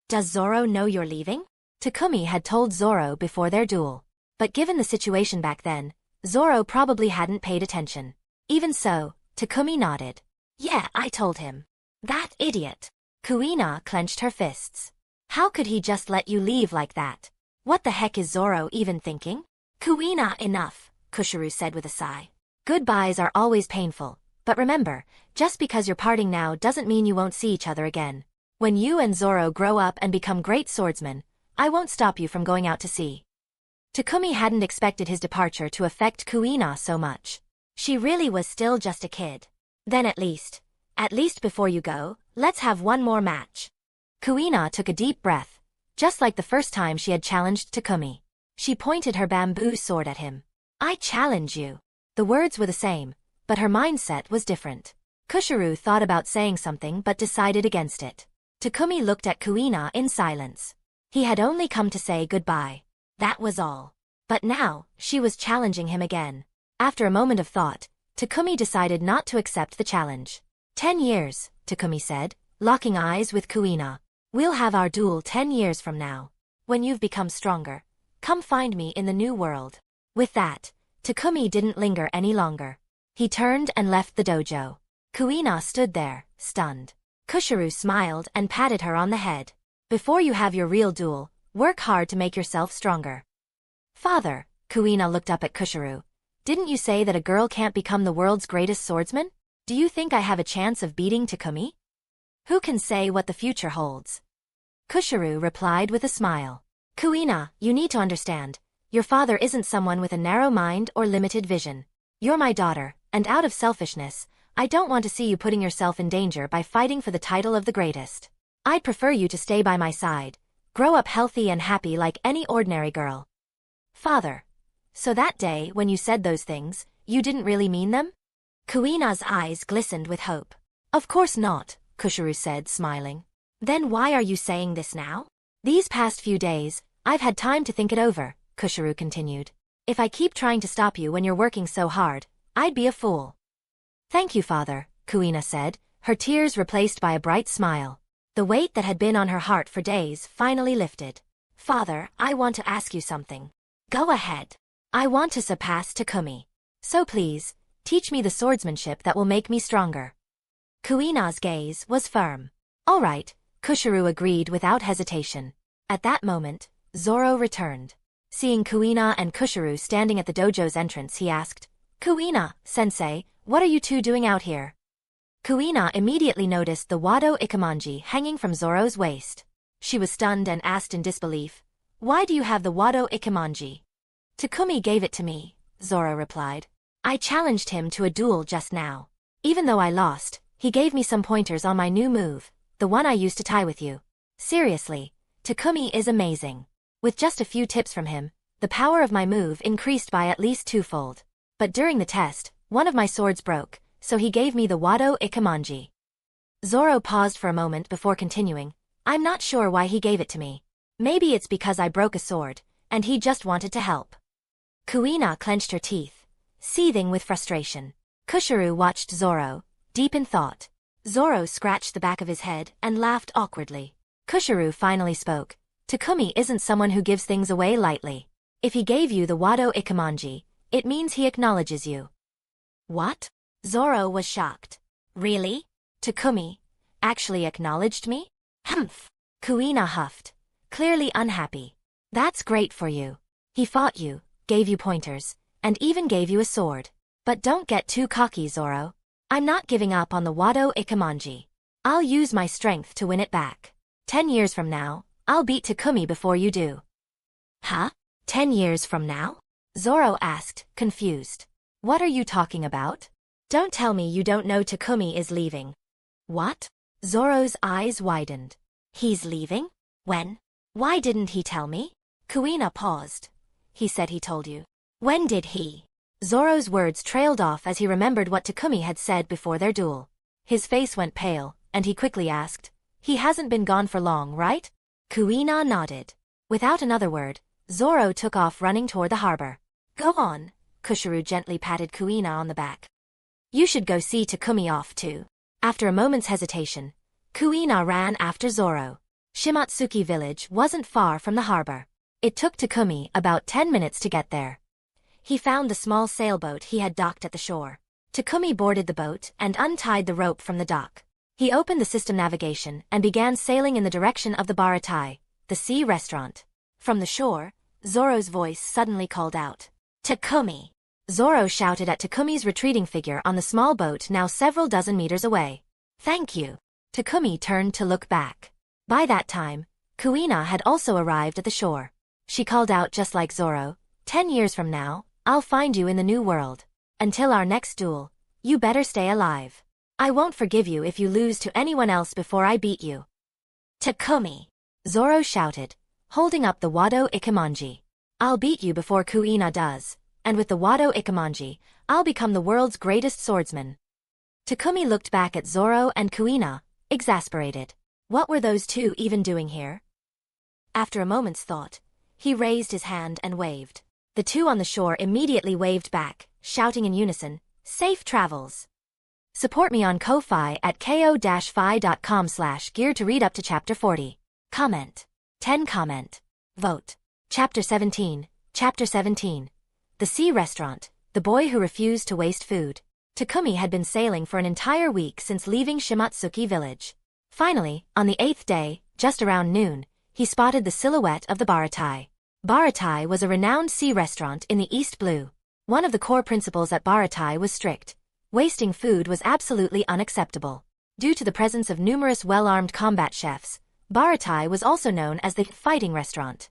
Does Zoro know you're leaving? Takumi had told Zoro before their duel. But given the situation back then, Zoro probably hadn't paid attention. Even so, Takumi nodded. Yeah, I told him. That idiot. Kuina clenched her fists. How could he just let you leave like that? What the heck is Zoro even thinking? Kuina, enough, Kushiru said with a sigh. Goodbyes are always painful, but remember, just because you're parting now doesn't mean you won't see each other again. When you and Zoro grow up and become great swordsmen, I won't stop you from going out to sea. Takumi hadn't expected his departure to affect Kuina so much. She really was still just a kid. Then at least before you go, let's have one more match. Kuina took a deep breath, just like the first time she had challenged Takumi. She pointed her bamboo sword at him. I challenge you. The words were the same, but her mindset was different. Kushiru thought about saying something but decided against it. Takumi looked at Kuina in silence. He had only come to say goodbye. That was all. But now, she was challenging him again. After a moment of thought, Takumi decided not to accept the challenge. 10 years, Takumi said, locking eyes with Kuina. We'll have our duel 10 years from now. When you've become stronger, come find me in the new world. With that, Takumi didn't linger any longer. He turned and left the dojo. Kuina stood there, stunned. Kushiru smiled and patted her on the head. Before you have your real duel, work hard to make yourself stronger. Father, Kuina looked up at Kushiru. Didn't you say that a girl can't become the world's greatest swordsman? Do you think I have a chance of beating Takumi? Who can say what the future holds? Kushiru replied with a smile. Kuina, you need to understand. Your father isn't someone with a narrow mind or limited vision. You're my daughter, and out of selfishness, I don't want to see you putting yourself in danger by fighting for the title of the greatest. I'd prefer you to stay by my side. Grow up healthy and happy like any ordinary girl. Father. So that day when you said those things, you didn't really mean them? Kuina's eyes glistened with hope. Of course not, Kushiru said, smiling. Then why are you saying this now? These past few days, I've had time to think it over, Kushiru continued. If I keep trying to stop you when you're working so hard, I'd be a fool. Thank you, Father, Kuina said, her tears replaced by a bright smile. The weight that had been on her heart for days finally lifted. Father, I want to ask you something. Go ahead. I want to surpass Takumi. So please, teach me the swordsmanship that will make me stronger. Kuina's gaze was firm. All right, Kushiru agreed without hesitation. At that moment, Zoro returned. Seeing Kuina and Kushiru standing at the dojo's entrance, he asked, Kuina, sensei, what are you two doing out here? Kuina immediately noticed the Wado Ikemonji hanging from Zoro's waist. She was stunned and asked in disbelief, Why do you have the Wado Ikemonji? Takumi gave it to me, Zoro replied. I challenged him to a duel just now. Even though I lost, he gave me some pointers on my new move, the one I used to tie with you. Seriously, Takumi is amazing. With just a few tips from him, the power of my move increased by at least twofold. But during the test, one of my swords broke, so he gave me the Wado Ikemonji. Zoro paused for a moment before continuing. I'm not sure why he gave it to me. Maybe it's because I broke a sword, and he just wanted to help. Kuina clenched her teeth, seething with frustration. Kushiru watched Zoro, deep in thought. Zoro scratched the back of his head and laughed awkwardly. Kushiru finally spoke. Takumi isn't someone who gives things away lightly. If he gave you the Wado Ikemonji, it means he acknowledges you. What? Zoro was shocked. Really? Takumi actually acknowledged me? Humph. Kuina huffed, clearly unhappy. That's great for you. He fought you, gave you pointers, and even gave you a sword. But don't get too cocky, Zoro. I'm not giving up on the Wado Ikemonji. I'll use my strength to win it back. 10 years from now, I'll beat Takumi before you do. Huh? 10 years from now? Zoro asked, confused. What are you talking about? Don't tell me you don't know Takumi is leaving. What? Zoro's eyes widened. He's leaving? When? Why didn't he tell me? Kuina paused. He said he told you. When did he? Zoro's words trailed off as he remembered what Takumi had said before their duel. His face went pale, and he quickly asked, he hasn't been gone for long, right? Kuina nodded. Without another word, Zoro took off running toward the harbor. Go on, Kushiru gently patted Kuina on the back. You should go see Takumi off too. After a moment's hesitation, Kuina ran after Zoro. Shimatsuki village wasn't far from the harbor. It took Takumi about 10 minutes to get there. He found the small sailboat he had docked at the shore. Takumi boarded the boat and untied the rope from the dock. He opened the system navigation and began sailing in the direction of the Baratie, the sea restaurant. From the shore, Zoro's voice suddenly called out, Takumi! Zoro shouted at Takumi's retreating figure on the small boat now several dozen meters away. Thank you. Takumi turned to look back. By that time, Kuina had also arrived at the shore. She called out just like Zoro, 10 years from now, I'll find you in the new world. Until our next duel, you better stay alive. I won't forgive you if you lose to anyone else before I beat you. Takumi! Zoro shouted, holding up the Wado Ikemonji. I'll beat you before Kuina does, and with the Wado Ikemonji, I'll become the world's greatest swordsman. Takumi looked back at Zoro and Kuina, exasperated. What were those two even doing here? After a moment's thought, he raised his hand and waved. The two on the shore immediately waved back, shouting in unison, Safe travels! Support me on Ko-Fi at ko-fi.com/gear to read up to Chapter 40. Comment. 10 comment. Vote. Chapter 17. Chapter 17. The Sea Restaurant, the boy who refused to waste food. Takumi had been sailing for an entire week since leaving Shimatsuki village. Finally, on the 8th day, just around noon, he spotted the silhouette of the Baratie. Baratie was a renowned sea restaurant in the East Blue. One of the core principles at Baratie was strict. Wasting food was absolutely unacceptable. Due to the presence of numerous well-armed combat chefs, Baratie was also known as the fighting restaurant.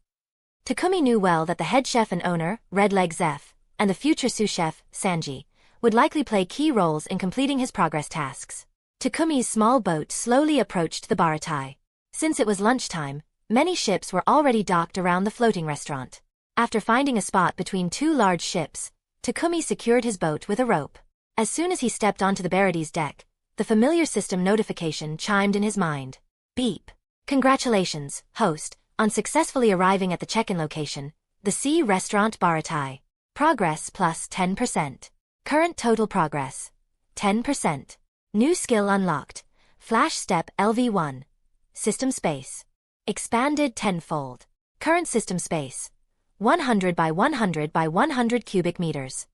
Takumi knew well that the head chef and owner, Redleg Zeph, and the future sous chef, Sanji, would likely play key roles in completing his progress tasks. Takumi's small boat slowly approached the Baratie. Since it was lunchtime, many ships were already docked around the floating restaurant. After finding a spot between two large ships, Takumi secured his boat with a rope. As soon as he stepped onto the Baratie's deck, the familiar system notification chimed in his mind. Beep. Congratulations, host, on successfully arriving at the check-in location, the Sea Restaurant Baratie. Progress plus 10%. Current total progress. 10%. New skill unlocked. Flash Step LV1. System space. Expanded tenfold. Current system space. 100 by 100 by 100 cubic meters.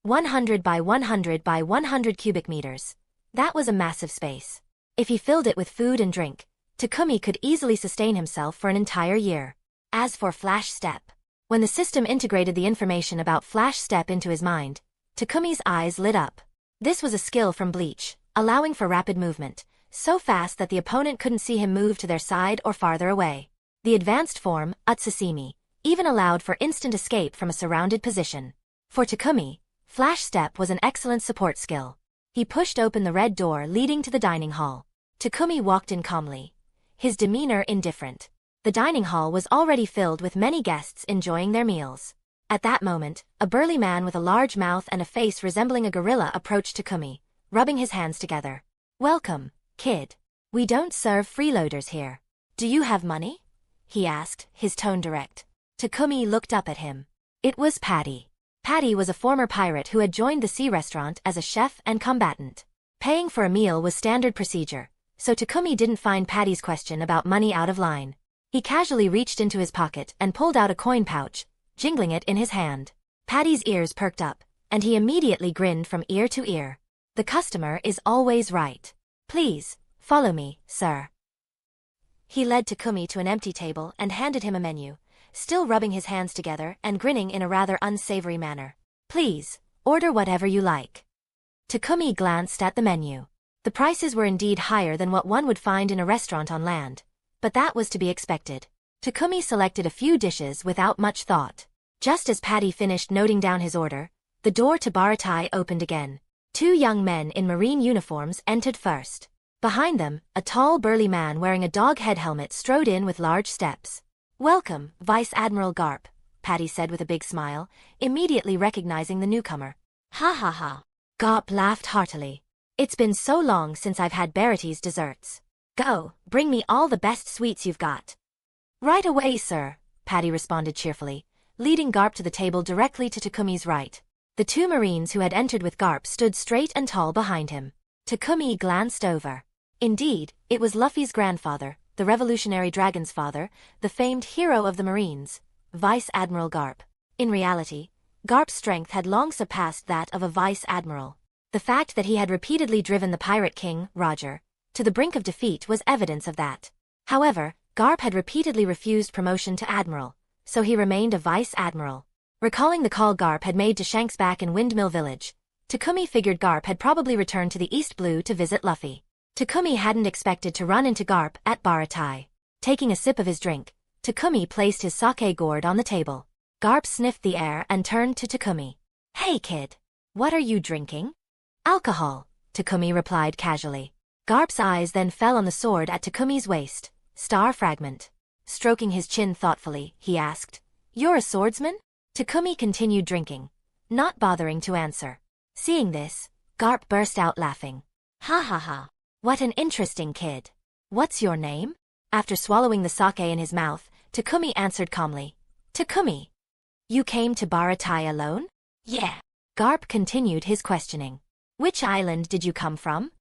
100 by 100 by 100 cubic meters. That was a massive space. If he filled it with food and drink, Takumi could easily sustain himself for an entire year. As for Flash Step, when the system integrated the information about Flash Step into his mind, Takumi's eyes lit up. This was a skill from Bleach, allowing for rapid movement, so fast that the opponent couldn't see him move to their side or farther away. The advanced form, Utsusimi, even allowed for instant escape from a surrounded position. For Takumi, Flash Step was an excellent support skill. He pushed open the red door leading to the dining hall. Takumi walked in calmly, his demeanor indifferent. The dining hall was already filled with many guests enjoying their meals. At that moment, a burly man with a large mouth and a face resembling a gorilla approached Takumi, rubbing his hands together. Welcome, kid. We don't serve freeloaders here. Do you have money? He asked, his tone direct. Takumi looked up at him. It was Patty. Patty was a former pirate who had joined the sea restaurant as a chef and combatant. Paying for a meal was standard procedure, so Takumi didn't find Patty's question about money out of line. He casually reached into his pocket and pulled out a coin pouch, jingling it in his hand. Patty's ears perked up, and he immediately grinned from ear to ear. The customer is always right. Please, follow me, sir. He led Takumi to an empty table and handed him a menu, still rubbing his hands together and grinning in a rather unsavory manner. Please, Order whatever you like. Takumi glanced at the menu. The prices were indeed higher than what one would find in a restaurant on land, but that was to be expected. Takumi selected a few dishes without much thought. Just as Patty finished noting down his order, the door to Baratie opened again. Two young men in marine uniforms entered first. Behind them, a tall burly man wearing a dog head helmet strode in with large steps. "Welcome, Vice Admiral Garp," Patty said with a big smile, immediately recognizing the newcomer. "Ha ha ha." Garp laughed heartily. "It's been so long since I've had Baratie's desserts. Go, bring me all the best sweets you've got." "Right away, sir," Patty responded cheerfully, leading Garp to the table directly to Takumi's right. The two Marines who had entered with Garp stood straight and tall behind him. Takumi glanced over. Indeed, it was Luffy's grandfather, the Revolutionary Dragon's father, the famed hero of the Marines, Vice Admiral Garp. In reality, Garp's strength had long surpassed that of a vice admiral. The fact that he had repeatedly driven the pirate king, Roger, to the brink of defeat was evidence of that. However, Garp had repeatedly refused promotion to admiral, so he remained a vice admiral. Recalling the call Garp had made to Shanks back in Windmill village, Takumi figured Garp had probably returned to the East Blue to visit Luffy. Takumi hadn't expected to run into Garp at Baratie. Taking a sip of his drink, Takumi placed his sake gourd on the table. Garp sniffed the air and turned to Takumi. "Hey kid, what are you drinking?" "Alcohol," Takumi replied casually. Garp's eyes then fell on the sword at Takumi's waist, Star Fragment. Stroking his chin thoughtfully, he asked, "You're a swordsman?" Takumi continued drinking, not bothering to answer. Seeing this, Garp burst out laughing. "Ha ha ha. What an interesting kid. What's your name?" After swallowing the sake in his mouth, Takumi answered calmly. "Takumi. You came to Baratie alone?" "Yeah." Garp continued his questioning. "Which island did you come from?"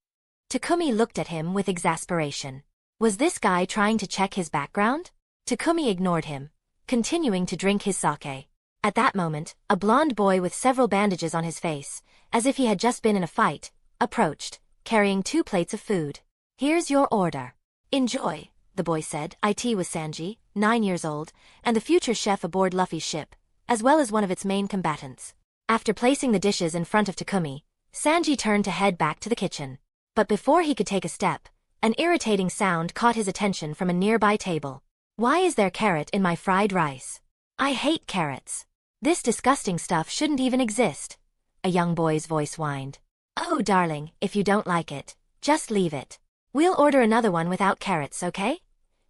Takumi looked at him with exasperation. Was this guy trying to check his background? Takumi ignored him, continuing to drink his sake. At that moment, a blond boy with several bandages on his face, as if he had just been in a fight, approached, carrying 2 plates of food. "Here's your order. Enjoy," the boy said. It was Sanji, 9 years old, and the future chef aboard Luffy's ship, as well as one of its main combatants. After placing the dishes in front of Takumi, Sanji turned to head back to the kitchen. But before he could take a step, an irritating sound caught his attention from a nearby table. "Why is there carrot in my fried rice? I hate carrots. This disgusting stuff shouldn't even exist," a young boy's voice whined. "Oh darling, if you don't like it, just leave it. We'll order another one without carrots, okay?"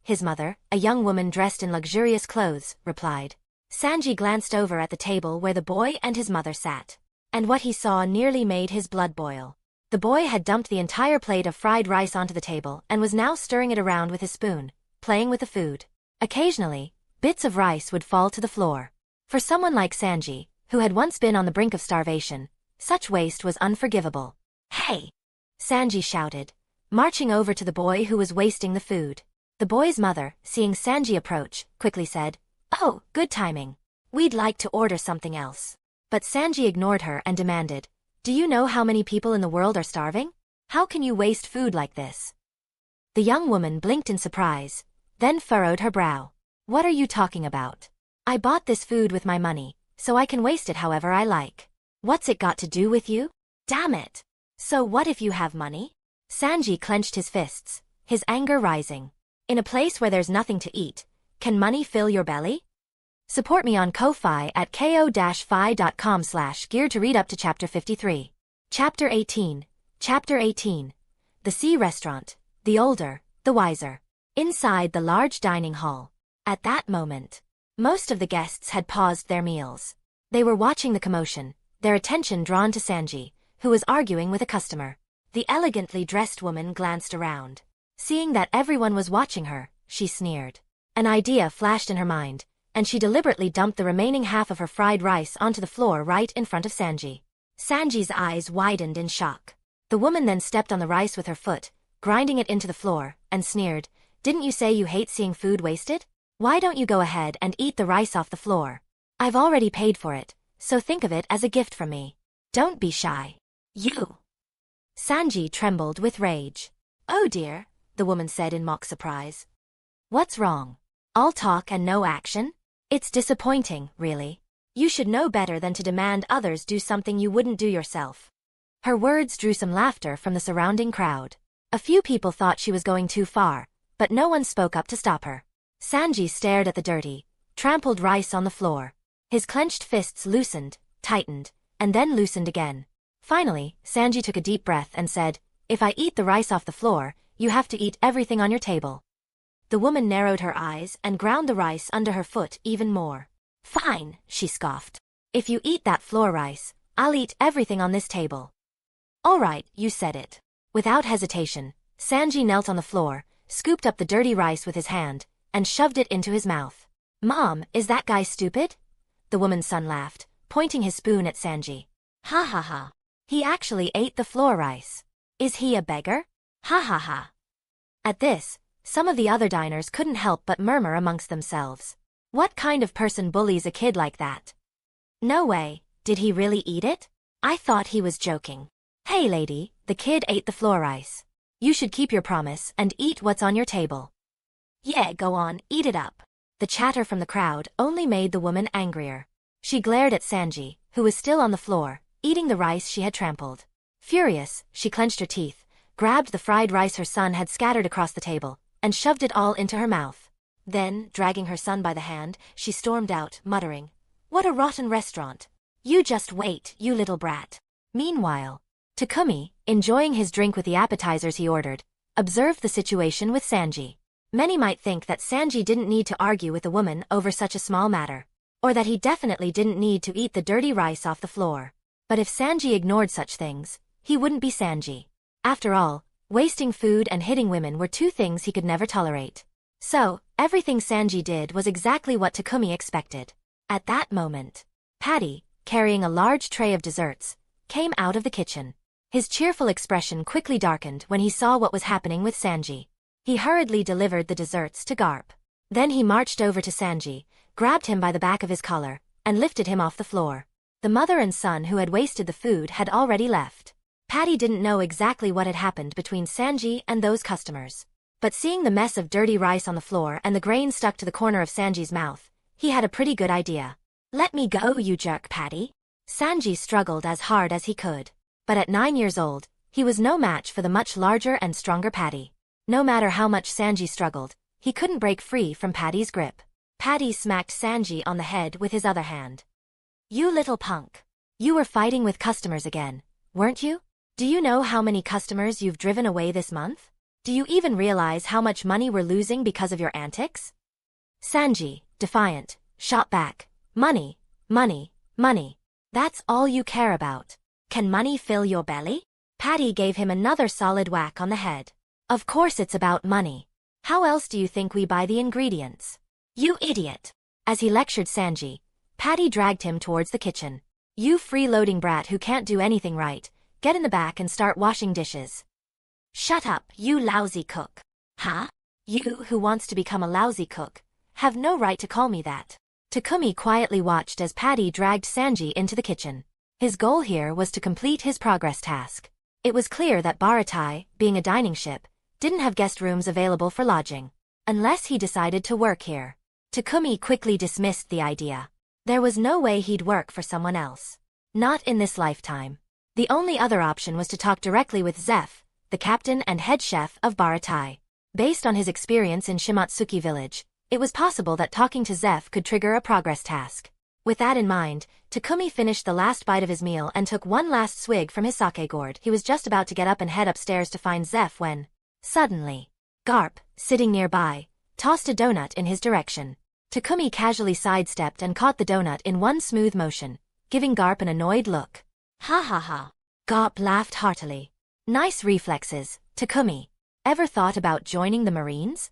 His mother, a young woman dressed in luxurious clothes, replied. Sanji glanced over at the table where the boy and his mother sat, and what he saw nearly made his blood boil. The boy had dumped the entire plate of fried rice onto the table and was now stirring it around with his spoon, playing with the food. Occasionally, bits of rice would fall to the floor. For someone like Sanji, who had once been on the brink of starvation, such waste was unforgivable. "Hey!" Sanji shouted, marching over to the boy who was wasting the food. The boy's mother, seeing Sanji approach, quickly said, "Oh, good timing. We'd like to order something else." But Sanji ignored her and demanded, "Do you know how many people in the world are starving? How can you waste food like this?" The young woman blinked in surprise, then furrowed her brow. "What are you talking about? I bought this food with my money, so I can waste it however I like. What's it got to do with you? Damn it! So what if you have money?" Sanji clenched his fists, his anger rising. "In a place where there's nothing to eat, can money fill your belly?" Support me on Ko-Fi at ko-fi.com/gear to read up to Chapter 53. Chapter 18. Chapter 18. The Sea Restaurant, the older, the wiser. Inside the large dining hall. At that moment, most of the guests had paused their meals. They were watching the commotion, their attention drawn to Sanji, who was arguing with a customer. The elegantly dressed woman glanced around. Seeing that everyone was watching her, she sneered. An idea flashed in her mind, and she deliberately dumped the remaining half of her fried rice onto the floor right in front of Sanji. Sanji's eyes widened in shock. The woman then stepped on the rice with her foot, grinding it into the floor, and sneered, "Didn't you say you hate seeing food wasted? Why don't you go ahead and eat the rice off the floor? I've already paid for it, so think of it as a gift from me. Don't be shy. You." Sanji trembled with rage. "Oh dear," the woman said in mock surprise. "What's wrong? All talk and no action? It's disappointing, really. You should know better than to demand others do something you wouldn't do yourself. Her words drew some laughter from the surrounding crowd. A few people thought she was going too far, but no one spoke up to stop her. Sanji stared at the dirty, trampled rice on the floor. His clenched fists loosened, tightened, and then loosened again. Finally, Sanji took a deep breath and said, "If I eat the rice off the floor, you have to eat everything on your table." The woman narrowed her eyes and ground the rice under her foot even more. "Fine," she scoffed. "If you eat that floor rice, I'll eat everything on this table." "All right, you said it." Without hesitation, Sanji knelt on the floor, scooped up the dirty rice with his hand, and shoved it into his mouth. "Mom, is that guy stupid?" The woman's son laughed, pointing his spoon at Sanji. "Ha ha ha. He actually ate the floor rice. Is he a beggar? Ha ha ha." At this, some of the other diners couldn't help but murmur amongst themselves. What kind of person bullies a kid like that? No way, did he really eat it? I thought he was joking. "Hey lady, the kid ate the floor rice. You should keep your promise and eat what's on your table." "Yeah, go on, eat it up." The chatter from the crowd only made the woman angrier. She glared at Sanji, who was still on the floor, eating the rice she had trampled. Furious, she clenched her teeth, grabbed the fried rice her son had scattered across the table, and shoved it all into her mouth. Then, dragging her son by the hand, she stormed out, muttering, "What a rotten restaurant. You just wait, you little brat." Meanwhile, Takumi, enjoying his drink with the appetizers he ordered, observed the situation with Sanji. Many might think that Sanji didn't need to argue with the woman over such a small matter, or that he definitely didn't need to eat the dirty rice off the floor. But if Sanji ignored such things, he wouldn't be Sanji. After all, wasting food and hitting women were two things he could never tolerate. So, everything Sanji did was exactly what Takumi expected. At that moment, Patty, carrying a large tray of desserts, came out of the kitchen. His cheerful expression quickly darkened when he saw what was happening with Sanji. He hurriedly delivered the desserts to Garp. Then he marched over to Sanji, grabbed him by the back of his collar, and lifted him off the floor. The mother and son who had wasted the food had already left. Patty didn't know exactly what had happened between Sanji and those customers. But seeing the mess of dirty rice on the floor and the grain stuck to the corner of Sanji's mouth, he had a pretty good idea. "Let me go, you jerk, Patty." Sanji struggled as hard as he could. But at 9 years old, he was no match for the much larger and stronger Patty. No matter how much Sanji struggled, he couldn't break free from Patty's grip. Patty smacked Sanji on the head with his other hand. "You little punk. You were fighting with customers again, weren't you? Do you know how many customers you've driven away this month? Do you even realize how much money we're losing because of your antics?" Sanji, defiant, shot back, "Money, money, money. That's all you care about. Can money fill your belly?" Patty gave him another solid whack on the head. "Of course it's about money. How else do you think we buy the ingredients? You idiot." As he lectured Sanji, Patty dragged him towards the kitchen. "You freeloading brat who can't do anything right, get in the back and start washing dishes." "Shut up, you lousy cook." "Huh? You who wants to become a lousy cook, have no right to call me that." Takumi quietly watched as Patty dragged Sanji into the kitchen. His goal here was to complete his progress task. It was clear that Baratie, being a dining ship, didn't have guest rooms available for lodging, unless he decided to work here. Takumi quickly dismissed the idea. There was no way he'd work for someone else. Not in this lifetime. The only other option was to talk directly with Zeph, the captain and head chef of Baratie. Based on his experience in Shimotsuki village, it was possible that talking to Zeph could trigger a progress task. With that in mind, Takumi finished the last bite of his meal and took one last swig from his sake gourd. He was just about to get up and head upstairs to find Zeph when, suddenly, Garp, sitting nearby, tossed a donut in his direction. Takumi casually sidestepped and caught the donut in one smooth motion, giving Garp an annoyed look. "Ha ha ha." Garp laughed heartily. "Nice reflexes, Takumi. Ever thought about joining the Marines?"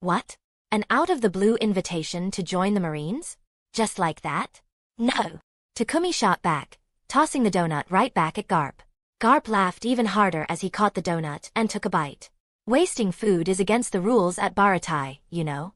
"What? An out-of-the-blue invitation to join the Marines? Just like that?" "No." Takumi shot back, tossing the donut right back at Garp. Garp laughed even harder as he caught the donut and took a bite. "Wasting food is against the rules at Baratie, you know."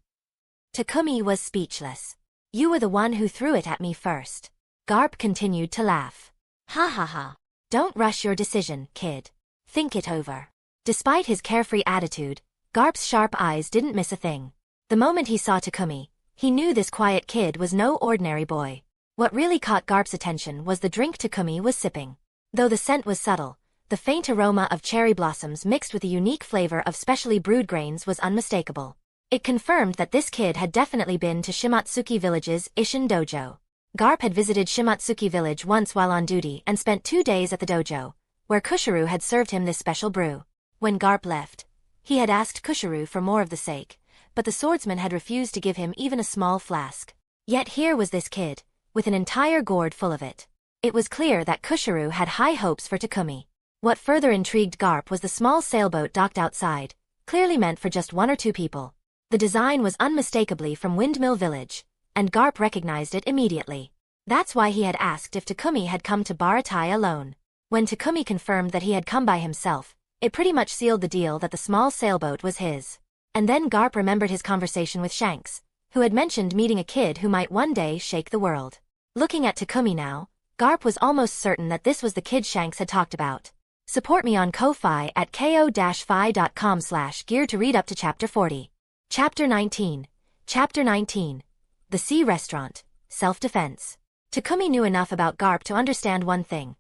Takumi was speechless. "You were the one who threw it at me first." Garp continued to laugh. "Ha ha ha. Don't rush your decision, kid. Think it over." Despite his carefree attitude, Garp's sharp eyes didn't miss a thing. The moment he saw Takumi, he knew this quiet kid was no ordinary boy. What really caught Garp's attention was the drink Takumi was sipping. Though the scent was subtle, the faint aroma of cherry blossoms mixed with a unique flavor of specially brewed grains was unmistakable. It confirmed that this kid had definitely been to Shimatsuki Village's Isshin Dojo. Garp had visited Shimatsuki Village once while on duty and spent 2 days at the dojo, where Kushiro had served him this special brew. When Garp left, he had asked Kushiro for more of the sake, but the swordsman had refused to give him even a small flask. Yet here was this kid, with an entire gourd full of it. It was clear that Kushiro had high hopes for Takumi. What further intrigued Garp was the small sailboat docked outside, clearly meant for just 1 or 2 people. The design was unmistakably from Windmill Village, and Garp recognized it immediately. That's why he had asked if Takumi had come to Baratie alone. When Takumi confirmed that he had come by himself, it pretty much sealed the deal that the small sailboat was his. And then Garp remembered his conversation with Shanks, who had mentioned meeting a kid who might one day shake the world. Looking at Takumi now, Garp was almost certain that this was the kid Shanks had talked about. Support me on Ko-Fi at ko-fi.com/gear to read up to Chapter 40. Chapter 19. Chapter 19. The Sea Restaurant, Self-Defense. Takumi knew enough about Garp to understand one thing.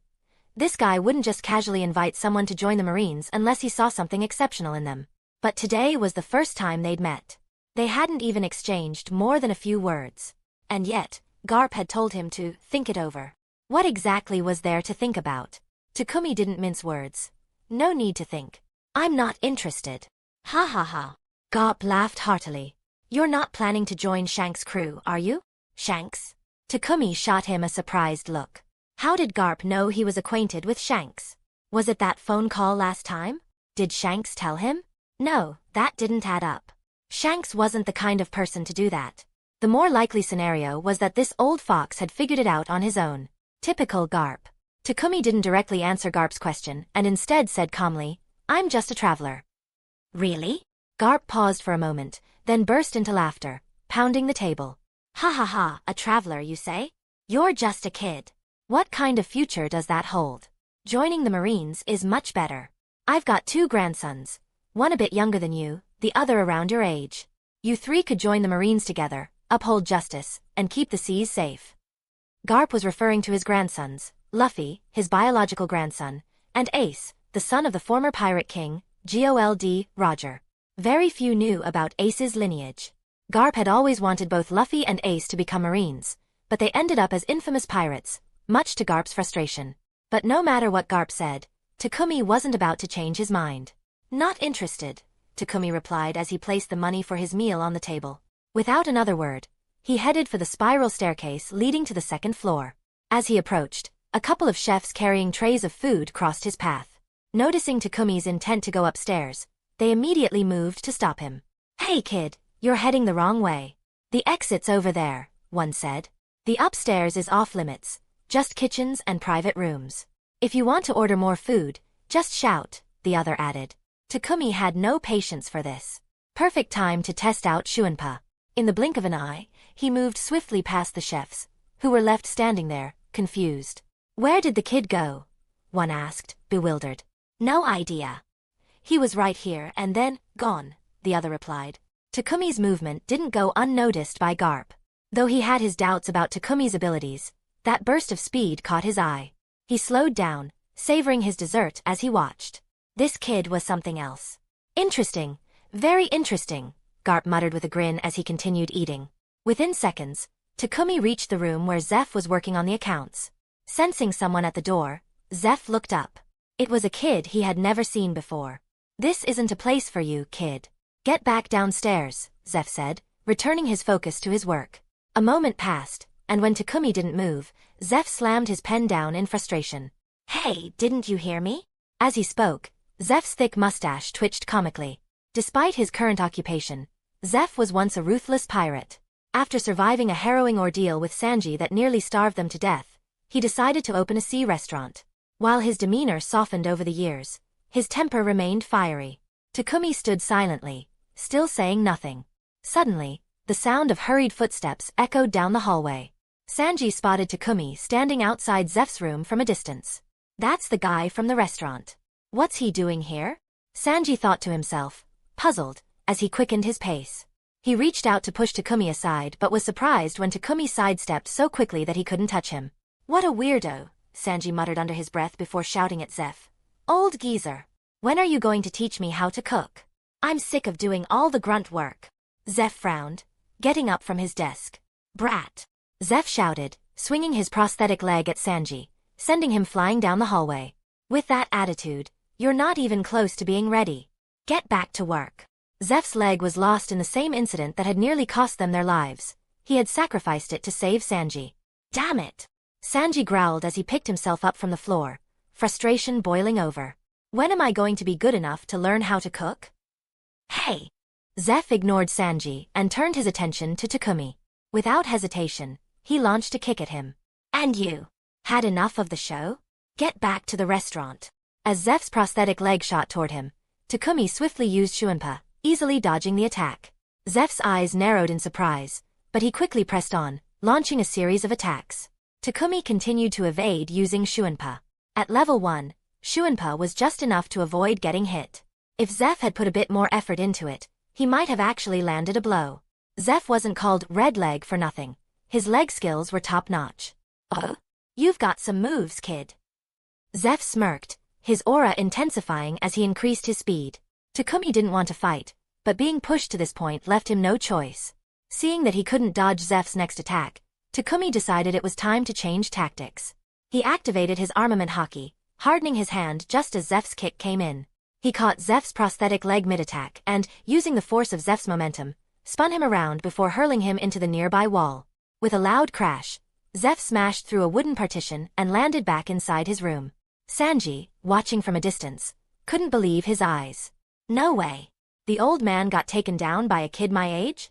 This guy wouldn't just casually invite someone to join the Marines unless he saw something exceptional in them. But today was the first time they'd met. They hadn't even exchanged more than a few words. And yet, Garp had told him to think it over. What exactly was there to think about? Takumi didn't mince words. No need to think. I'm not interested. Ha ha ha. Garp laughed heartily. You're not planning to join Shanks' crew, are you? Shanks? Takumi shot him a surprised look. How did Garp know he was acquainted with Shanks? Was it that phone call last time? Did Shanks tell him? No, that didn't add up. Shanks wasn't the kind of person to do that. The more likely scenario was that this old fox had figured it out on his own. Typical Garp. Takumi didn't directly answer Garp's question and instead said calmly, I'm just a traveler. Really? Garp paused for a moment, then burst into laughter, pounding the table. Ha ha ha, a traveler you say? You're just a kid. What kind of future does that hold? Joining the Marines is much better. I've got 2 grandsons, one a bit younger than you, the other around your age. You 3 could join the Marines together, uphold justice, and keep the seas safe. Garp was referring to his grandsons, Luffy, his biological grandson, and Ace, the son of the former pirate king, Gold Roger. Very few knew about Ace's lineage. Garp had always wanted both Luffy and Ace to become Marines, but they ended up as infamous pirates, much to Garp's frustration. But no matter what Garp said, Takumi wasn't about to change his mind. Not interested, Takumi replied as he placed the money for his meal on the table. Without another word, he headed for the spiral staircase leading to the 2nd floor. As he approached, a couple of chefs carrying trays of food crossed his path. Noticing Takumi's intent to go upstairs, they immediately moved to stop him. Hey kid, you're heading the wrong way. The exit's over there, one said. The upstairs is off limits, just kitchens and private rooms. If you want to order more food, just shout, the other added. Takumi had no patience for this. Perfect time to test out Shunpo. In the blink of an eye, he moved swiftly past the chefs, who were left standing there, confused. Where did the kid go? One asked, bewildered. No idea. He was right here and then, gone, the other replied. Takumi's movement didn't go unnoticed by Garp. Though he had his doubts about Takumi's abilities, that burst of speed caught his eye. He slowed down, savoring his dessert as he watched. This kid was something else. Interesting, very interesting, Garp muttered with a grin as he continued eating. Within seconds, Takumi reached the room where Zeph was working on the accounts. Sensing someone at the door, Zeph looked up. It was a kid he had never seen before. This isn't a place for you, kid. Get back downstairs, Zeph said, returning his focus to his work. A moment passed, and when Takumi didn't move, Zeph slammed his pen down in frustration. Hey, didn't you hear me? As he spoke, Zeph's thick mustache twitched comically. Despite his current occupation, Zeph was once a ruthless pirate. After surviving a harrowing ordeal with Sanji that nearly starved them to death, he decided to open a sea restaurant. While his demeanor softened over the years, his temper remained fiery. Takumi stood silently, still saying nothing. Suddenly, the sound of hurried footsteps echoed down the hallway. Sanji spotted Takumi standing outside Zeph's room from a distance. That's the guy from the restaurant. What's he doing here? Sanji thought to himself, puzzled, as he quickened his pace. He reached out to push Takumi aside but was surprised when Takumi sidestepped so quickly that he couldn't touch him. What a weirdo, Sanji muttered under his breath before shouting at Zeph. Old geezer. When are you going to teach me how to cook? I'm sick of doing all the grunt work. Zeph frowned, getting up from his desk. Brat. Zeph shouted, swinging his prosthetic leg at Sanji, sending him flying down the hallway. With that attitude, you're not even close to being ready. Get back to work. Zeph's leg was lost in the same incident that had nearly cost them their lives. He had sacrificed it to save Sanji. Damn it! Sanji growled as he picked himself up from the floor, frustration boiling over. When am I going to be good enough to learn how to cook? Hey! Zeph ignored Sanji and turned his attention to Takumi. Without hesitation, he launched a kick at him. And you? Had enough of the show? Get back to the restaurant. As Zeph's prosthetic leg shot toward him, Takumi swiftly used Shunpo, easily dodging the attack. Zeph's eyes narrowed in surprise, but he quickly pressed on, launching a series of attacks. Takumi continued to evade using Shunpo. At level 1, Shunpo was just enough to avoid getting hit. If Zeph had put a bit more effort into it, he might have actually landed a blow. Zeph wasn't called Red Leg for nothing. His leg skills were top-notch. Oh? You've got some moves, kid. Zeph smirked, his aura intensifying as he increased his speed. Takumi didn't want to fight, but being pushed to this point left him no choice. Seeing that he couldn't dodge Zeph's next attack, Takumi decided it was time to change tactics. He activated his armament Haki, hardening his hand just as Zeph's kick came in. He caught Zeph's prosthetic leg mid-attack and, using the force of Zeph's momentum, spun him around before hurling him into the nearby wall. With a loud crash, Zeph smashed through a wooden partition and landed back inside his room. Sanji, watching from a distance, couldn't believe his eyes. No way. The old man got taken down by a kid my age?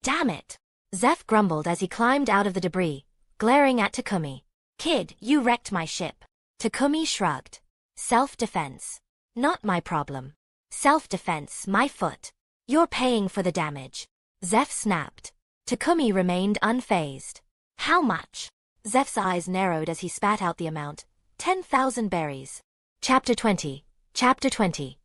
Damn it. Zeph grumbled as he climbed out of the debris, glaring at Takumi. Kid, you wrecked my ship. Takumi shrugged. Self-defense. Not my problem. Self-defense, my foot. You're paying for the damage. Zeph snapped. Takumi remained unfazed. How much? Zeph's eyes narrowed as he spat out the amount. 10,000 berries. Chapter 20. Chapter 20.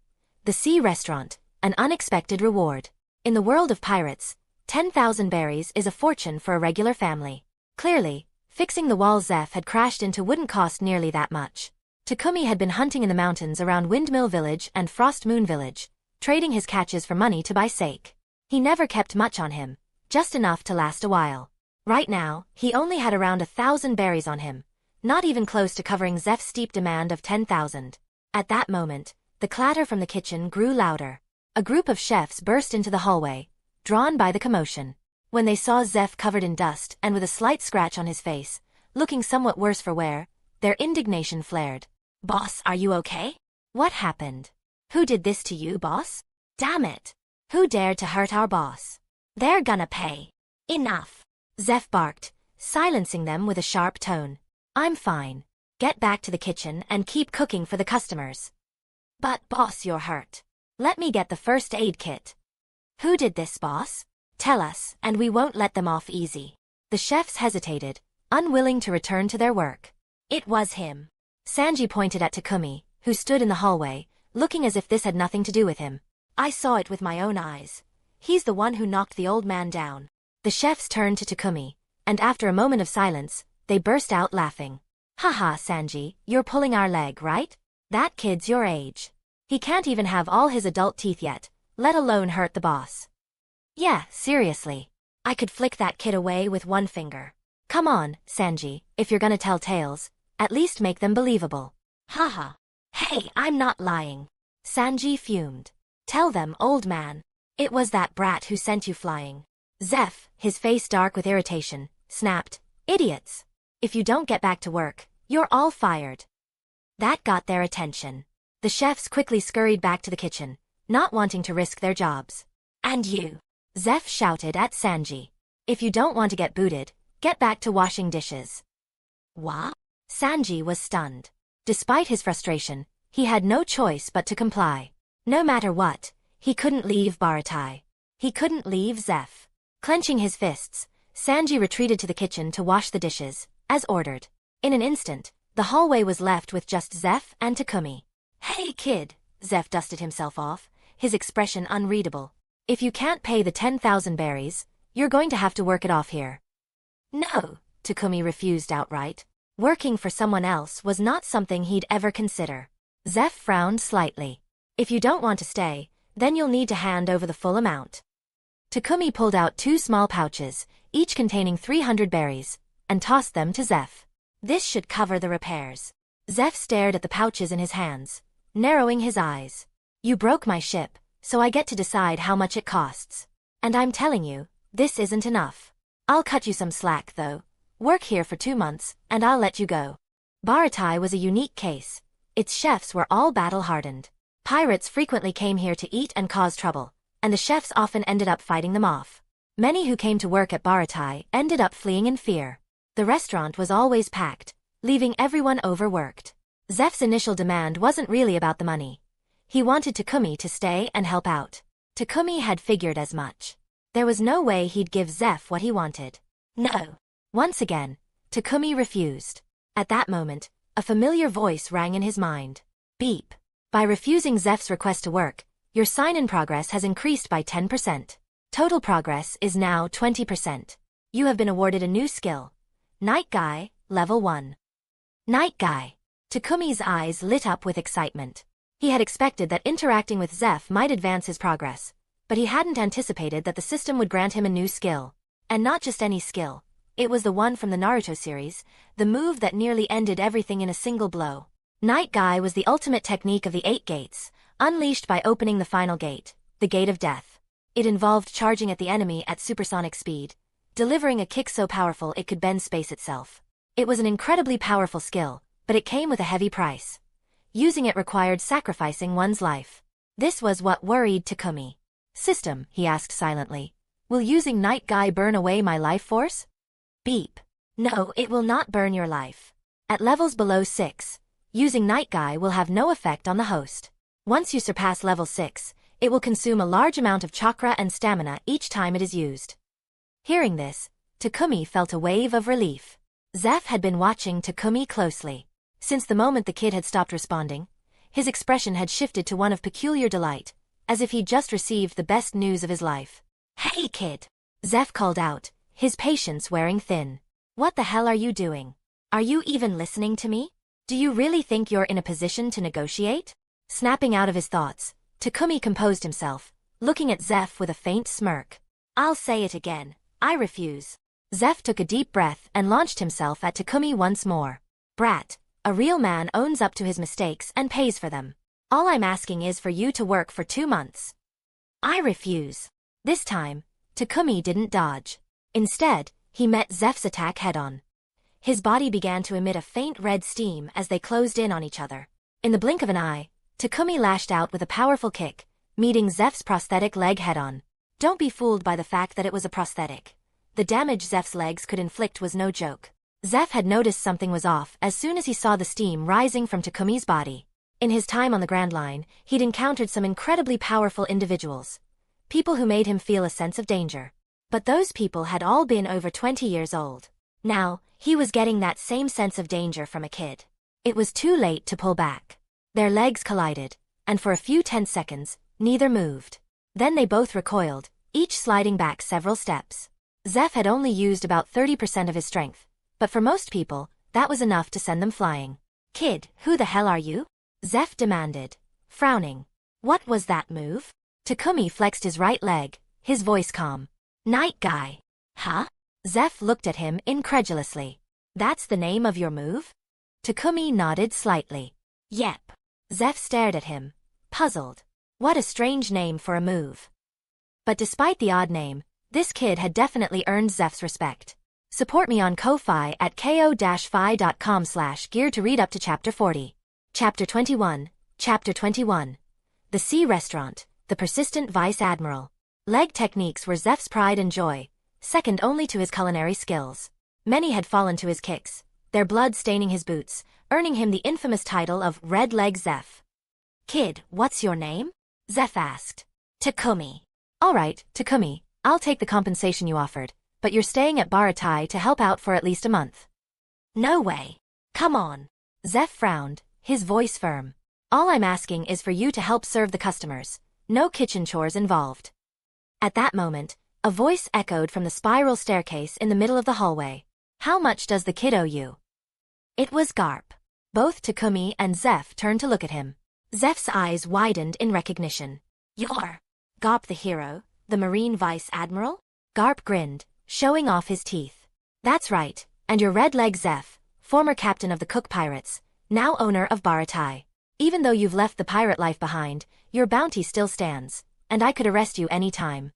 The Sea Restaurant, an unexpected reward. In the world of pirates, 10,000 berries is a fortune for a regular family. Clearly, fixing the wall Zeph had crashed into wouldn't cost nearly that much. Takumi had been hunting in the mountains around Windmill Village and Frost Moon Village, trading his catches for money to buy sake. He never kept much on him, just enough to last a while. Right now, he only had around 1,000 berries on him, not even close to covering Zeph's steep demand of 10,000. At that moment, the clatter from the kitchen grew louder. A group of chefs burst into the hallway, drawn by the commotion. When they saw Zeph covered in dust and with a slight scratch on his face, looking somewhat worse for wear, their indignation flared. Boss, are you okay? What happened? Who did this to you, boss? Damn it! Who dared to hurt our boss? They're gonna pay. Enough! Zeph barked, silencing them with a sharp tone. I'm fine. Get back to the kitchen and keep cooking for the customers. But boss, you're hurt. Let me get the first aid kit. Who did this, boss? Tell us, and we won't let them off easy. The chefs hesitated, unwilling to return to their work. It was him. Sanji pointed at Takumi, who stood in the hallway, looking as if this had nothing to do with him. I saw it with my own eyes. He's the one who knocked the old man down. The chefs turned to Takumi, and after a moment of silence, they burst out laughing. Haha, Sanji, you're pulling our leg, right? That kid's your age. He can't even have all his adult teeth yet, let alone hurt the boss. Yeah, seriously. I could flick that kid away with one finger. Come on, Sanji, if you're gonna tell tales, at least make them believable. Haha. Hey, I'm not lying. Sanji fumed. Tell them, old man. It was that brat who sent you flying. Zeph, his face dark with irritation, snapped. Idiots. If you don't get back to work, you're all fired. That got their attention. The chefs quickly scurried back to the kitchen, not wanting to risk their jobs. And you. Zeph shouted at Sanji. If you don't want to get booted, get back to washing dishes. What? Sanji was stunned. Despite his frustration, he had no choice but to comply. No matter what, he couldn't leave Baratie. He couldn't leave Zeph. Clenching his fists, Sanji retreated to the kitchen to wash the dishes, as ordered. In an instant, the hallway was left with just Zeph and Takumi. Hey kid, Zeph dusted himself off, his expression unreadable. If you can't pay the 10,000 berries, you're going to have to work it off here. No, Takumi refused outright. Working for someone else was not something he'd ever consider. Zeph frowned slightly. If you don't want to stay, then you'll need to hand over the full amount. Takumi pulled out 2 small pouches, each containing 300 berries, and tossed them to Zeph. This should cover the repairs. Zeph stared at the pouches in his hands, narrowing his eyes. You broke my ship, so I get to decide how much it costs. And I'm telling you, this isn't enough. I'll cut you some slack though. Work here for 2 months, and I'll let you go. Baratie was a unique case. Its chefs were all battle-hardened. Pirates frequently came here to eat and cause trouble, and the chefs often ended up fighting them off. Many who came to work at Baratie ended up fleeing in fear. The restaurant was always packed, leaving everyone overworked. Zeph's initial demand wasn't really about the money. He wanted Takumi to stay and help out. Takumi had figured as much. There was no way he'd give Zeph what he wanted. No. Once again, Takumi refused. At that moment, a familiar voice rang in his mind. Beep. By refusing Zeph's request to work, your sign-in progress has increased by 10%. Total progress is now 20%. You have been awarded a new skill. Night Guy, Level 1. Night Guy. Takumi's eyes lit up with excitement. He had expected that interacting with Zeph might advance his progress, but he hadn't anticipated that the system would grant him a new skill. And not just any skill. It was the one from the Naruto series, the move that nearly ended everything in a single blow. Night Guy was the ultimate technique of the 8 gates, unleashed by opening the final gate, the Gate of Death. It involved charging at the enemy at supersonic speed, delivering a kick so powerful it could bend space itself. It was an incredibly powerful skill, but it came with a heavy price. Using it required sacrificing one's life. This was what worried Takumi. System, he asked silently. Will using Night Guy burn away my life force? Beep. No, it will not burn your life. At levels below 6, using Night Guy will have no effect on the host. Once you surpass level 6, it will consume a large amount of chakra and stamina each time it is used. Hearing this, Takumi felt a wave of relief. Zeph had been watching Takumi closely. Since the moment the kid had stopped responding, his expression had shifted to one of peculiar delight, as if he'd just received the best news of his life. Hey kid! Zeph called out, his patience wearing thin. What the hell are you doing? Are you even listening to me? Do you really think you're in a position to negotiate? Snapping out of his thoughts, Takumi composed himself, looking at Zeph with a faint smirk. I'll say it again, I refuse. Zeph took a deep breath and launched himself at Takumi once more. Brat, a real man owns up to his mistakes and pays for them. All I'm asking is for you to work for 2 months. I refuse. This time, Takumi didn't dodge. Instead, he met Zeph's attack head-on. His body began to emit a faint red steam as they closed in on each other. In the blink of an eye, Takumi lashed out with a powerful kick, meeting Zeph's prosthetic leg head-on. Don't be fooled by the fact that it was a prosthetic. The damage Zeph's legs could inflict was no joke. Zeph had noticed something was off as soon as he saw the steam rising from Takumi's body. In his time on the Grand Line, he'd encountered some incredibly powerful individuals. People who made him feel a sense of danger. But those people had all been over 20 years old. Now, he was getting that same sense of danger from a kid. It was too late to pull back. Their legs collided, and for a few tense seconds, neither moved. Then they both recoiled, each sliding back several steps. Zeph had only used about 30% of his strength, but for most people, that was enough to send them flying. Kid, who the hell are you? Zeph demanded, frowning. What was that move? Takumi flexed his right leg, his voice calm. Night Guy. Huh? Zeph looked at him incredulously. That's the name of your move? Takumi nodded slightly. Yep. Zeph stared at him, puzzled. What a strange name for a move. But despite the odd name, this kid had definitely earned Zeph's respect. Support me on Ko-Fi at ko-fi.com/gear to read up to Chapter 40. Chapter 21, Chapter 21. The Sea Restaurant, the Persistent Vice Admiral. Leg techniques were Zeph's pride and joy, second only to his culinary skills. Many had fallen to his kicks, their blood staining his boots, earning him the infamous title of Red Leg Zeph. Kid, what's your name? Zeph asked. Takumi. All right, Takumi, I'll take the compensation you offered, but you're staying at Baratie to help out for at least a month. No way. Come on. Zeph frowned, his voice firm. All I'm asking is for you to help serve the customers. No kitchen chores involved. At that moment, a voice echoed from the spiral staircase in the middle of the hallway. How much does the kid owe you? It was Garp. Both Takumi and Zeph turned to look at him. Zeph's eyes widened in recognition. You're Garp the hero, the Marine Vice Admiral? Garp grinned, showing off his teeth. That's right, and your red leg Zeph, former captain of the Cook Pirates, now owner of Baratie. Even though you've left the pirate life behind, your bounty still stands, and I could arrest you any time.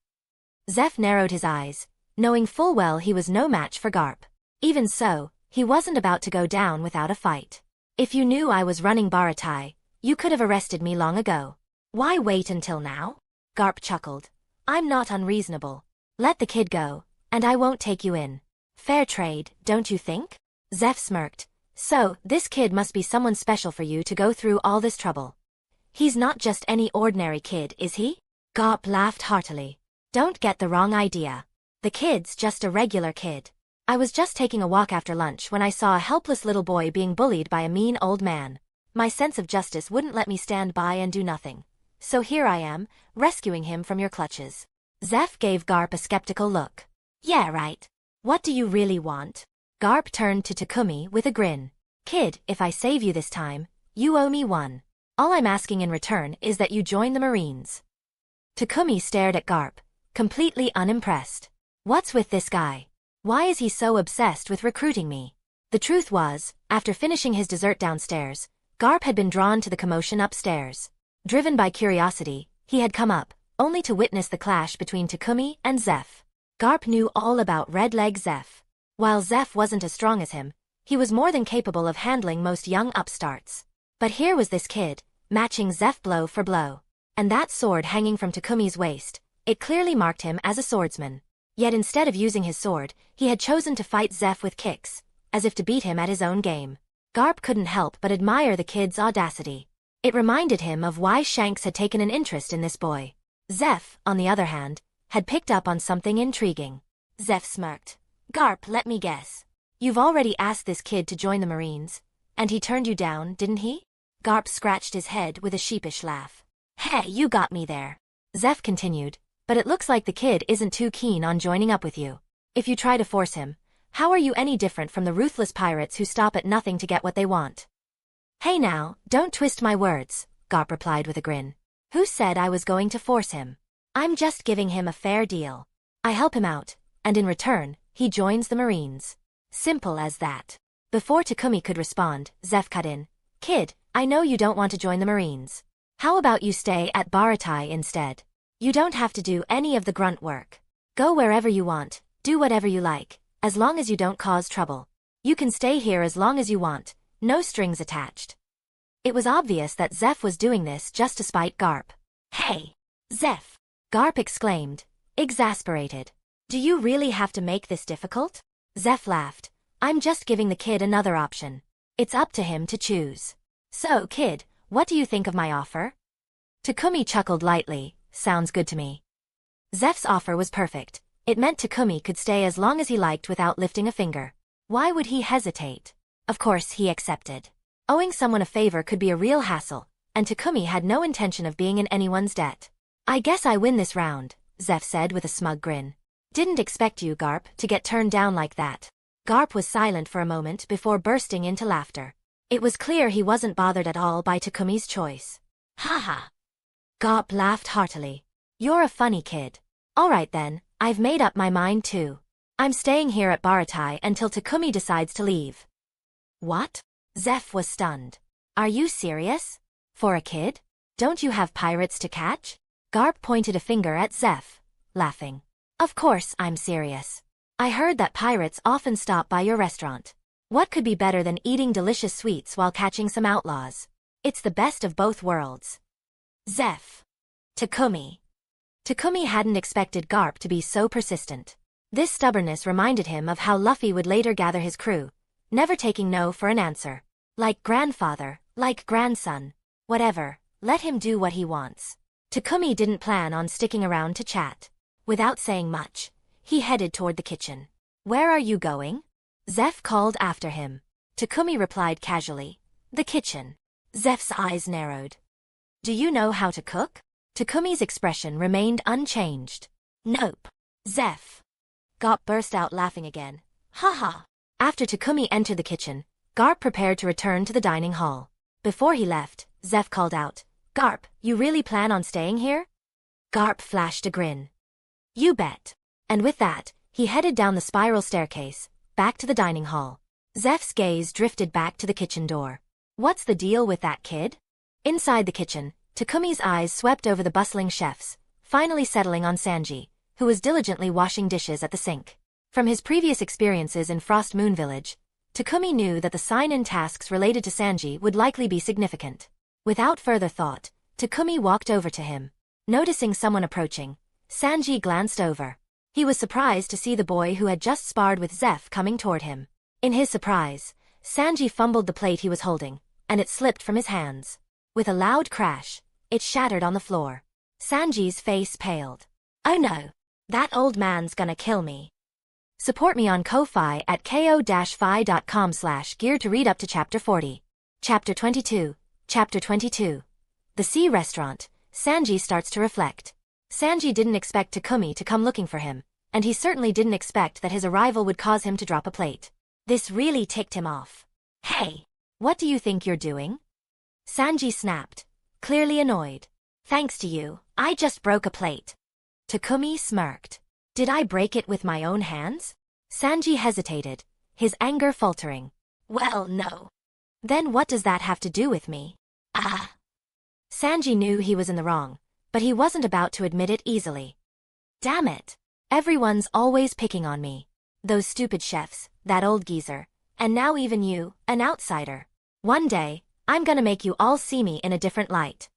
Zeph narrowed his eyes, knowing full well he was no match for Garp. Even so, he wasn't about to go down without a fight. If you knew I was running Baratie, you could have arrested me long ago. Why wait until now? Garp chuckled. I'm not unreasonable. Let the kid go, and I won't take you in. Fair trade, don't you think? Zeph smirked. So, this kid must be someone special for you to go through all this trouble. He's not just any ordinary kid, is he? Garp laughed heartily. Don't get the wrong idea. The kid's just a regular kid. I was just taking a walk after lunch when I saw a helpless little boy being bullied by a mean old man. My sense of justice wouldn't let me stand by and do nothing. So here I am, rescuing him from your clutches. Zeph gave Garp a skeptical look. Yeah, right. What do you really want? Garp turned to Takumi with a grin. Kid, if I save you this time, you owe me one. All I'm asking in return is that you join the Marines. Takumi stared at Garp, completely unimpressed. What's with this guy? Why is he so obsessed with recruiting me? The truth was, after finishing his dessert downstairs, Garp had been drawn to the commotion upstairs. Driven by curiosity, he had come up, only to witness the clash between Takumi and Zeph. Garp knew all about Red Leg Zeph. While Zeph wasn't as strong as him, he was more than capable of handling most young upstarts. But here was this kid, matching Zeph blow for blow. And that sword hanging from Takumi's waist, it clearly marked him as a swordsman. Yet instead of using his sword, he had chosen to fight Zeph with kicks, as if to beat him at his own game. Garp couldn't help but admire the kid's audacity. It reminded him of why Shanks had taken an interest in this boy. Zeph, on the other hand, had picked up on something intriguing. Zeph smirked. Garp, let me guess. You've already asked this kid to join the Marines, and he turned you down, didn't he? Garp scratched his head with a sheepish laugh. Hey, you got me there. Zeph continued, but it looks like the kid isn't too keen on joining up with you. If you try to force him, how are you any different from the ruthless pirates who stop at nothing to get what they want? Hey now, don't twist my words, Garp replied with a grin. Who said I was going to force him? I'm just giving him a fair deal. I help him out, and in return, he joins the Marines. Simple as that. Before Takumi could respond, Zeph cut in. Kid, I know you don't want to join the Marines. How about you stay at Baratie instead? You don't have to do any of the grunt work. Go wherever you want, do whatever you like, as long as you don't cause trouble. You can stay here as long as you want, no strings attached. It was obvious that Zeph was doing this just to spite Garp. Hey, Zeph! Garp exclaimed, exasperated. Do you really have to make this difficult? Zeph laughed. I'm just giving the kid another option. It's up to him to choose. So, kid, what do you think of my offer? Takumi chuckled lightly. Sounds good to me. Zeph's offer was perfect. It meant Takumi could stay as long as he liked without lifting a finger. Why would he hesitate? Of course he accepted. Owing someone a favor could be a real hassle, and Takumi had no intention of being in anyone's debt. I guess I win this round, Zeph said with a smug grin. Didn't expect you, Garp, to get turned down like that. Garp was silent for a moment before bursting into laughter. It was clear he wasn't bothered at all by Takumi's choice. Ha ha. Garp laughed heartily. You're a funny kid. All right then, I've made up my mind too. I'm staying here at Baratie until Takumi decides to leave. What? Zeph was stunned. Are you serious? For a kid? Don't you have pirates to catch? Garp pointed a finger at Zeph, laughing. Of course I'm serious. I heard that pirates often stop by your restaurant. What could be better than eating delicious sweets while catching some outlaws? It's the best of both worlds. Zeph. Takumi. Takumi hadn't expected Garp to be so persistent. This stubbornness reminded him of how Luffy would later gather his crew, never taking no for an answer. Like grandfather, like grandson. Whatever, let him do what he wants. Takumi didn't plan on sticking around to chat. Without saying much, he headed toward the kitchen. Where are you going? Zeph called after him. Takumi replied casually. The kitchen. Zeph's eyes narrowed. Do you know how to cook? Takumi's expression remained unchanged. Nope. Zeph. Garp burst out laughing again. Haha. After Takumi entered the kitchen, Garp prepared to return to the dining hall. Before he left, Zeph called out, Garp, you really plan on staying here? Garp flashed a grin. You bet. And with that, he headed down the spiral staircase, back to the dining hall. Zeph's gaze drifted back to the kitchen door. What's the deal with that kid? Inside the kitchen, Takumi's eyes swept over the bustling chefs, finally settling on Sanji, who was diligently washing dishes at the sink. From his previous experiences in Frost Moon Village, Takumi knew that the sign-in tasks related to Sanji would likely be significant. Without further thought, Takumi walked over to him. Noticing someone approaching, Sanji glanced over. He was surprised to see the boy who had just sparred with Zeph coming toward him. In his surprise, Sanji fumbled the plate he was holding, and it slipped from his hands. With a loud crash, it shattered on the floor. Sanji's face paled. Oh no. That old man's gonna kill me. Support me on Ko-Fi at ko-fi.com/gear to read up to Chapter 40. Chapter 22. Chapter 22. The Sea Restaurant. Sanji starts to reflect. Sanji didn't expect Takumi to come looking for him, and he certainly didn't expect that his arrival would cause him to drop a plate. This really ticked him off. Hey, what do you think you're doing? Sanji snapped, clearly annoyed. Thanks to you, I just broke a plate. Takumi smirked. Did I break it with my own hands? Sanji hesitated, his anger faltering. Well, no. Then what does that have to do with me? Ah. Sanji knew he was in the wrong, but he wasn't about to admit it easily. Damn it. Everyone's always picking on me. Those stupid chefs, that old geezer, and now even you, an outsider. One day, I'm gonna make you all see me in a different light.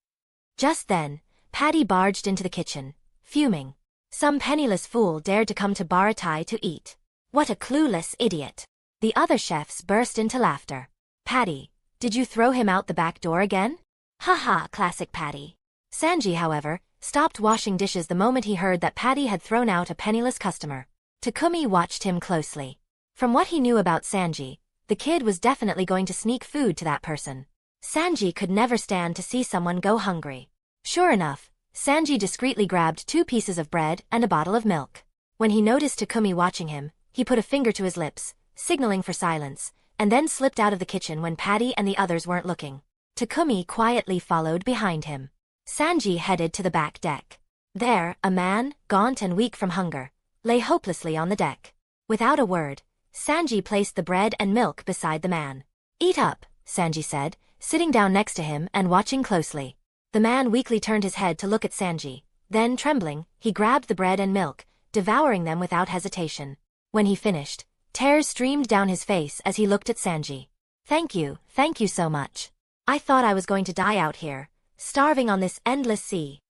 Just then, Patty barged into the kitchen, fuming. Some penniless fool dared to come to Baratie to eat. What a clueless idiot. The other chefs burst into laughter. Patty, did you throw him out the back door again? Haha, classic Patty. Sanji, however, stopped washing dishes the moment he heard that Patty had thrown out a penniless customer. Takumi watched him closely. From what he knew about Sanji, the kid was definitely going to sneak food to that person. Sanji could never stand to see someone go hungry. Sure enough, Sanji discreetly grabbed 2 pieces of bread and a bottle of milk. When he noticed Takumi watching him, he put a finger to his lips, signaling for silence, and then slipped out of the kitchen when Patty and the others weren't looking. Takumi quietly followed behind him. Sanji headed to the back deck. There, a man, gaunt and weak from hunger, lay hopelessly on the deck. Without a word, Sanji placed the bread and milk beside the man. Eat up, Sanji said, sitting down next to him and watching closely. The man weakly turned his head to look at Sanji. Then, trembling, he grabbed the bread and milk, devouring them without hesitation. When he finished, tears streamed down his face as he looked at Sanji. Thank you so much. I thought I was going to die out here, starving on this endless sea.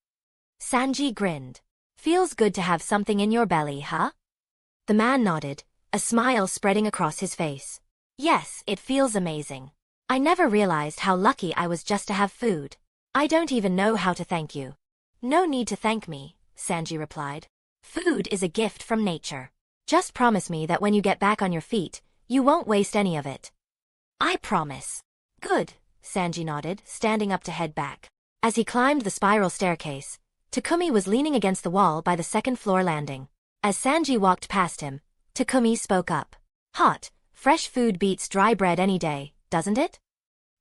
Sanji grinned. Feels good to have something in your belly, huh? The man nodded, a smile spreading across his face. Yes, it feels amazing. I never realized how lucky I was just to have food. I don't even know how to thank you. No need to thank me, Sanji replied. Food is a gift from nature. Just promise me that when you get back on your feet, you won't waste any of it. I promise. Good, Sanji nodded, standing up to head back. As he climbed the spiral staircase, Takumi was leaning against the wall by the second-floor landing. As Sanji walked past him, Takumi spoke up. Hot, fresh food beats dry bread any day, doesn't it?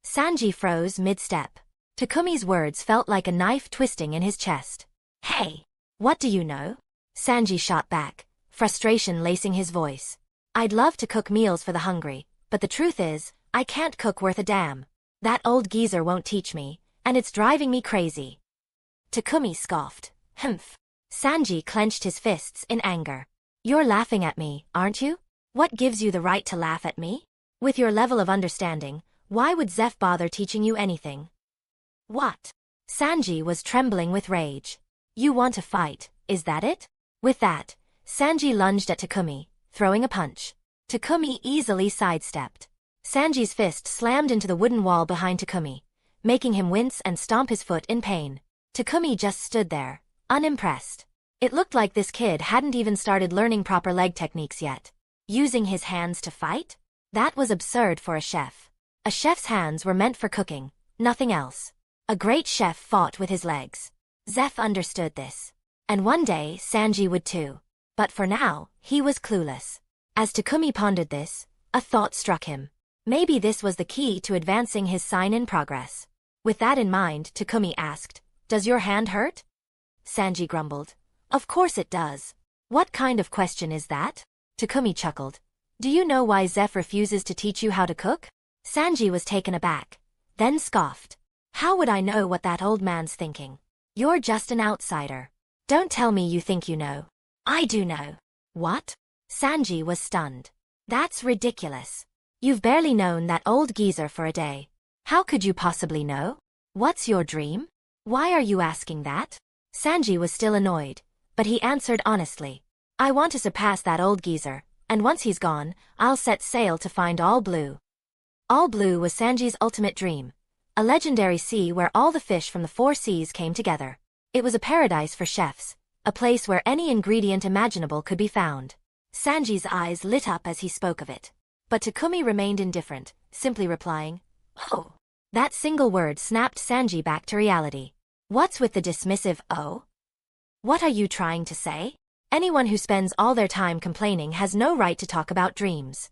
Sanji froze mid-step. Takumi's words felt like a knife twisting in his chest. Hey, what do you know? Sanji shot back, frustration lacing his voice. I'd love to cook meals for the hungry, but the truth is, I can't cook worth a damn. That old geezer won't teach me, and it's driving me crazy. Takumi scoffed. Humph. Sanji clenched his fists in anger. You're laughing at me, aren't you? What gives you the right to laugh at me? With your level of understanding, why would Zeph bother teaching you anything? What? Sanji was trembling with rage. You want to fight, is that it? With that, Sanji lunged at Takumi, throwing a punch. Takumi easily sidestepped. Sanji's fist slammed into the wooden wall behind Takumi, making him wince and stomp his foot in pain. Takumi just stood there, unimpressed. It looked like this kid hadn't even started learning proper leg techniques yet. Using his hands to fight? That was absurd for a chef. A chef's hands were meant for cooking, nothing else. A great chef fought with his legs. Zeph understood this. And one day Sanji would too. But for now, he was clueless. As Takumi pondered this, a thought struck him. Maybe this was the key to advancing his sign in progress. With that in mind, Takumi asked, "Does your hand hurt?" Sanji grumbled, "Of course it does. What kind of question is that?" Takumi chuckled. "Do you know why Zeph refuses to teach you how to cook?" Sanji was taken aback, then scoffed. "How would I know what that old man's thinking? You're just an outsider. Don't tell me you think you know." "I do know." "What?" Sanji was stunned. "That's ridiculous. You've barely known that old geezer for a day. How could you possibly know? What's your dream? Why are you asking that?" Sanji was still annoyed, but he answered honestly. "I want to surpass that old geezer, and once he's gone, I'll set sail to find All Blue." All Blue was Sanji's ultimate dream, a legendary sea where all the fish from the 4 seas came together. It was a paradise for chefs, a place where any ingredient imaginable could be found. Sanji's eyes lit up as he spoke of it. But Takumi remained indifferent, simply replying, "Oh." That single word snapped Sanji back to reality. What's with the dismissive "oh"? What are you trying to say? Anyone who spends all their time complaining has no right to talk about dreams.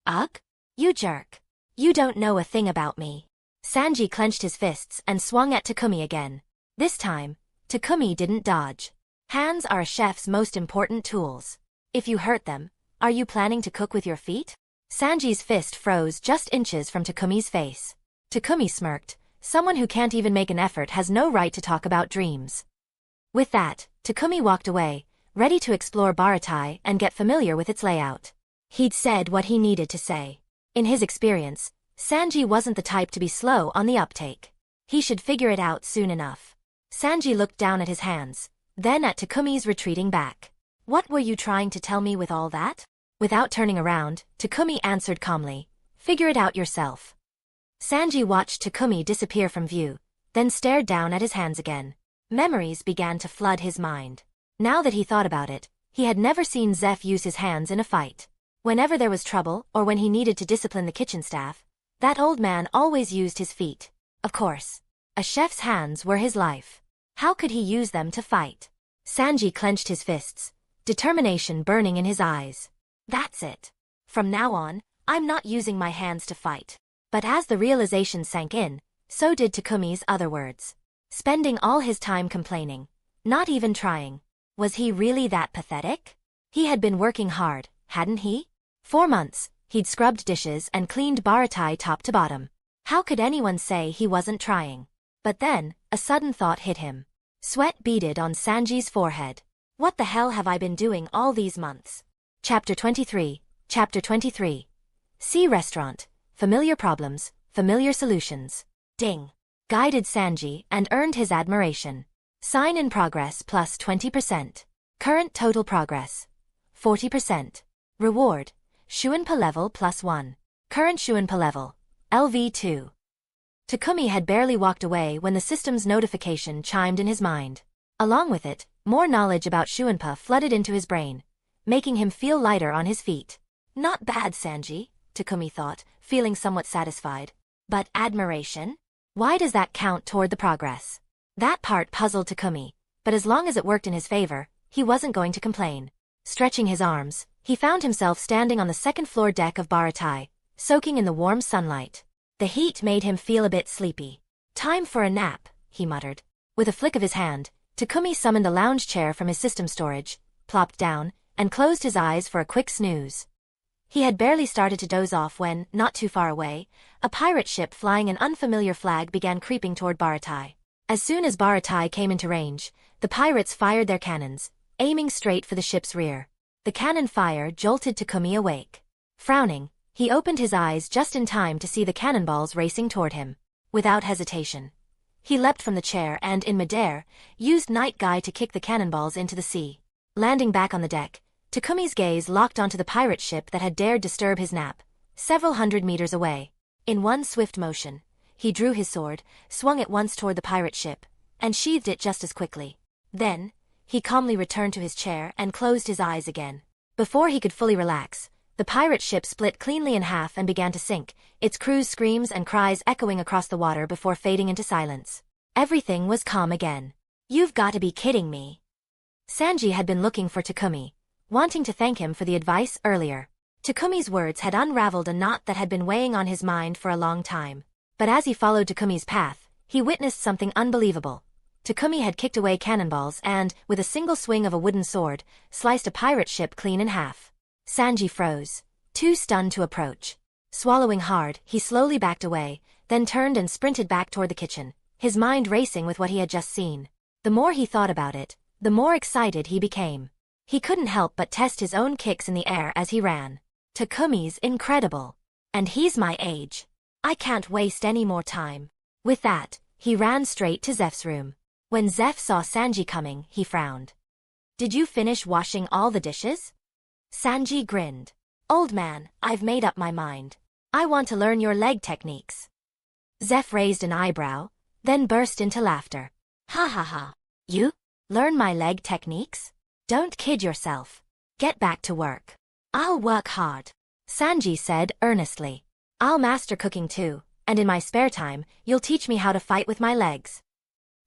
Ugh? You jerk. You don't know a thing about me. Sanji clenched his fists and swung at Takumi again. This time, Takumi didn't dodge. Hands are a chef's most important tools. If you hurt them, are you planning to cook with your feet? Sanji's fist froze just inches from Takumi's face. Takumi smirked. Someone who can't even make an effort has no right to talk about dreams. With that, Takumi walked away, ready to explore Baratie and get familiar with its layout. He'd said what he needed to say. In his experience, Sanji wasn't the type to be slow on the uptake. He should figure it out soon enough. Sanji looked down at his hands, then at Takumi's retreating back. "What were you trying to tell me with all that?" Without turning around, Takumi answered calmly, "Figure it out yourself." Sanji watched Takumi disappear from view, then stared down at his hands again. Memories began to flood his mind. Now that he thought about it, he had never seen Zeph use his hands in a fight. Whenever there was trouble or when he needed to discipline the kitchen staff, that old man always used his feet. Of course, a chef's hands were his life. How could he use them to fight? Sanji clenched his fists, determination burning in his eyes. "That's it. From now on, I'm not using my hands to fight." But as the realization sank in, so did Takumi's other words. Spending all his time complaining, not even trying. Was he really that pathetic? He had been working hard, hadn't he? 4 months, he'd scrubbed dishes and cleaned Baratie top to bottom. How could anyone say he wasn't trying? But then, a sudden thought hit him. Sweat beaded on Sanji's forehead. What the hell have I been doing all these months? Chapter 23. Sea Restaurant. Familiar problems, familiar solutions. Ding. Guided Sanji and earned his admiration. Sign in progress plus 20%. Current total progress. 40%. Reward. Shunpo level plus 1. Current Shunpo level. LV2. Takumi had barely walked away when the system's notification chimed in his mind. Along with it, more knowledge about Shunpo flooded into his brain, making him feel lighter on his feet. Not bad, Sanji, Takumi thought, feeling somewhat satisfied. But admiration? Why does that count toward the progress? That part puzzled Takumi, but as long as it worked in his favor, he wasn't going to complain. Stretching his arms, he found himself standing on the second-floor deck of Baratie, soaking in the warm sunlight. The heat made him feel a bit sleepy. "Time for a nap," he muttered. With a flick of his hand, Takumi summoned a lounge chair from his system storage, plopped down, and closed his eyes for a quick snooze. He had barely started to doze off when, not too far away, a pirate ship flying an unfamiliar flag began creeping toward Baratie. As soon as Baratie came into range, the pirates fired their cannons, aiming straight for the ship's rear. The cannon fire jolted Takumi awake. Frowning, he opened his eyes just in time to see the cannonballs racing toward him. Without hesitation, he leapt from the chair and, in midair, used Night Guy to kick the cannonballs into the sea. Landing back on the deck, Takumi's gaze locked onto the pirate ship that had dared disturb his nap, several hundred meters away. In one swift motion, he drew his sword, swung it once toward the pirate ship, and sheathed it just as quickly. Then, he calmly returned to his chair and closed his eyes again. Before he could fully relax, the pirate ship split cleanly in half and began to sink, its crew's screams and cries echoing across the water before fading into silence. Everything was calm again. "You've got to be kidding me." Sanji had been looking for Takumi, wanting to thank him for the advice earlier. Takumi's words had unraveled a knot that had been weighing on his mind for a long time. But as he followed Takumi's path, he witnessed something unbelievable. Takumi had kicked away cannonballs and, with a single swing of a wooden sword, sliced a pirate ship clean in half. Sanji froze, too stunned to approach. Swallowing hard, he slowly backed away, then turned and sprinted back toward the kitchen, his mind racing with what he had just seen. The more he thought about it, the more excited he became. He couldn't help but test his own kicks in the air as he ran. Takumi's incredible. And he's my age. I can't waste any more time. With that, he ran straight to Zeph's room. When Zeph saw Sanji coming, he frowned. Did you finish washing all the dishes? Sanji grinned. Old man, I've made up my mind. I want to learn your leg techniques. Zeph raised an eyebrow, then burst into laughter. Ha ha ha. You? Learn my leg techniques? Don't kid yourself. Get back to work. I'll work hard. Sanji said earnestly. I'll master cooking too, and in my spare time, you'll teach me how to fight with my legs.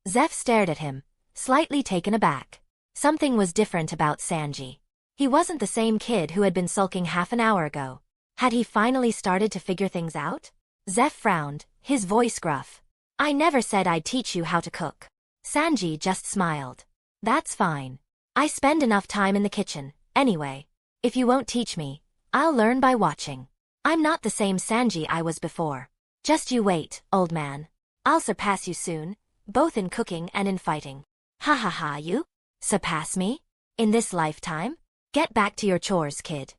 Zeph stared at him, slightly taken aback. Something was different about Sanji. He wasn't the same kid who had been sulking half an hour ago. Had he finally started to figure things out? Zeph frowned, his voice gruff. I never said I'd teach you how to cook. Sanji just smiled. That's fine. I spend enough time in the kitchen, anyway. If you won't teach me, I'll learn by watching. I'm not the same Sanji I was before. Just you wait, old man. I'll surpass you soon, both in cooking and in fighting. Ha ha ha, you? Surpass me? In this lifetime? Get back to your chores, kid.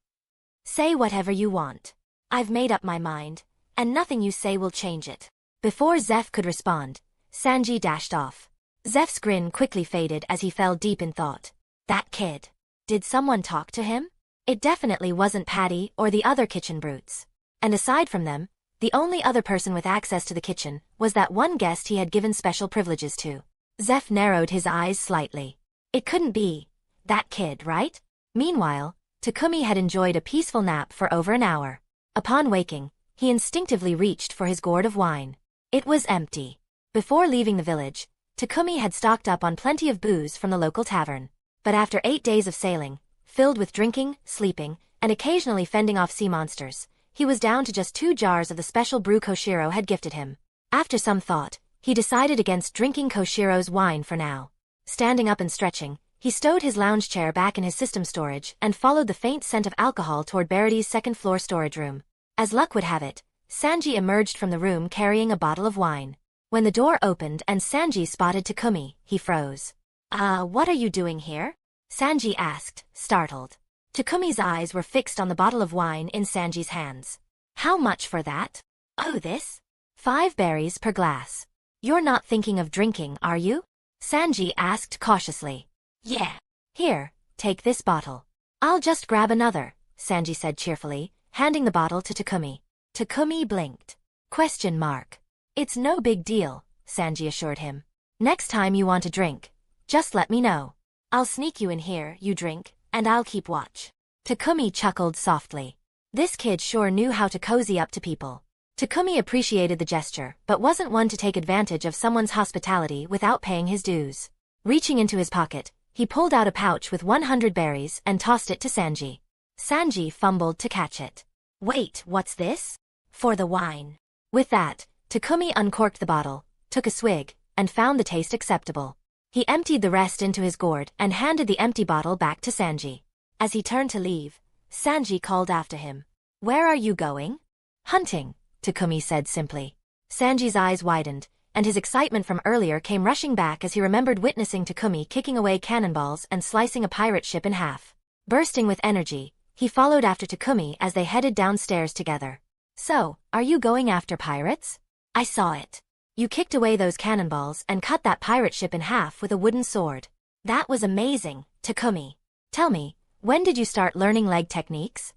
Say whatever you want. I've made up my mind, and nothing you say will change it. Before Zeph could respond, Sanji dashed off. Zeph's grin quickly faded as he fell deep in thought. That kid. Did someone talk to him? It definitely wasn't Patty or the other kitchen brutes. And aside from them, the only other person with access to the kitchen was that one guest he had given special privileges to. Zeph narrowed his eyes slightly. It couldn't be that kid, right? Meanwhile, Takumi had enjoyed a peaceful nap for over an hour. Upon waking, he instinctively reached for his gourd of wine. It was empty. Before leaving the village, Takumi had stocked up on plenty of booze from the local tavern. But after 8 days of sailing, filled with drinking, sleeping, and occasionally fending off sea monsters, he was down to just 2 jars of the special brew Koshiro had gifted him. After some thought, he decided against drinking Koshiro's wine for now. Standing up and stretching, he stowed his lounge chair back in his system storage and followed the faint scent of alcohol toward Baratie's second-floor storage room. As luck would have it, Sanji emerged from the room carrying a bottle of wine. When the door opened and Sanji spotted Takumi, he froze. What are you doing here? Sanji asked, startled. Takumi's eyes were fixed on the bottle of wine in Sanji's hands. How much for that? Oh, this? 5 berries per glass. You're not thinking of drinking, are you? Sanji asked cautiously. Yeah. Here, take this bottle. I'll just grab another, Sanji said cheerfully, handing the bottle to Takumi. Takumi blinked. Question mark. It's no big deal, Sanji assured him. Next time you want a drink, just let me know. I'll sneak you in here, you drink, and I'll keep watch. Takumi chuckled softly. This kid sure knew how to cozy up to people. Takumi appreciated the gesture, but wasn't one to take advantage of someone's hospitality without paying his dues. Reaching into his pocket, he pulled out a pouch with 100 berries and tossed it to Sanji. Sanji fumbled to catch it. Wait, what's this? For the wine. With that, Takumi uncorked the bottle, took a swig, and found the taste acceptable. He emptied the rest into his gourd and handed the empty bottle back to Sanji. As he turned to leave, Sanji called after him. Where are you going? Hunting, Takumi said simply. Sanji's eyes widened, and his excitement from earlier came rushing back as he remembered witnessing Takumi kicking away cannonballs and slicing a pirate ship in half. Bursting with energy, he followed after Takumi as they headed downstairs together. So, are you going after pirates? I saw it. You kicked away those cannonballs and cut that pirate ship in half with a wooden sword. That was amazing, Takumi. Tell me, when did you start learning leg techniques?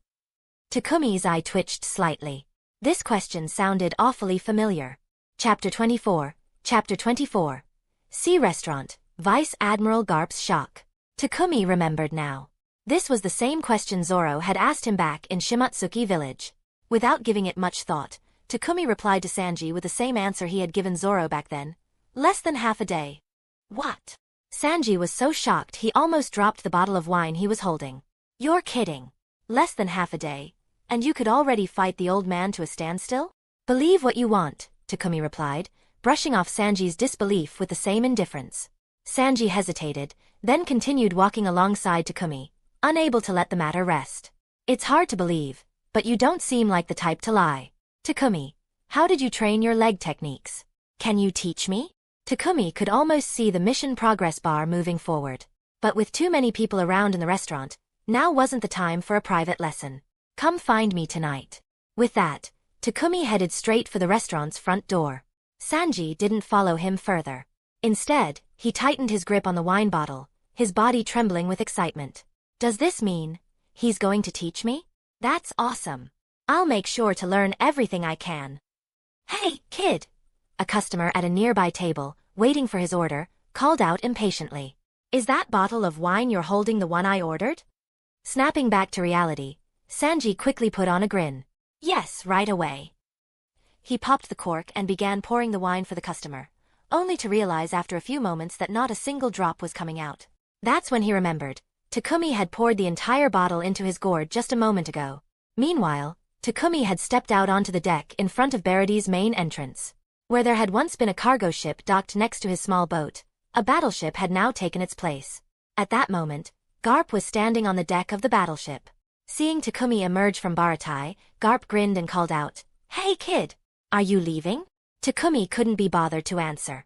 Takumi's eye twitched slightly. This question sounded awfully familiar. Chapter 24, Chapter 24. Sea Restaurant, Vice Admiral Garp's shock. Takumi remembered now. This was the same question Zoro had asked him back in Shimotsuki village. Without giving it much thought, Takumi replied to Sanji with the same answer he had given Zoro back then. Less than half a day. What? Sanji was so shocked he almost dropped the bottle of wine he was holding. You're kidding. Less than half a day, and you could already fight the old man to a standstill? Believe what you want, Takumi replied, brushing off Sanji's disbelief with the same indifference. Sanji hesitated, then continued walking alongside Takumi, unable to let the matter rest. It's hard to believe, but you don't seem like the type to lie. Takumi, how did you train your leg techniques? Can you teach me? Takumi could almost see the mission progress bar moving forward. But with too many people around in the restaurant, now wasn't the time for a private lesson. Come find me tonight. With that, Takumi headed straight for the restaurant's front door. Sanji didn't follow him further. Instead, he tightened his grip on the wine bottle, his body trembling with excitement. Does this mean he's going to teach me? That's awesome. I'll make sure to learn everything I can. Hey, kid! A customer at a nearby table, waiting for his order, called out impatiently. Is that bottle of wine you're holding the one I ordered? Snapping back to reality, Sanji quickly put on a grin. Yes, right away. He popped the cork and began pouring the wine for the customer, only to realize after a few moments that not a single drop was coming out. That's when he remembered. Takumi had poured the entire bottle into his gourd just a moment ago. Meanwhile, Takumi had stepped out onto the deck in front of Baratie's main entrance. Where there had once been a cargo ship docked next to his small boat, a battleship had now taken its place. At that moment, Garp was standing on the deck of the battleship. Seeing Takumi emerge from Baratie, Garp grinned and called out, Hey kid! Are you leaving? Takumi couldn't be bothered to answer.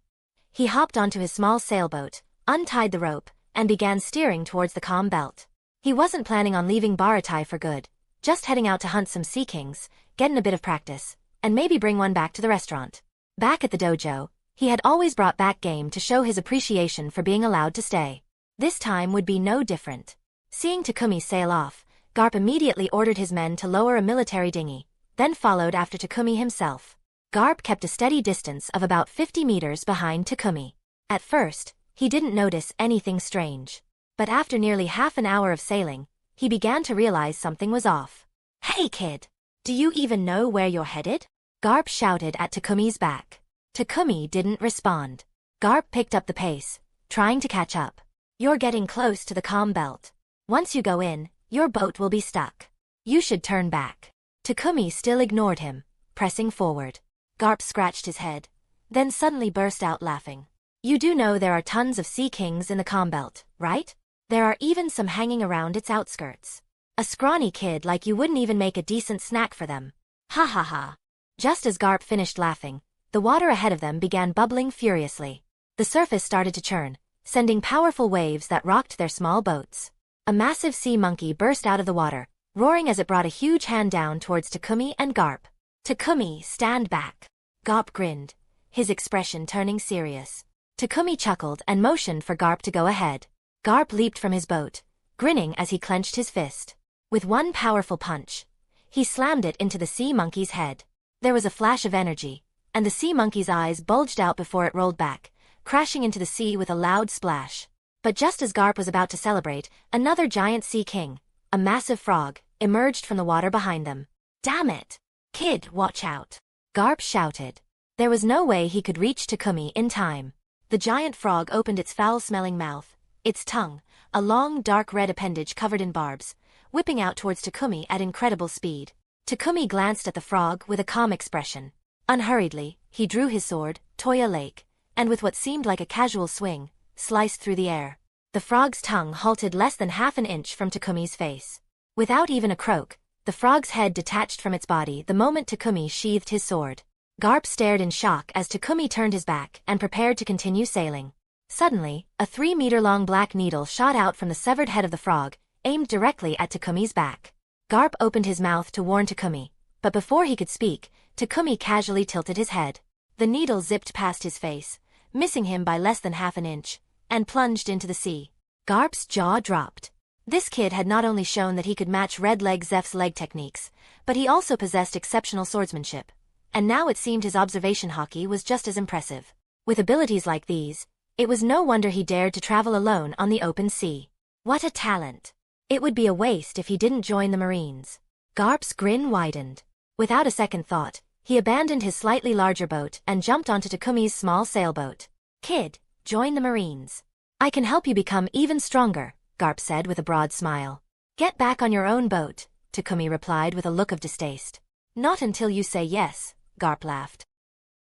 He hopped onto his small sailboat, untied the rope, and began steering towards the calm belt. He wasn't planning on leaving Baratie for good, just heading out to hunt some sea kings, getting a bit of practice, and maybe bring one back to the restaurant. Back at the dojo, he had always brought back game to show his appreciation for being allowed to stay. This time would be no different. Seeing Takumi sail off, Garp immediately ordered his men to lower a military dinghy, then followed after Takumi himself. Garp kept a steady distance of about 50 meters behind Takumi. At first, he didn't notice anything strange. But after nearly half an hour of sailing, he began to realize something was off. Hey kid! Do you even know where you're headed? Garp shouted at Takumi's back. Takumi didn't respond. Garp picked up the pace, trying to catch up. You're getting close to the calm belt. Once you go in, your boat will be stuck. You should turn back. Takumi still ignored him, pressing forward. Garp scratched his head, then suddenly burst out laughing. You do know there are tons of sea kings in the calm belt, right? There are even some hanging around its outskirts. A scrawny kid like you wouldn't even make a decent snack for them. Ha ha ha. Just as Garp finished laughing, the water ahead of them began bubbling furiously. The surface started to churn, sending powerful waves that rocked their small boats. A massive sea monkey burst out of the water, roaring as it brought a huge hand down towards Takumi and Garp. Takumi, stand back. Garp grinned, his expression turning serious. Takumi chuckled and motioned for Garp to go ahead. Garp leaped from his boat, grinning as he clenched his fist. With one powerful punch, he slammed it into the sea monkey's head. There was a flash of energy, and the sea monkey's eyes bulged out before it rolled back, crashing into the sea with a loud splash. But just as Garp was about to celebrate, another giant sea king, a massive frog, emerged from the water behind them. Damn it! Kid, watch out! Garp shouted. There was no way he could reach Takumi in time. The giant frog opened its foul-smelling mouth, its tongue, a long dark red appendage covered in barbs, whipping out towards Takumi at incredible speed. Takumi glanced at the frog with a calm expression. Unhurriedly, he drew his sword, Toya Lake, and with what seemed like a casual swing, sliced through the air. The frog's tongue halted less than half an inch from Takumi's face. Without even a croak, the frog's head detached from its body the moment Takumi sheathed his sword. Garp stared in shock as Takumi turned his back and prepared to continue sailing. Suddenly, a 3-meter-long black needle shot out from the severed head of the frog, aimed directly at Takumi's back. Garp opened his mouth to warn Takumi, but before he could speak, Takumi casually tilted his head. The needle zipped past his face, missing him by less than half an inch, and plunged into the sea. Garp's jaw dropped. This kid had not only shown that he could match Red Leg Zeph's leg techniques, but he also possessed exceptional swordsmanship. And now it seemed his observation Haki was just as impressive. With abilities like these, it was no wonder he dared to travel alone on the open sea. What a talent! It would be a waste if he didn't join the Marines. Garp's grin widened. Without a second thought, he abandoned his slightly larger boat and jumped onto Takumi's small sailboat. Kid, join the Marines. I can help you become even stronger, Garp said with a broad smile. Get back on your own boat, Takumi replied with a look of distaste. Not until you say yes, Garp laughed.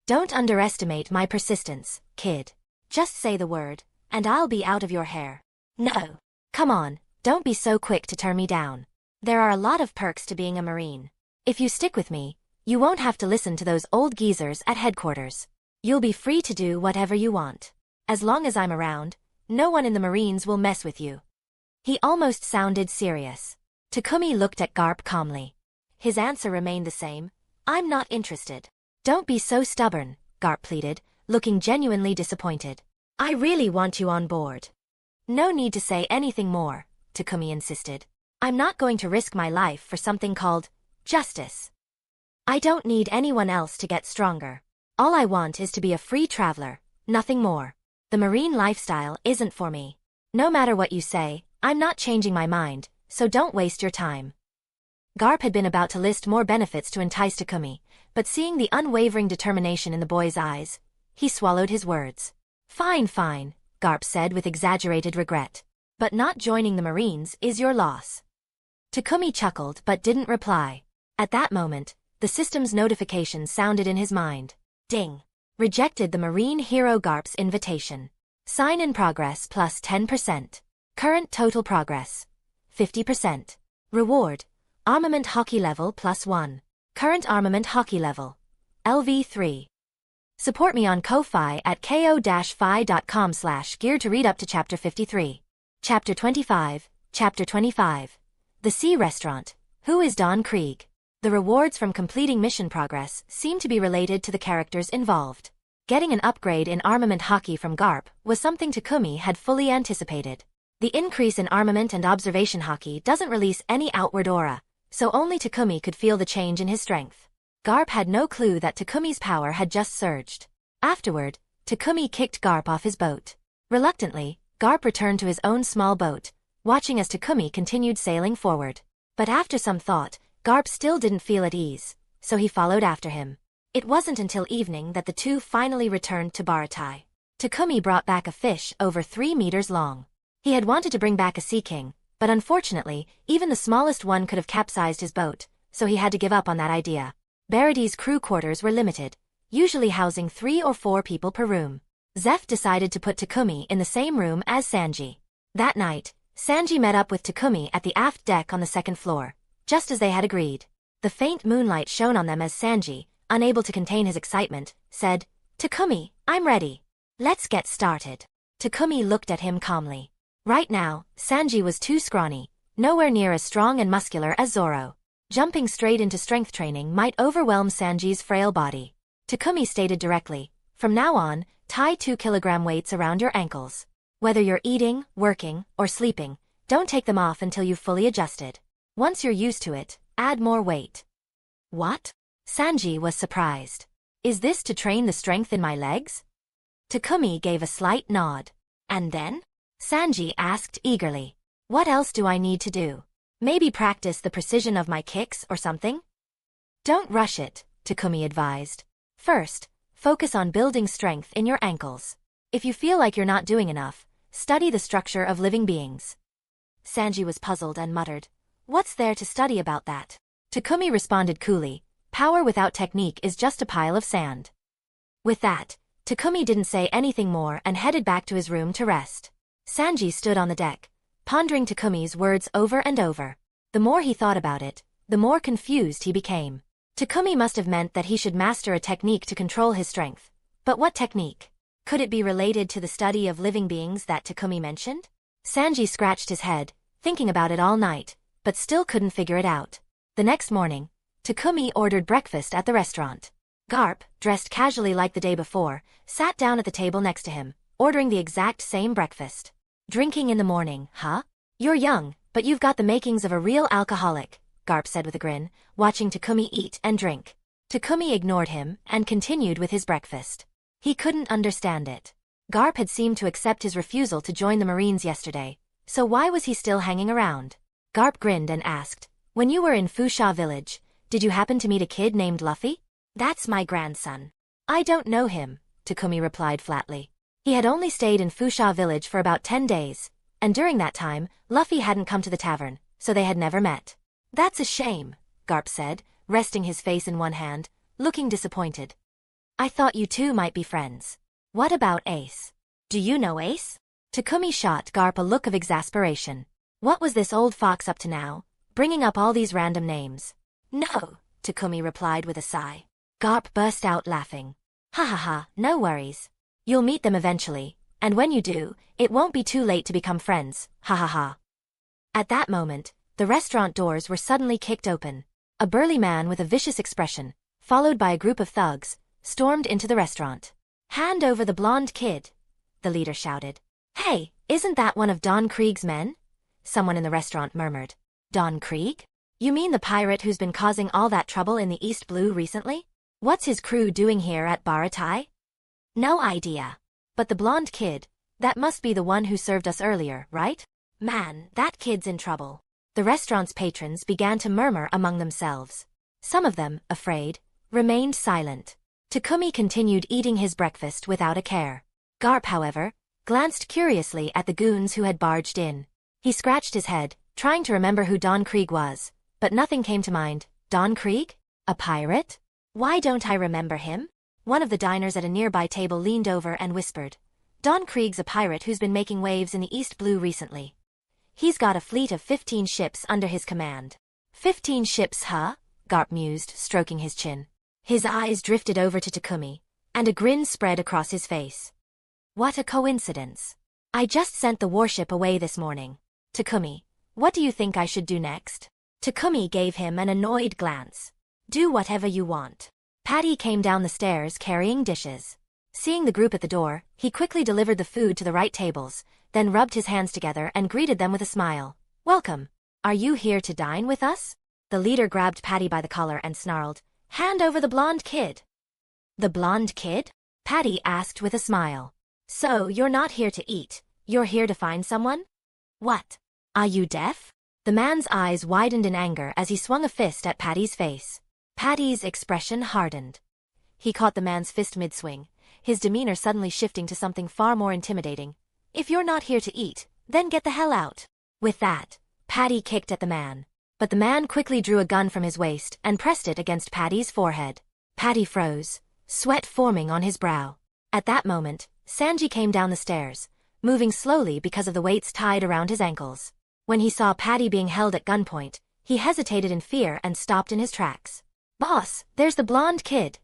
Don't underestimate my persistence, kid. Just say the word, and I'll be out of your hair. No. Come on, don't be so quick to turn me down. There are a lot of perks to being a Marine. If you stick with me, you won't have to listen to those old geezers at headquarters. You'll be free to do whatever you want. As long as I'm around, no one in the Marines will mess with you. He almost sounded serious. Takumi looked at Garp calmly. His answer remained the same. I'm not interested. Don't be so stubborn, Garp pleaded, looking genuinely disappointed. I really want you on board. No need to say anything more, Takumi insisted. I'm not going to risk my life for something called justice. I don't need anyone else to get stronger. All I want is to be a free traveler, nothing more. The Marine lifestyle isn't for me. No matter what you say, I'm not changing my mind, so don't waste your time. Garp had been about to list more benefits to entice Takumi, but seeing the unwavering determination in the boy's eyes, he swallowed his words. Fine, Garp said with exaggerated regret. But not joining the Marines is your loss. Takumi chuckled but didn't reply. At that moment, the system's notification sounded in his mind. Ding. Rejected the Marine hero Garp's invitation. Sign in progress plus 10%. Current total progress. 50%. Reward. Armament Haki level plus 1. Current armament Haki level. LV3. Support me on Ko-Fi at ko-fi.com/gear to read up to Chapter 53. Chapter 25. Chapter 25. The Sea Restaurant. Who is Don Krieg? The rewards from completing mission progress seem to be related to the characters involved. Getting an upgrade in armament Haki from Garp was something Takumi had fully anticipated. The increase in armament and observation Haki doesn't release any outward aura, so only Takumi could feel the change in his strength. Garp had no clue that Takumi's power had just surged. Afterward, Takumi kicked Garp off his boat. Reluctantly, Garp returned to his own small boat, watching as Takumi continued sailing forward. But after some thought, Garp still didn't feel at ease, so he followed after him. It wasn't until evening that the two finally returned to Baratie. Takumi brought back a fish over 3 meters long. He had wanted to bring back a sea king, but unfortunately, even the smallest one could have capsized his boat, so he had to give up on that idea. Baratie's crew quarters were limited, usually housing 3 or 4 people per room. Zeph decided to put Takumi in the same room as Sanji. That night, Sanji met up with Takumi at the aft deck on the second floor, just as they had agreed. The faint moonlight shone on them as Sanji, unable to contain his excitement, said, Takumi, I'm ready. Let's get started. Takumi looked at him calmly. Right now, Sanji was too scrawny, nowhere near as strong and muscular as Zoro. Jumping straight into strength training might overwhelm Sanji's frail body. Takumi stated directly, from now on, tie 2-kilogram weights around your ankles. Whether you're eating, working, or sleeping, don't take them off until you've fully adjusted. Once you're used to it, add more weight. What? Sanji was surprised. Is this to train the strength in my legs? Takumi gave a slight nod. And then? Sanji asked eagerly. What else do I need to do? Maybe practice the precision of my kicks or something? Don't rush it, Takumi advised. First, focus on building strength in your ankles. If you feel like you're not doing enough, study the structure of living beings. Sanji was puzzled and muttered, What's there to study about that? Takumi responded coolly, Power without technique is just a pile of sand. With that, Takumi didn't say anything more and headed back to his room to rest. Sanji stood on the deck, pondering Takumi's words over and over. The more he thought about it, the more confused he became. Takumi must have meant that he should master a technique to control his strength. But what technique? Could it be related to the study of living beings that Takumi mentioned? Sanji scratched his head, thinking about it all night, but still couldn't figure it out. The next morning, Takumi ordered breakfast at the restaurant. Garp, dressed casually like the day before, sat down at the table next to him, ordering the exact same breakfast. Drinking in the morning, huh? You're young, but you've got the makings of a real alcoholic, Garp said with a grin, watching Takumi eat and drink. Takumi ignored him and continued with his breakfast. He couldn't understand it. Garp had seemed to accept his refusal to join the Marines yesterday, so why was he still hanging around? Garp grinned and asked, When you were in Fusha village, did you happen to meet a kid named Luffy? That's my grandson. I don't know him, Takumi replied flatly. He had only stayed in Fusha village for about 10 days, and during that time, Luffy hadn't come to the tavern, so they had never met. That's a shame, Garp said, resting his face in one hand, looking disappointed. I thought you two might be friends. What about Ace? Do you know Ace? Takumi shot Garp a look of exasperation. What was this old fox up to now, bringing up all these random names? No, Takumi replied with a sigh. Garp burst out laughing. Ha ha ha, no worries. You'll meet them eventually, and when you do, it won't be too late to become friends, ha ha ha. At that moment, the restaurant doors were suddenly kicked open. A burly man with a vicious expression, followed by a group of thugs, stormed into the restaurant. Hand over the blonde kid, the leader shouted. Hey, isn't that one of Don Krieg's men? Someone in the restaurant murmured. Don Krieg? You mean the pirate who's been causing all that trouble in the East Blue recently? What's his crew doing here at Baratie? No idea. But the blonde kid, that must be the one who served us earlier, right? Man, that kid's in trouble. The restaurant's patrons began to murmur among themselves. Some of them, afraid, remained silent. Takumi continued eating his breakfast without a care. Garp, however, glanced curiously at the goons who had barged in. He scratched his head, trying to remember who Don Krieg was, but nothing came to mind. Don Krieg? A pirate? Why don't I remember him? One of the diners at a nearby table leaned over and whispered. Don Krieg's a pirate who's been making waves in the East Blue recently. He's got a fleet of 15 ships under his command. 15 ships, huh? Garp mused, stroking his chin. His eyes drifted over to Takumi, and a grin spread across his face. What a coincidence. I just sent the warship away this morning. Takumi, what do you think I should do next? Takumi gave him an annoyed glance. Do whatever you want. Patty came down the stairs carrying dishes. Seeing the group at the door, he quickly delivered the food to the right tables, then rubbed his hands together and greeted them with a smile. Welcome. Are you here to dine with us? The leader grabbed Patty by the collar and snarled, Hand over the blonde kid. The blonde kid? Patty asked with a smile. So you're not here to eat, you're here to find someone? What? Are you deaf? The man's eyes widened in anger as he swung a fist at Patty's face. Patty's expression hardened. He caught the man's fist mid-swing, his demeanor suddenly shifting to something far more intimidating. If you're not here to eat, then get the hell out. With that, Patty kicked at the man. But the man quickly drew a gun from his waist and pressed it against Patty's forehead. Patty froze, sweat forming on his brow. At that moment, Sanji came down the stairs, moving slowly because of the weights tied around his ankles. When he saw Patty being held at gunpoint, he hesitated in fear and stopped in his tracks. Boss, there's the blonde kid,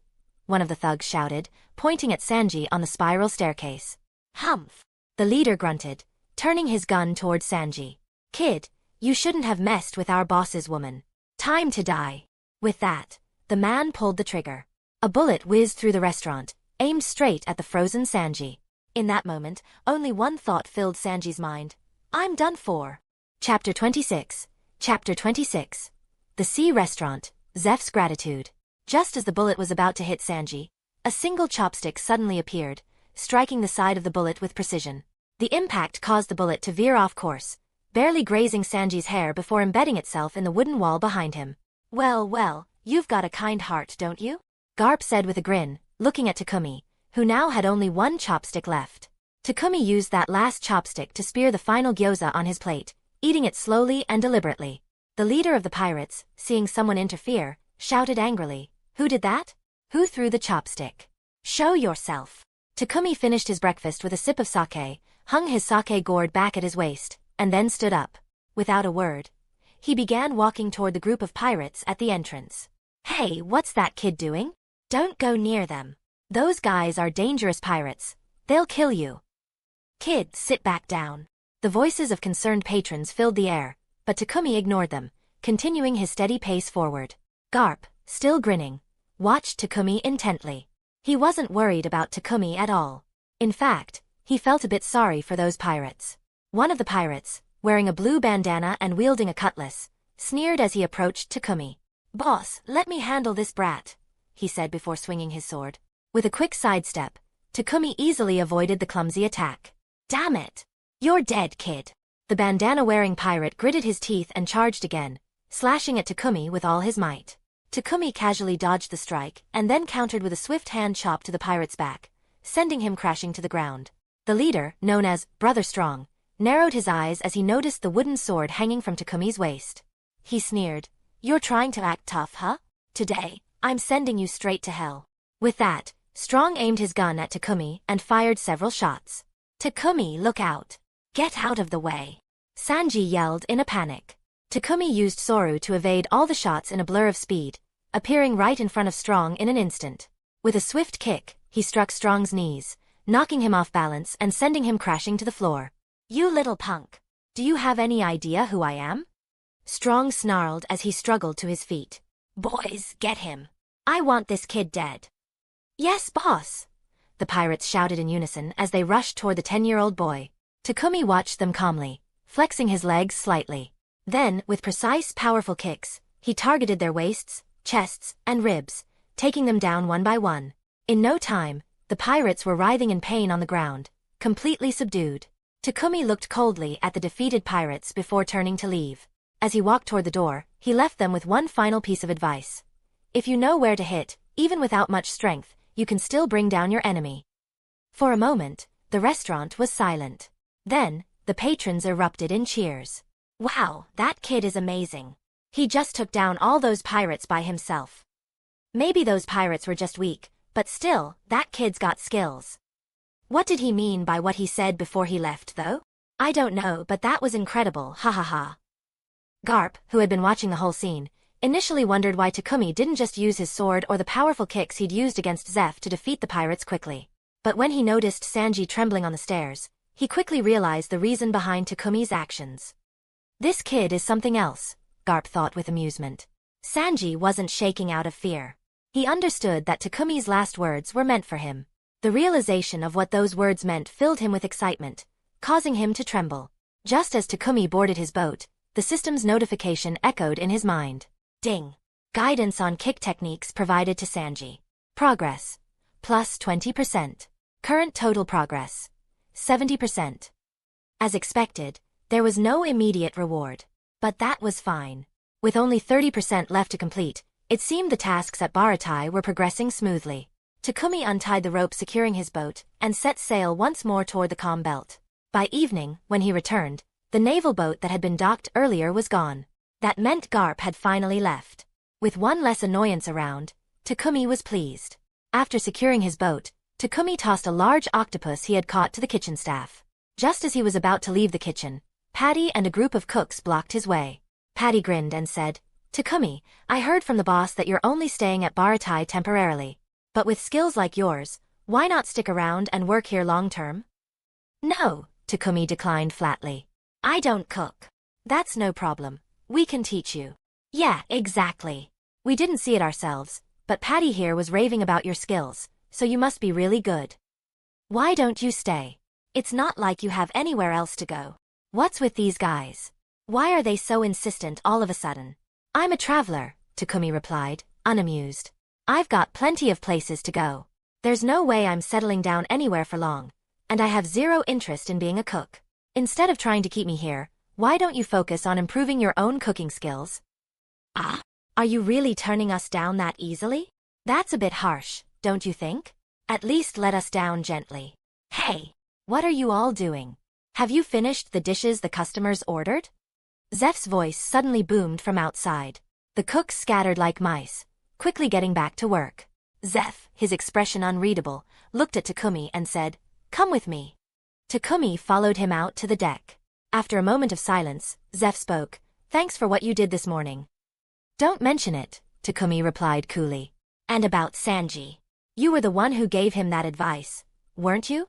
one of the thugs shouted, pointing at Sanji on the spiral staircase. Humph. The leader grunted, turning his gun toward Sanji. Kid, you shouldn't have messed with our boss's woman. Time to die. With that, the man pulled the trigger. A bullet whizzed through the restaurant, aimed straight at the frozen Sanji. In that moment, only one thought filled Sanji's mind. I'm done for. Chapter 26. Chapter 26. The Sea Restaurant, Zeph's Gratitude. Just as the bullet was about to hit Sanji, a single chopstick suddenly appeared, striking the side of the bullet with precision. The impact caused the bullet to veer off course, barely grazing Sanji's hair before embedding itself in the wooden wall behind him. Well, well, you've got a kind heart, don't you? Garp said with a grin, looking at Takumi, who now had only one chopstick left. Takumi used that last chopstick to spear the final gyoza on his plate, eating it slowly and deliberately. The leader of the pirates, seeing someone interfere, shouted angrily, Who did that? Who threw the chopstick? Show yourself. Takumi finished his breakfast with a sip of sake, hung his sake gourd back at his waist, and then stood up. Without a word, he began walking toward the group of pirates at the entrance. Hey, what's that kid doing? Don't go near them. Those guys are dangerous pirates. They'll kill you. Kid, sit back down. The voices of concerned patrons filled the air, but Takumi ignored them, continuing his steady pace forward. Garp, still grinning, watched Takumi intently. He wasn't worried about Takumi at all. In fact, he felt a bit sorry for those pirates. One of the pirates, wearing a blue bandana and wielding a cutlass, sneered as he approached Takumi. Boss, let me handle this brat, he said before swinging his sword. With a quick sidestep, Takumi easily avoided the clumsy attack. Damn it! You're dead, kid. The bandana-wearing pirate gritted his teeth and charged again, slashing at Takumi with all his might. Takumi casually dodged the strike and then countered with a swift hand chop to the pirate's back, sending him crashing to the ground. The leader, known as Brother Strong, narrowed his eyes as he noticed the wooden sword hanging from Takumi's waist. He sneered, "You're trying to act tough, huh? Today, I'm sending you straight to hell." With that, Strong aimed his gun at Takumi and fired several shots. "Takumi, look out! Get out of the way!" Sanji yelled in a panic. Takumi used Soru to evade all the shots in a blur of speed, appearing right in front of Strong in an instant. With a swift kick, he struck Strong's knees, knocking him off balance and sending him crashing to the floor. "You little punk! Do you have any idea who I am?" Strong snarled as he struggled to his feet. "Boys, get him! I want this kid dead." "Yes, boss!" the pirates shouted in unison as they rushed toward the 10-year-old boy. Takumi watched them calmly, flexing his legs slightly. Then, with precise, powerful kicks, he targeted their waists, chests, and ribs, taking them down one by one. In no time, the pirates were writhing in pain on the ground, completely subdued. Takumi looked coldly at the defeated pirates before turning to leave. As he walked toward the door, he left them with one final piece of advice. If you know where to hit, even without much strength, you can still bring down your enemy. For a moment, the restaurant was silent. Then, the patrons erupted in cheers. "Wow, that kid is amazing. He just took down all those pirates by himself." Maybe those pirates were just weak, but still, that kid's got skills. What did he mean by what he said before he left, though? I don't know, but that was incredible, ha ha ha. Garp, who had been watching the whole scene, initially wondered why Takumi didn't just use his sword or the powerful kicks he'd used against Zeph to defeat the pirates quickly. But when he noticed Sanji trembling on the stairs, he quickly realized the reason behind Takumi's actions. This kid is something else, Garp thought with amusement. Sanji wasn't shaking out of fear. He understood that Takumi's last words were meant for him. The realization of what those words meant filled him with excitement, causing him to tremble. Just as Takumi boarded his boat, the system's notification echoed in his mind. Ding. Guidance on kick techniques provided to Sanji. Progress. Plus 20%. Current total progress. 70%. As expected, there was no immediate reward. But that was fine. With only 30% left to complete, it seemed the tasks at Baratie were progressing smoothly. Takumi untied the rope securing his boat and set sail once more toward the calm belt. By evening, when he returned, the naval boat that had been docked earlier was gone. That meant Garp had finally left. With one less annoyance around, Takumi was pleased. After securing his boat, Takumi tossed a large octopus he had caught to the kitchen staff. Just as he was about to leave the kitchen, Patty and a group of cooks blocked his way. Patty grinned and said, "Takumi, I heard from the boss that you're only staying at Baratie temporarily. But with skills like yours, why not stick around and work here long-term?" "No," Takumi declined flatly. "I don't cook." "That's no problem. We can teach you." "Yeah, exactly. We didn't see it ourselves, but Patty here was raving about your skills, so you must be really good. Why don't you stay? It's not like you have anywhere else to go." "What's with these guys? Why are they so insistent all of a sudden?" "I'm a traveler," Takumi replied, unamused. "I've got plenty of places to go. There's no way I'm settling down anywhere for long, and I have zero interest in being a cook. Instead of trying to keep me here, why don't you focus on improving your own cooking skills?" "Ah, are you really turning us down that easily? That's a bit harsh, don't you think? At least let us down gently." "Hey, what are you all doing? Have you finished the dishes the customers ordered?" Zeph's voice suddenly boomed from outside. The cooks scattered like mice, quickly getting back to work. Zeph, his expression unreadable, looked at Takumi and said, "Come with me." Takumi followed him out to the deck. After a moment of silence, Zeph spoke, "Thanks for what you did this morning." "Don't mention it," Takumi replied coolly. "And about Sanji. You were the one who gave him that advice, weren't you?"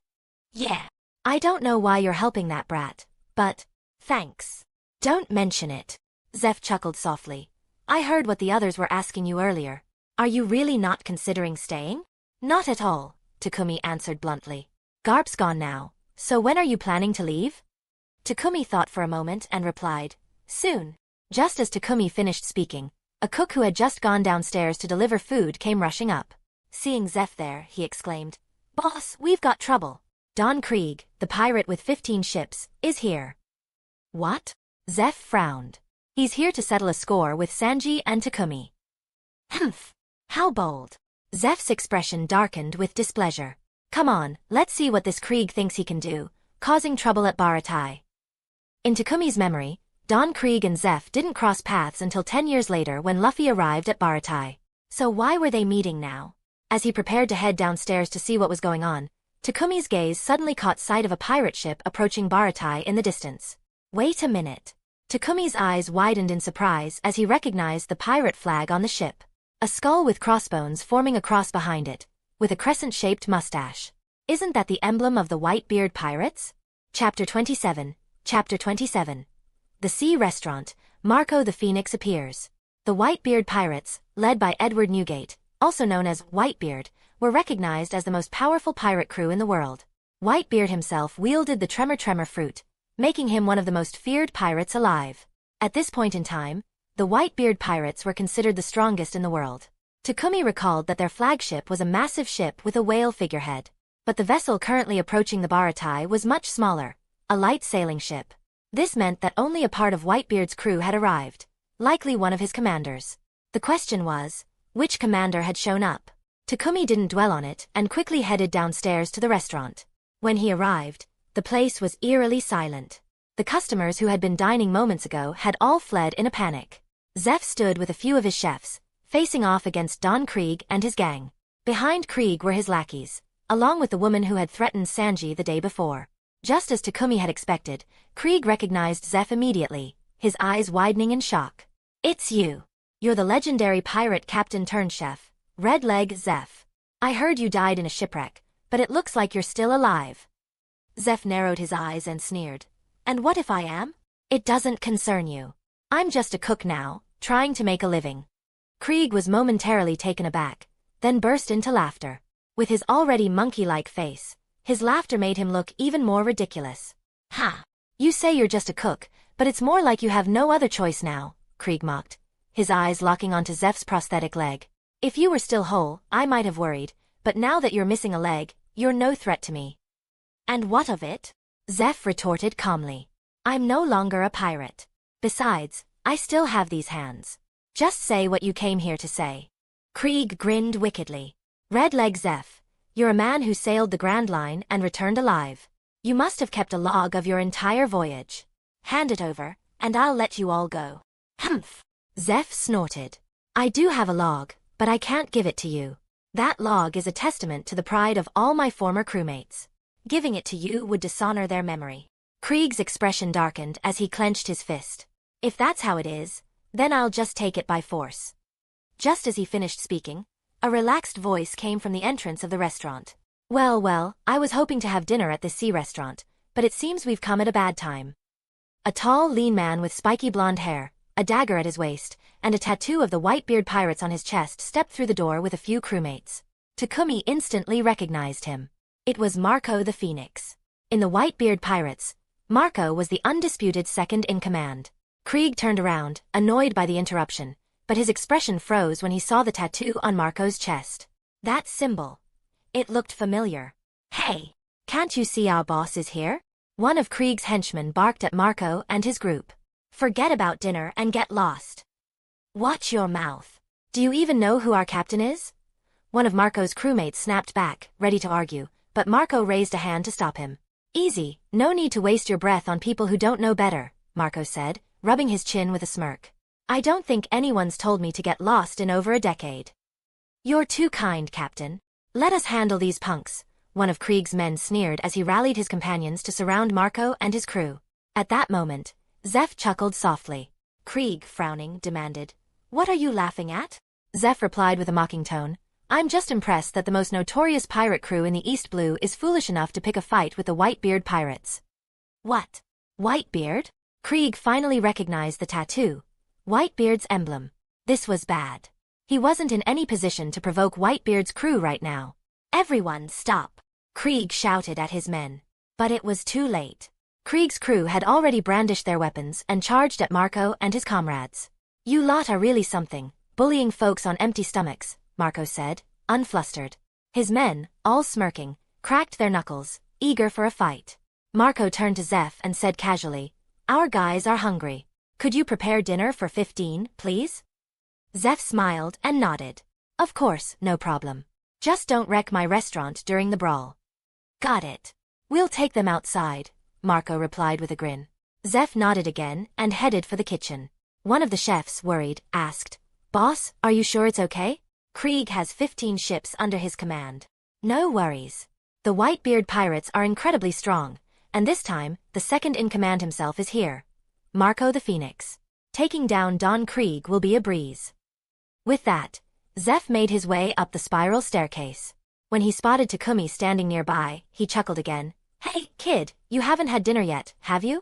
"Yeah. I don't know why you're helping that brat, but thanks." "Don't mention it." Zeph chuckled softly. "I heard what the others were asking you earlier. Are you really not considering staying?" "Not at all," Takumi answered bluntly. "Garp's gone now, so when are you planning to leave?" Takumi thought for a moment and replied, "Soon." Just as Takumi finished speaking, a cook who had just gone downstairs to deliver food came rushing up. Seeing Zeph there, he exclaimed, "Boss, we've got trouble. Don Krieg, the pirate with 15 ships, is here." "What?" Zeph frowned. "He's here to settle a score with Sanji and Takumi." "Humph! How bold." Zeph's expression darkened with displeasure. Come on, let's see what this Krieg thinks he can do, causing trouble at Baratie. In Takumi's memory, Don Krieg and Zeph didn't cross paths until 10 years later when Luffy arrived at Baratie. So why were they meeting now? As he prepared to head downstairs to see what was going on, Takumi's gaze suddenly caught sight of a pirate ship approaching Baratie in the distance. Wait a minute. Takumi's eyes widened in surprise as he recognized the pirate flag on the ship. A skull with crossbones forming a cross behind it, with a crescent-shaped mustache. Isn't that the emblem of the Whitebeard Pirates? Chapter 27. Chapter 27. The Sea Restaurant, Marco the Phoenix appears. The Whitebeard Pirates, led by Edward Newgate, also known as Whitebeard, were recognized as the most powerful pirate crew in the world. Whitebeard himself wielded the Tremor fruit, making him one of the most feared pirates alive. At this point in time, the Whitebeard Pirates were considered the strongest in the world. Takumi recalled that their flagship was a massive ship with a whale figurehead. But the vessel currently approaching the Baratie was much smaller, a light sailing ship. This meant that only a part of Whitebeard's crew had arrived, likely one of his commanders. The question was, which commander had shown up? Takumi didn't dwell on it and quickly headed downstairs to the restaurant. When he arrived, the place was eerily silent. The customers who had been dining moments ago had all fled in a panic. Zeph stood with a few of his chefs, facing off against Don Krieg and his gang. Behind Krieg were his lackeys, along with the woman who had threatened Sanji the day before. Just as Takumi had expected, Krieg recognized Zeph immediately, his eyes widening in shock. It's you. You're the legendary pirate captain turned chef, Red Leg Zeph. I heard you died in a shipwreck, but it looks like you're still alive. Zeph narrowed his eyes and sneered. And what if I am? It doesn't concern you. I'm just a cook now, trying to make a living. Krieg was momentarily taken aback, then burst into laughter. With his already monkey-like face, his laughter made him look even more ridiculous. Ha! You say you're just a cook, but it's more like you have no other choice now, Krieg mocked, his eyes locking onto Zeph's prosthetic leg. If you were still whole, I might have worried, but now that you're missing a leg, you're no threat to me. And what of it? Zeph retorted calmly. I'm no longer a pirate. Besides, I still have these hands. Just say what you came here to say. Krieg grinned wickedly. Red Leg Zeph, you're a man who sailed the Grand Line and returned alive. You must have kept a log of your entire voyage. Hand it over, and I'll let you all go. Humph! Zeph snorted. I do have a log, but I can't give it to you. That log is a testament to the pride of all my former crewmates. Giving it to you would dishonor their memory. Krieg's expression darkened as he clenched his fist. If that's how it is, then I'll just take it by force. Just as he finished speaking, a relaxed voice came from the entrance of the restaurant. Well, I was hoping to have dinner at this sea restaurant, but it seems we've come at a bad time. A tall, lean man with spiky blonde hair, a dagger at his waist, and a tattoo of the Whitebeard Pirates on his chest stepped through the door with a few crewmates. Takumi instantly recognized him. It was Marco the Phoenix. In the Whitebeard Pirates, Marco was the undisputed second in command. Krieg turned around, annoyed by the interruption, but his expression froze when he saw the tattoo on Marco's chest. That symbol. It looked familiar. Hey, can't you see our boss is here? One of Krieg's henchmen barked at Marco and his group. Forget about dinner and get lost. Watch your mouth. Do you even know who our captain is? One of Marco's crewmates snapped back, ready to argue, but Marco raised a hand to stop him. Easy, no need to waste your breath on people who don't know better, Marco said, rubbing his chin with a smirk. I don't think anyone's told me to get lost in over a decade. You're too kind, Captain. Let us handle these punks, one of Krieg's men sneered as he rallied his companions to surround Marco and his crew. At that moment, Zeph chuckled softly. Krieg, frowning, demanded, What are you laughing at? Zeph replied with a mocking tone, I'm just impressed that the most notorious pirate crew in the East Blue is foolish enough to pick a fight with the Whitebeard Pirates. What? Whitebeard? Krieg finally recognized the tattoo. Whitebeard's emblem. This was bad. He wasn't in any position to provoke Whitebeard's crew right now. Everyone stop! Krieg shouted at his men. But it was too late. Krieg's crew had already brandished their weapons and charged at Marco and his comrades. You lot are really something, bullying folks on empty stomachs, Marco said, unflustered. His men, all smirking, cracked their knuckles, eager for a fight. Marco turned to Zeph and said casually, Our guys are hungry. Could you prepare dinner for 15, please? Zeph smiled and nodded. Of course, no problem. Just don't wreck my restaurant during the brawl. Got it. We'll take them outside, Marco replied with a grin. Zeph nodded again and headed for the kitchen. One of the chefs, worried, asked, Boss, are you sure it's okay? Krieg has 15 ships under his command. No worries. The Whitebeard pirates are incredibly strong, and this time, the second in command himself is here. Marco the Phoenix. Taking down Don Krieg will be a breeze. With that, Zeph made his way up the spiral staircase. When he spotted Takumi standing nearby, he chuckled again. Hey, kid, you haven't had dinner yet, have you?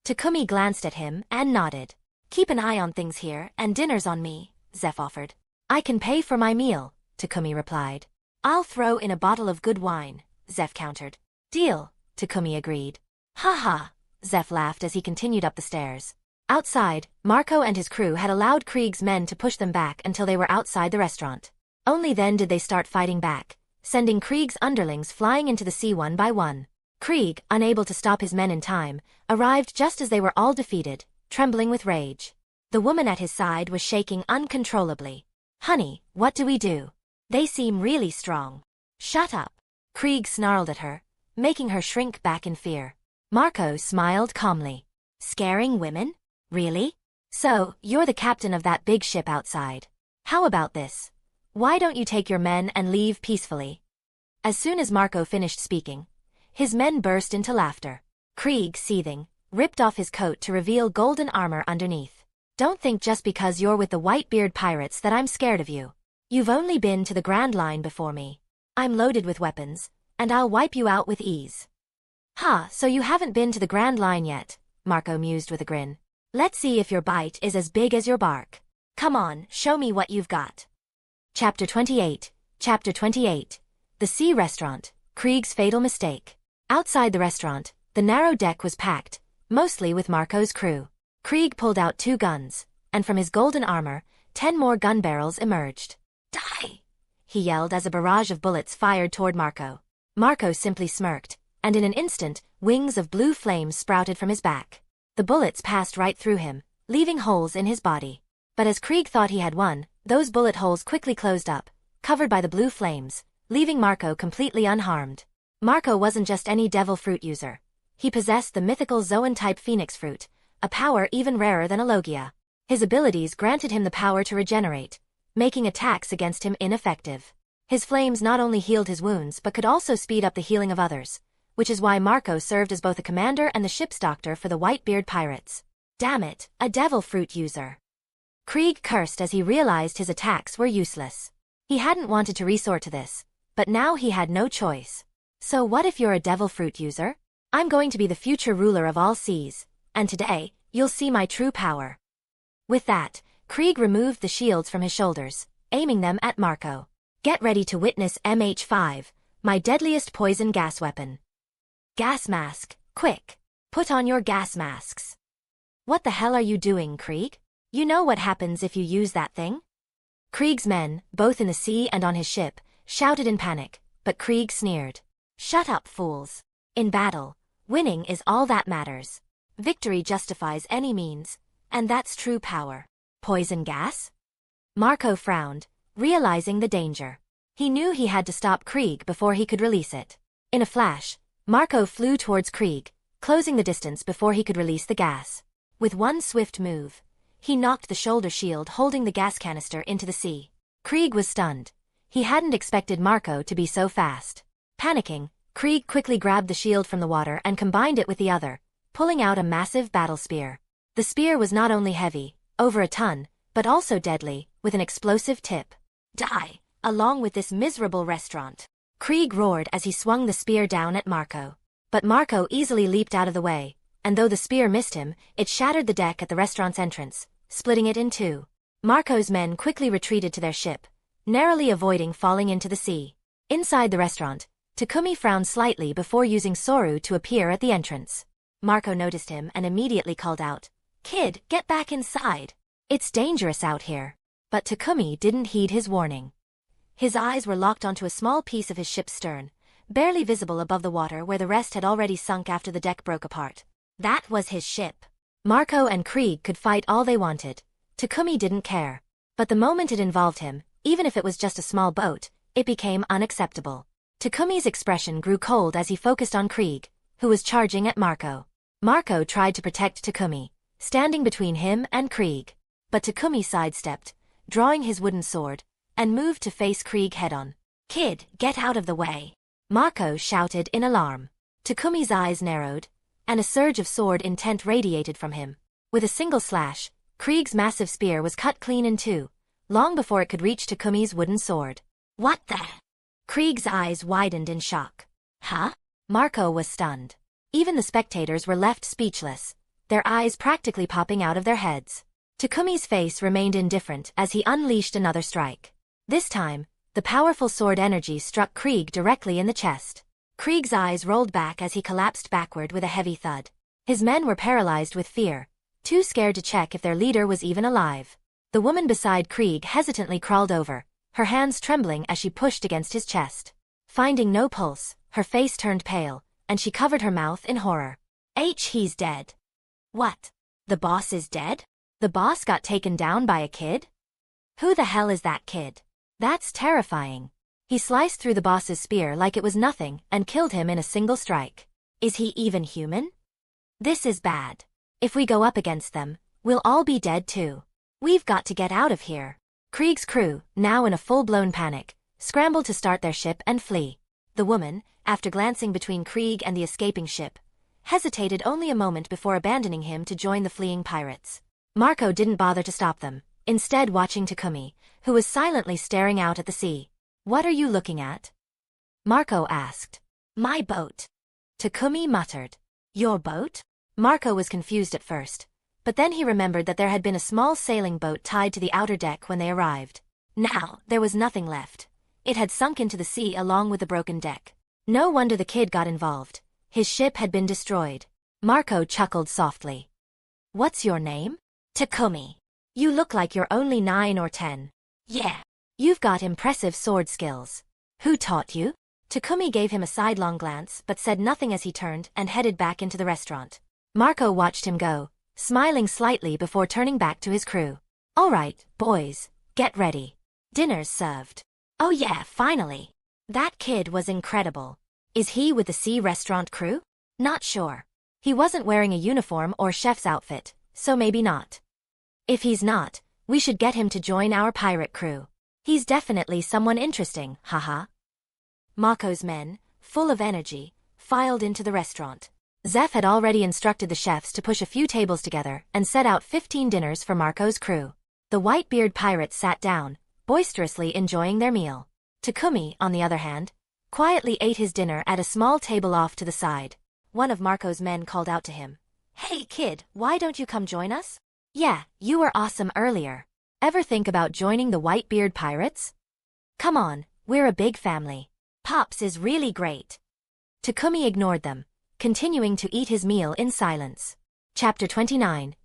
Takumi glanced at him and nodded. Keep an eye on things here, and dinner's on me, Zeph offered. I can pay for my meal, Takumi replied. I'll throw in a bottle of good wine, Zeph countered. Deal, Takumi agreed. Ha ha, Zeph laughed as he continued up the stairs. Outside, Marco and his crew had allowed Krieg's men to push them back until they were outside the restaurant. Only then did they start fighting back, sending Krieg's underlings flying into the sea one by one. Krieg, unable to stop his men in time, arrived just as they were all defeated, trembling with rage. The woman at his side was shaking uncontrollably. Honey, what do we do? They seem really strong. Shut up. Krieg snarled at her, making her shrink back in fear. Marco smiled calmly. Scaring women? Really? So, you're the captain of that big ship outside. How about this? Why don't you take your men and leave peacefully? As soon as Marco finished speaking, his men burst into laughter. Krieg, seething, ripped off his coat to reveal golden armor underneath. Don't think just because you're with the Whitebeard pirates that I'm scared of you. You've only been to the Grand Line before me. I'm loaded with weapons, and I'll wipe you out with ease. Ha, so you haven't been to the Grand Line yet, Marco mused with a grin. Let's see if your bite is as big as your bark. Come on, show me what you've got. Chapter 28, The Sea Restaurant, Krieg's Fatal Mistake. Outside the restaurant, the narrow deck was packed, mostly with Marco's crew. Krieg pulled out 2 guns, and from his golden armor, 10 more gun barrels emerged. Die! He yelled as a barrage of bullets fired toward Marco. Marco simply smirked, and in an instant, wings of blue flames sprouted from his back. The bullets passed right through him, leaving holes in his body. But as Krieg thought he had won, those bullet holes quickly closed up, covered by the blue flames, leaving Marco completely unharmed. Marco wasn't just any devil fruit user. He possessed the mythical Zoan-type phoenix fruit, a power even rarer than a Logia. His abilities granted him the power to regenerate, making attacks against him ineffective. His flames not only healed his wounds but could also speed up the healing of others, which is why Marco served as both a commander and the ship's doctor for the Whitebeard pirates. Damn it, a devil fruit user. Krieg cursed as he realized his attacks were useless. He hadn't wanted to resort to this, but now he had no choice. So what if you're a devil fruit user? I'm going to be the future ruler of all seas, and today, you'll see my true power. With that, Krieg removed the shields from his shoulders, aiming them at Marco. Get ready to witness MH5, my deadliest poison gas weapon. Gas mask, quick. Put on your gas masks. What the hell are you doing, Krieg? You know what happens if you use that thing? Krieg's men, both in the sea and on his ship, shouted in panic, but Krieg sneered. Shut up, fools. In battle, winning is all that matters. Victory justifies any means, and that's true power. Poison gas? Marco frowned, realizing the danger. He knew he had to stop Krieg before he could release it. In a flash, Marco flew towards Krieg, closing the distance before he could release the gas. With one swift move, he knocked the shoulder shield holding the gas canister into the sea. Krieg was stunned. He hadn't expected Marco to be so fast. Panicking, Krieg quickly grabbed the shield from the water and combined it with the other, pulling out a massive battle spear. The spear was not only heavy, over a ton, but also deadly, with an explosive tip. Die, along with this miserable restaurant. Krieg roared as he swung the spear down at Marco. But Marco easily leaped out of the way, and though the spear missed him, it shattered the deck at the restaurant's entrance, splitting it in 2. Marco's men quickly retreated to their ship, narrowly avoiding falling into the sea. Inside the restaurant, Takumi frowned slightly before using Soru to appear at the entrance. Marco noticed him and immediately called out, "Kid, get back inside. It's dangerous out here." But Takumi didn't heed his warning. His eyes were locked onto a small piece of his ship's stern, barely visible above the water where the rest had already sunk after the deck broke apart. That was his ship. Marco and Krieg could fight all they wanted. Takumi didn't care. But the moment it involved him, even if it was just a small boat, it became unacceptable. Takumi's expression grew cold as he focused on Krieg, who was charging at Marco. Marco tried to protect Takumi, standing between him and Krieg. But Takumi sidestepped, drawing his wooden sword, and moved to face Krieg head-on. "Kid, get out of the way!" Marco shouted in alarm. Takumi's eyes narrowed, and a surge of sword intent radiated from him. With a single slash, Krieg's massive spear was cut clean in two, long before it could reach Takumi's wooden sword. "What the?" Krieg's eyes widened in shock. "Huh?" Marco was stunned. Even the spectators were left speechless, their eyes practically popping out of their heads. Takumi's face remained indifferent as he unleashed another strike. This time, the powerful sword energy struck Krieg directly in the chest. Krieg's eyes rolled back as he collapsed backward with a heavy thud. His men were paralyzed with fear, too scared to check if their leader was even alive. The woman beside Krieg hesitantly crawled over, her hands trembling as she pushed against his chest. Finding no pulse, her face turned pale, and she covered her mouth in horror. He's dead." "What? The boss is dead? The boss got taken down by a kid? Who the hell is that kid? That's terrifying. He sliced through the boss's spear like it was nothing and killed him in a single strike. Is he even human? This is bad. If we go up against them, we'll all be dead too. We've got to get out of here." Krieg's crew, now in a full-blown panic, scrambled to start their ship and flee. The woman, after glancing between Krieg and the escaping ship, hesitated only a moment before abandoning him to join the fleeing pirates. Marco didn't bother to stop them, instead watching Takumi, who was silently staring out at the sea. "What are you looking at?" Marco asked. "My boat." Takumi muttered. "Your boat?" Marco was confused at first, but then he remembered that there had been a small sailing boat tied to the outer deck when they arrived. Now, there was nothing left. It had sunk into the sea along with the broken deck. No wonder the kid got involved. His ship had been destroyed. Marco chuckled softly. "What's your name?" "Takumi. You look like you're only 9 or 10. Yeah. You've got impressive sword skills. Who taught you?" Takumi gave him a sidelong glance but said nothing as he turned and headed back into the restaurant. Marco watched him go, smiling slightly before turning back to his crew. "All right, boys, get ready. Dinner's served." "Oh yeah, finally. That kid was incredible. Is he with the sea restaurant crew?" "Not sure. He wasn't wearing a uniform or chef's outfit, so maybe not. If he's not, we should get him to join our pirate crew. He's definitely someone interesting, haha." Mako's men, full of energy, filed into the restaurant. Zeph had already instructed the chefs to push a few tables together and set out 15 dinners for Marco's crew. The white-beard pirates sat down, boisterously enjoying their meal. Takumi, on the other hand, quietly ate his dinner at a small table off to the side. One of Marco's men called out to him. "Hey kid, why don't you come join us?" "Yeah, you were awesome earlier. Ever think about joining the Whitebeard Pirates?" "Come on, we're a big family. Pops is really great." Takumi ignored them, continuing to eat his meal in silence. Chapter 29.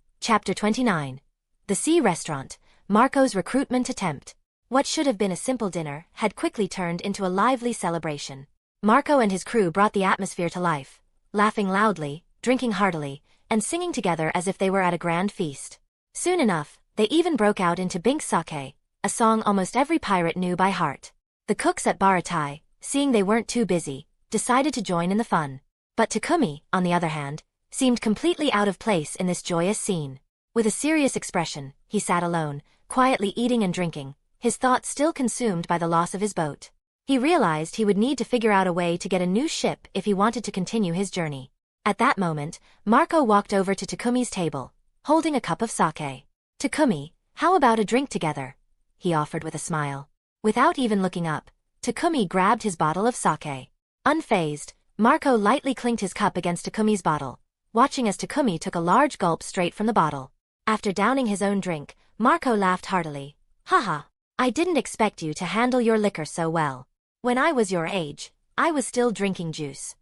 The Sea Restaurant, Marco's recruitment attempt. What should have been a simple dinner had quickly turned into a lively celebration. Marco and his crew brought the atmosphere to life, laughing loudly, drinking heartily, and singing together as if they were at a grand feast. Soon enough, they even broke out into Bink Sake, a song almost every pirate knew by heart. The cooks at Baratie, seeing they weren't too busy, decided to join in the fun. But Takumi, on the other hand, seemed completely out of place in this joyous scene. With a serious expression, he sat alone, quietly eating and drinking, his thoughts still consumed by the loss of his boat. He realized he would need to figure out a way to get a new ship if he wanted to continue his journey. At that moment, Marco walked over to Takumi's table, holding a cup of sake. "Takumi, how about a drink together?" he offered with a smile. Without even looking up, Takumi grabbed his bottle of sake. Unfazed, Marco lightly clinked his cup against Takumi's bottle, watching as Takumi took a large gulp straight from the bottle. After downing his own drink, Marco laughed heartily. "Haha, I didn't expect you to handle your liquor so well. When I was your age, I was still drinking juice."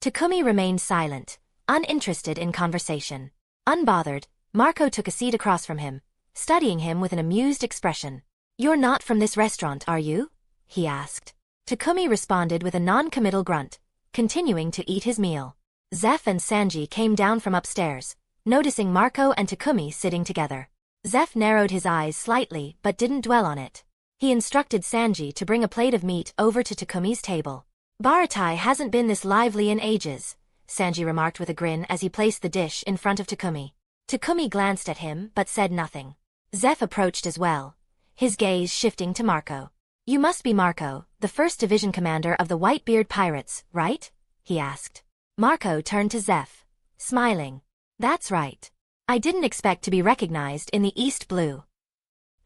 Takumi remained silent, uninterested in conversation. Unbothered, Marco took a seat across from him, studying him with an amused expression. "You're not from this restaurant, are you?" he asked. Takumi responded with a non-committal grunt, continuing to eat his meal. Zeph and Sanji came down from upstairs, noticing Marco and Takumi sitting together. Zeph narrowed his eyes slightly but didn't dwell on it. He instructed Sanji to bring a plate of meat over to Takumi's table. Baratie hasn't been this lively in ages, Sanji remarked with a grin as he placed the dish in front of Takumi. Takumi glanced at him but said nothing. Zeph approached as well, his gaze shifting to Marco. You must be Marco, the 1st Division commander of the Whitebeard Pirates, right? He asked. Marco turned to Zeph, smiling. That's right. I didn't expect to be recognized in the East Blue.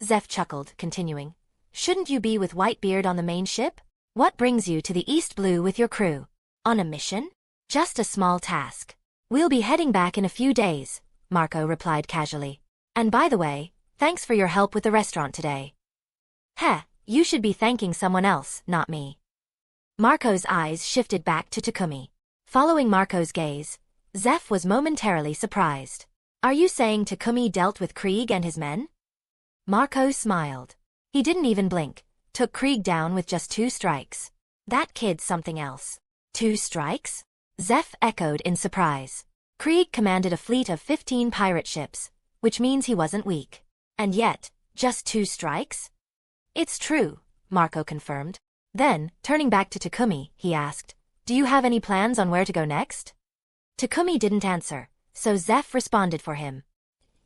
Zeph chuckled, continuing. Shouldn't you be with Whitebeard on the main ship? What brings you to the East Blue with your crew? On a mission? Just a small task. We'll be heading back in a few days, Marco replied casually. And by the way, thanks for your help with the restaurant today. Heh, you should be thanking someone else, not me. Marco's eyes shifted back to Takumi. Following Marco's gaze, Zeph was momentarily surprised. Are you saying Takumi dealt with Krieg and his men? Marco smiled. He didn't even blink, took Krieg down with just 2 strikes. That kid's something else. 2 strikes? Zeph echoed in surprise. Krieg commanded a fleet of 15 pirate ships, which means he wasn't weak. And yet, just 2 strikes? It's true, Marco confirmed. Then, turning back to Takumi, he asked, do you have any plans on where to go next? Takumi didn't answer, so Zeph responded for him.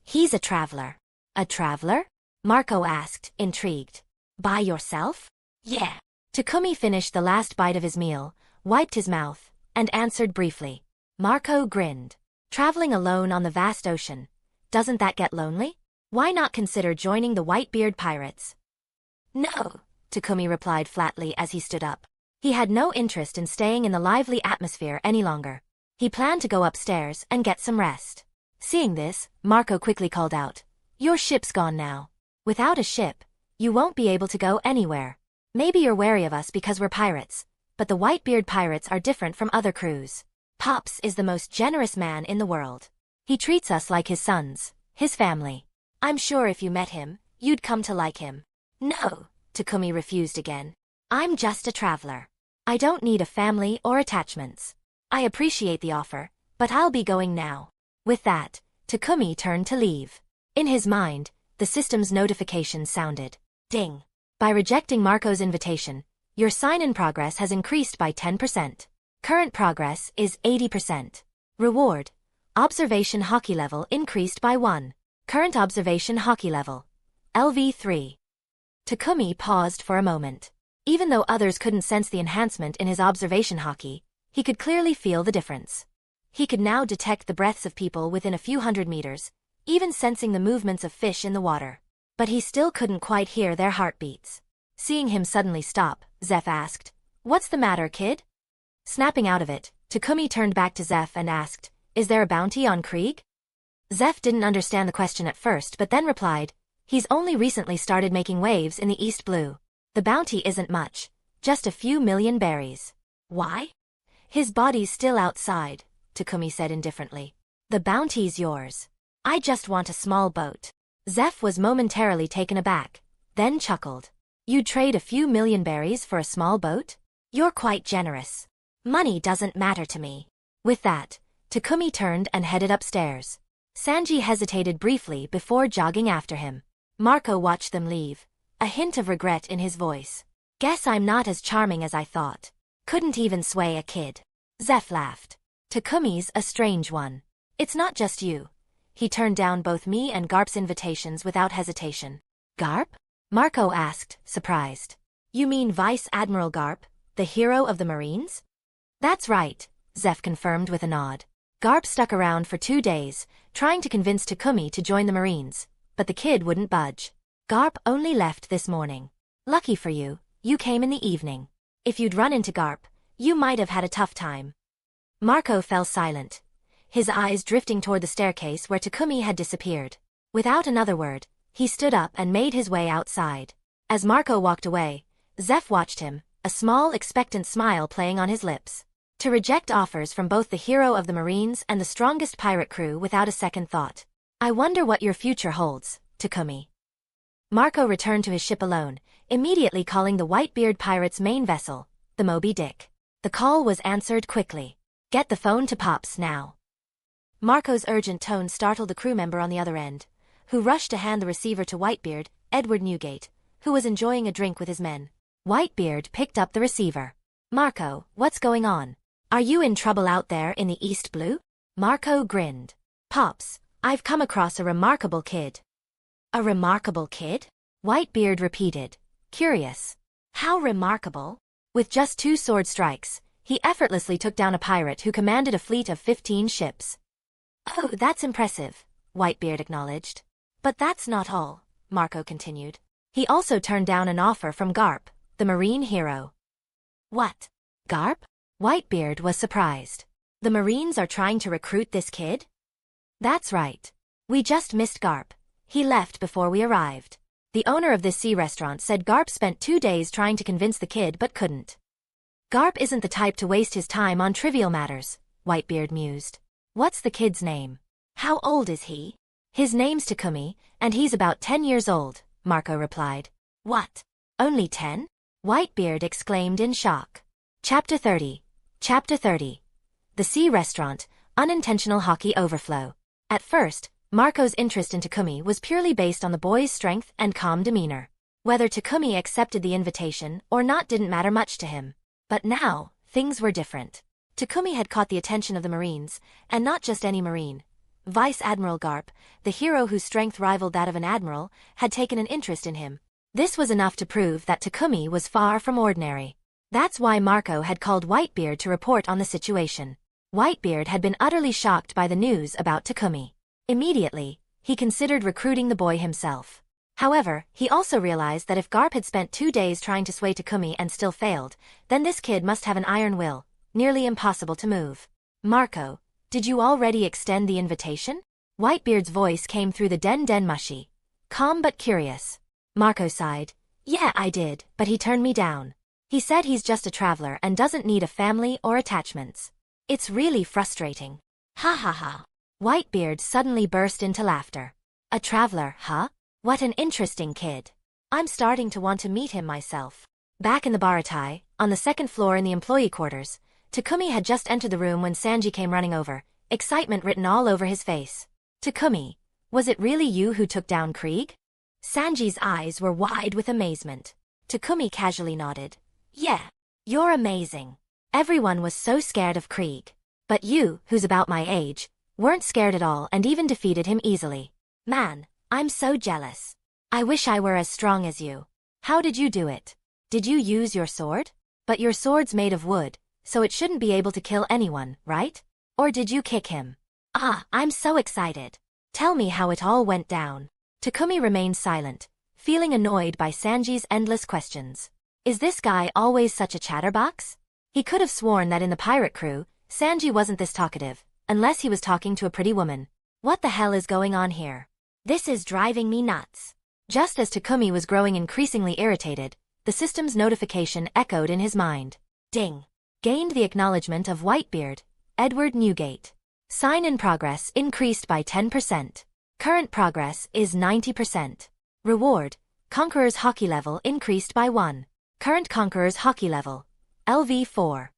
He's a traveler. A traveler? Marco asked, intrigued. By yourself? Yeah. Takumi finished the last bite of his meal, wiped his mouth, and answered briefly. Marco grinned. Traveling alone on the vast ocean. Doesn't that get lonely? Why not consider joining the Whitebeard Pirates? No, Takumi replied flatly as he stood up. He had no interest in staying in the lively atmosphere any longer. He planned to go upstairs and get some rest. Seeing this, Marco quickly called out. Your ship's gone now. Without a ship, you won't be able to go anywhere. Maybe you're wary of us because we're pirates, but the Whitebeard Pirates are different from other crews. Pops is the most generous man in the world. He treats us like his sons, his family. I'm sure if you met him, you'd come to like him. No, Takumi refused again. I'm just a traveler. I don't need a family or attachments. I appreciate the offer, but I'll be going now. With that, Takumi turned to leave. In his mind, the system's notification sounded. Ding. By rejecting Marco's invitation, your sign-in progress has increased by 10%. Current progress is 80%. Reward. Observation Haki level increased by 1. Current observation Haki level. LV3. Takumi paused for a moment. Even though others couldn't sense the enhancement in his observation Haki, he could clearly feel the difference. He could now detect the breaths of people within a few hundred meters, even sensing the movements of fish in the water. But he still couldn't quite hear their heartbeats. Seeing him suddenly stop, Zeph asked, What's the matter, kid? Snapping out of it, Takumi turned back to Zeph and asked, Is there a bounty on Krieg? Zeph didn't understand the question at first but then replied, He's only recently started making waves in the East Blue. The bounty isn't much, just a few million berries. Why? His body's still outside, Takumi said indifferently. The bounty's yours. I just want a small boat. Zeph was momentarily taken aback, then chuckled. You'd trade a few million berries for a small boat? You're quite generous. Money doesn't matter to me. With that, Takumi turned and headed upstairs. Sanji hesitated briefly before jogging after him. Marco watched them leave, a hint of regret in his voice. Guess I'm not as charming as I thought. Couldn't even sway a kid. Zeph laughed. Takumi's a strange one. It's not just you. He turned down both me and Garp's invitations without hesitation. Garp? Marco asked, surprised. You mean Vice Admiral Garp, the hero of the Marines? That's right, Zeph confirmed with a nod. Garp stuck around for 2 days, trying to convince Takumi to join the Marines, but the kid wouldn't budge. Garp only left this morning. Lucky for you, you came in the evening. If you'd run into Garp, you might have had a tough time. Marco fell silent, his eyes drifting toward the staircase where Takumi had disappeared. Without another word, he stood up and made his way outside. As Marco walked away, Zeph watched him, a small expectant smile playing on his lips. To reject offers from both the hero of the Marines and the strongest pirate crew without a second thought. I wonder what your future holds, Takumi. Marco returned to his ship alone, immediately calling the Whitebeard Pirates' main vessel, the Moby Dick. The call was answered quickly. Get the phone to Pops now. Marco's urgent tone startled the crew member on the other end, who rushed to hand the receiver to Whitebeard, Edward Newgate, who was enjoying a drink with his men. Whitebeard picked up the receiver. Marco, what's going on? Are you in trouble out there in the East Blue? Marco grinned. Pops, I've come across a remarkable kid. A remarkable kid? Whitebeard repeated, curious. How remarkable? With just 2 sword strikes, he effortlessly took down a pirate who commanded a fleet of 15 ships. Oh, that's impressive, Whitebeard acknowledged. But that's not all, Marco continued. He also turned down an offer from Garp, the marine hero. What? Garp? Whitebeard was surprised. The Marines are trying to recruit this kid? That's right. We just missed Garp. He left before we arrived. The owner of this sea restaurant said Garp spent 2 days trying to convince the kid but couldn't. Garp isn't the type to waste his time on trivial matters, Whitebeard mused. What's the kid's name? How old is he? His name's Takumi, and he's about 10 years old, Marco replied. What? Only 10? Whitebeard exclaimed in shock. Chapter 30. Chapter 30. The Sea Restaurant, Unintentional Haki Overflow. At first, Marco's interest in Takumi was purely based on the boy's strength and calm demeanor. Whether Takumi accepted the invitation or not didn't matter much to him. But now, things were different. Takumi had caught the attention of the Marines, and not just any Marine. Vice Admiral Garp, the hero whose strength rivaled that of an admiral, had taken an interest in him. This was enough to prove that Takumi was far from ordinary. That's why Marco had called Whitebeard to report on the situation. Whitebeard had been utterly shocked by the news about Takumi. Immediately, he considered recruiting the boy himself. However, he also realized that if Garp had spent 2 days trying to sway Takumi and still failed, then this kid must have an iron will, nearly impossible to move. Marco, did you already extend the invitation? Whitebeard's voice came through the den mushy. Calm but curious. Marco sighed. Yeah, I did, but he turned me down. He said he's just a traveler and doesn't need a family or attachments. It's really frustrating. Ha ha ha. Whitebeard suddenly burst into laughter. A traveler, huh? What an interesting kid. I'm starting to want to meet him myself. Back in the Baratie, on the 2nd floor in the employee quarters, Takumi had just entered the room when Sanji came running over, excitement written all over his face. Takumi, was it really you who took down Krieg? Sanji's eyes were wide with amazement. Takumi casually nodded. Yeah. You're amazing. Everyone was so scared of Krieg. But you, who's about my age, weren't scared at all and even defeated him easily. Man, I'm so jealous. I wish I were as strong as you. How did you do it? Did you use your sword? But your sword's made of wood, so it shouldn't be able to kill anyone, right? Or did you kick him? Ah, I'm so excited. Tell me how it all went down. Takumi remained silent, feeling annoyed by Sanji's endless questions. Is this guy always such a chatterbox? He could have sworn that in the pirate crew, Sanji wasn't this talkative, unless he was talking to a pretty woman. What the hell is going on here? This is driving me nuts. Just as Takumi was growing increasingly irritated, the system's notification echoed in his mind. Ding. Gained the acknowledgement of Whitebeard, Edward Newgate. Sign in progress increased by 10%. Current progress is 90%. Reward, Conqueror's Haki level increased by 1. Current Conqueror's Haki level, LV4.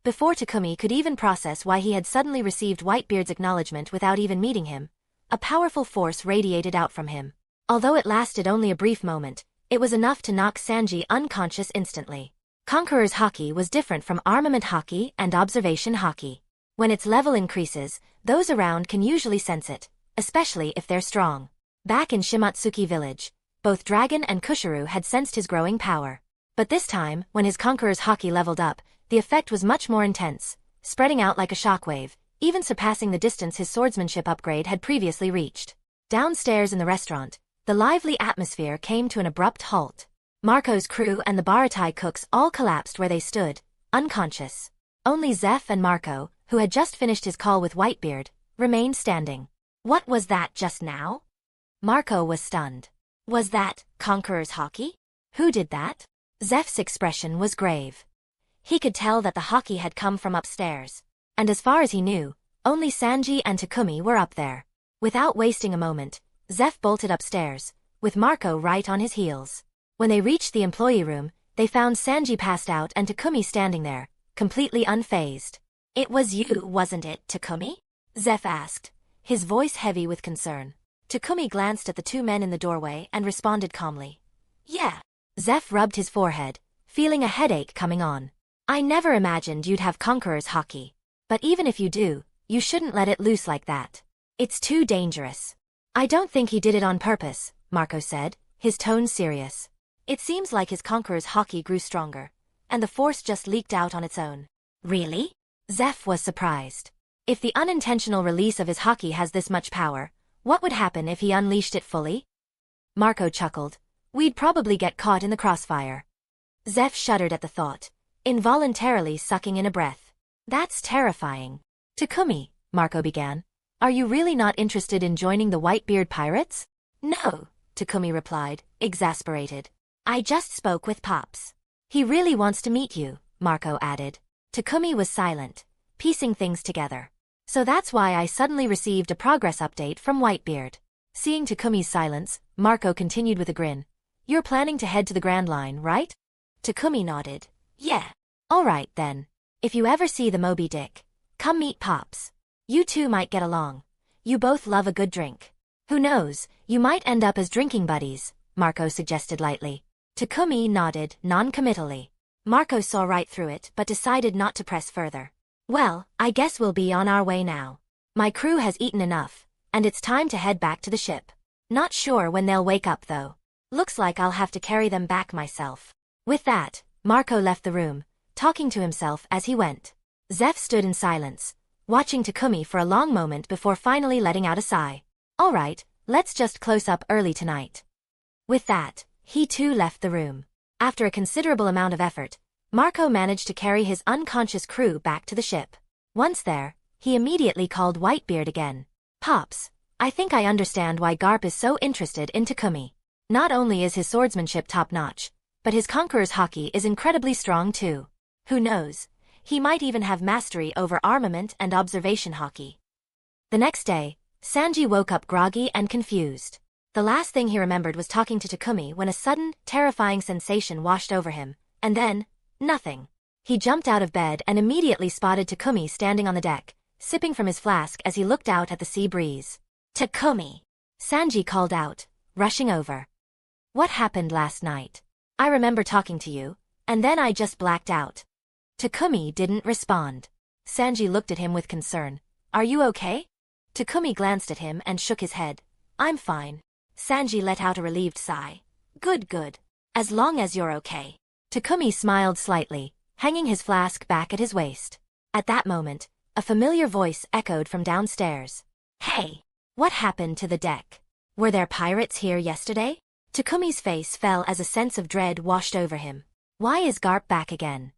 Before Takumi could even process why he had suddenly received Whitebeard's acknowledgement without even meeting him, a powerful force radiated out from him. Although it lasted only a brief moment, it was enough to knock Sanji unconscious instantly. Conqueror's Haki was different from Armament Haki and Observation Haki. When its level increases, those around can usually sense it, especially if they're strong. Back in Shimatsuki village, both Dragon and Kushiru had sensed his growing power. But this time, when his Conqueror's Haki leveled up, the effect was much more intense, spreading out like a shockwave, even surpassing the distance his swordsmanship upgrade had previously reached. Downstairs in the restaurant, the lively atmosphere came to an abrupt halt. Marco's crew and the Baratie cooks all collapsed where they stood, unconscious. Only Zeph and Marco, who had just finished his call with Whitebeard, remained standing. What was that just now? Marco was stunned. Was that Conqueror's Haki? Who did that? Zeph's expression was grave. He could tell that the Haki had come from upstairs. And as far as he knew, only Sanji and Takumi were up there. Without wasting a moment, Zeph bolted upstairs, with Marco right on his heels. When they reached the employee room, they found Sanji passed out and Takumi standing there, completely unfazed. It was you, wasn't it, Takumi? Zeph asked, his voice heavy with concern. Takumi glanced at the 2 men in the doorway and responded calmly. Yeah. Zeph rubbed his forehead, feeling a headache coming on. I never imagined you'd have Conqueror's Haki. But even if you do, you shouldn't let it loose like that. It's too dangerous. I don't think he did it on purpose, Marco said, his tone serious. It seems like his Conqueror's Haki grew stronger, and the force just leaked out on its own. Really? Zeph was surprised. If the unintentional release of his Haki has this much power, what would happen if he unleashed it fully? Marco chuckled. We'd probably get caught in the crossfire. Zeph shuddered at the thought, involuntarily sucking in a breath. That's terrifying. Takumi, Marco began. Are you really not interested in joining the Whitebeard pirates? No, Takumi replied, exasperated. I just spoke with Pops. He really wants to meet you, Marco added. Takumi was silent, piecing things together. So that's why I suddenly received a progress update from Whitebeard. Seeing Takumi's silence, Marco continued with a grin. You're planning to head to the Grand Line, right? Takumi nodded. Yeah. All right then. If you ever see the Moby Dick, come meet Pops. You two might get along. You both love a good drink. Who knows, you might end up as drinking buddies, Marco suggested lightly. Takumi nodded, non-committally. Marco saw right through it but decided not to press further. Well, I guess we'll be on our way now. My crew has eaten enough, and it's time to head back to the ship. Not sure when they'll wake up though. Looks like I'll have to carry them back myself. With that, Marco left the room, talking to himself as he went. Zeph stood in silence, watching Takumi for a long moment before finally letting out a sigh. All right, let's just close up early tonight. With that, he too left the room. After a considerable amount of effort, Marco managed to carry his unconscious crew back to the ship. Once there, he immediately called Whitebeard again. Pops, I think I understand why Garp is so interested in Takumi. Not only is his swordsmanship top-notch, but his Conqueror's Haki is incredibly strong too. Who knows, he might even have mastery over armament and observation Haki. The next day, Sanji woke up groggy and confused. The last thing he remembered was talking to Takumi when a sudden, terrifying sensation washed over him, and then, nothing. He jumped out of bed and immediately spotted Takumi standing on the deck, sipping from his flask as he looked out at the sea breeze. Takumi! Sanji called out, rushing over. What happened last night? I remember talking to you, and then I just blacked out. Takumi didn't respond. Sanji looked at him with concern. Are you okay? Takumi glanced at him and shook his head. I'm fine. Sanji let out a relieved sigh. Good. As long as you're okay. Takumi smiled slightly, hanging his flask back at his waist. At that moment, a familiar voice echoed from downstairs. Hey! What happened to the deck? Were there pirates here yesterday? Takumi's face fell as a sense of dread washed over him. Why is Garp back again?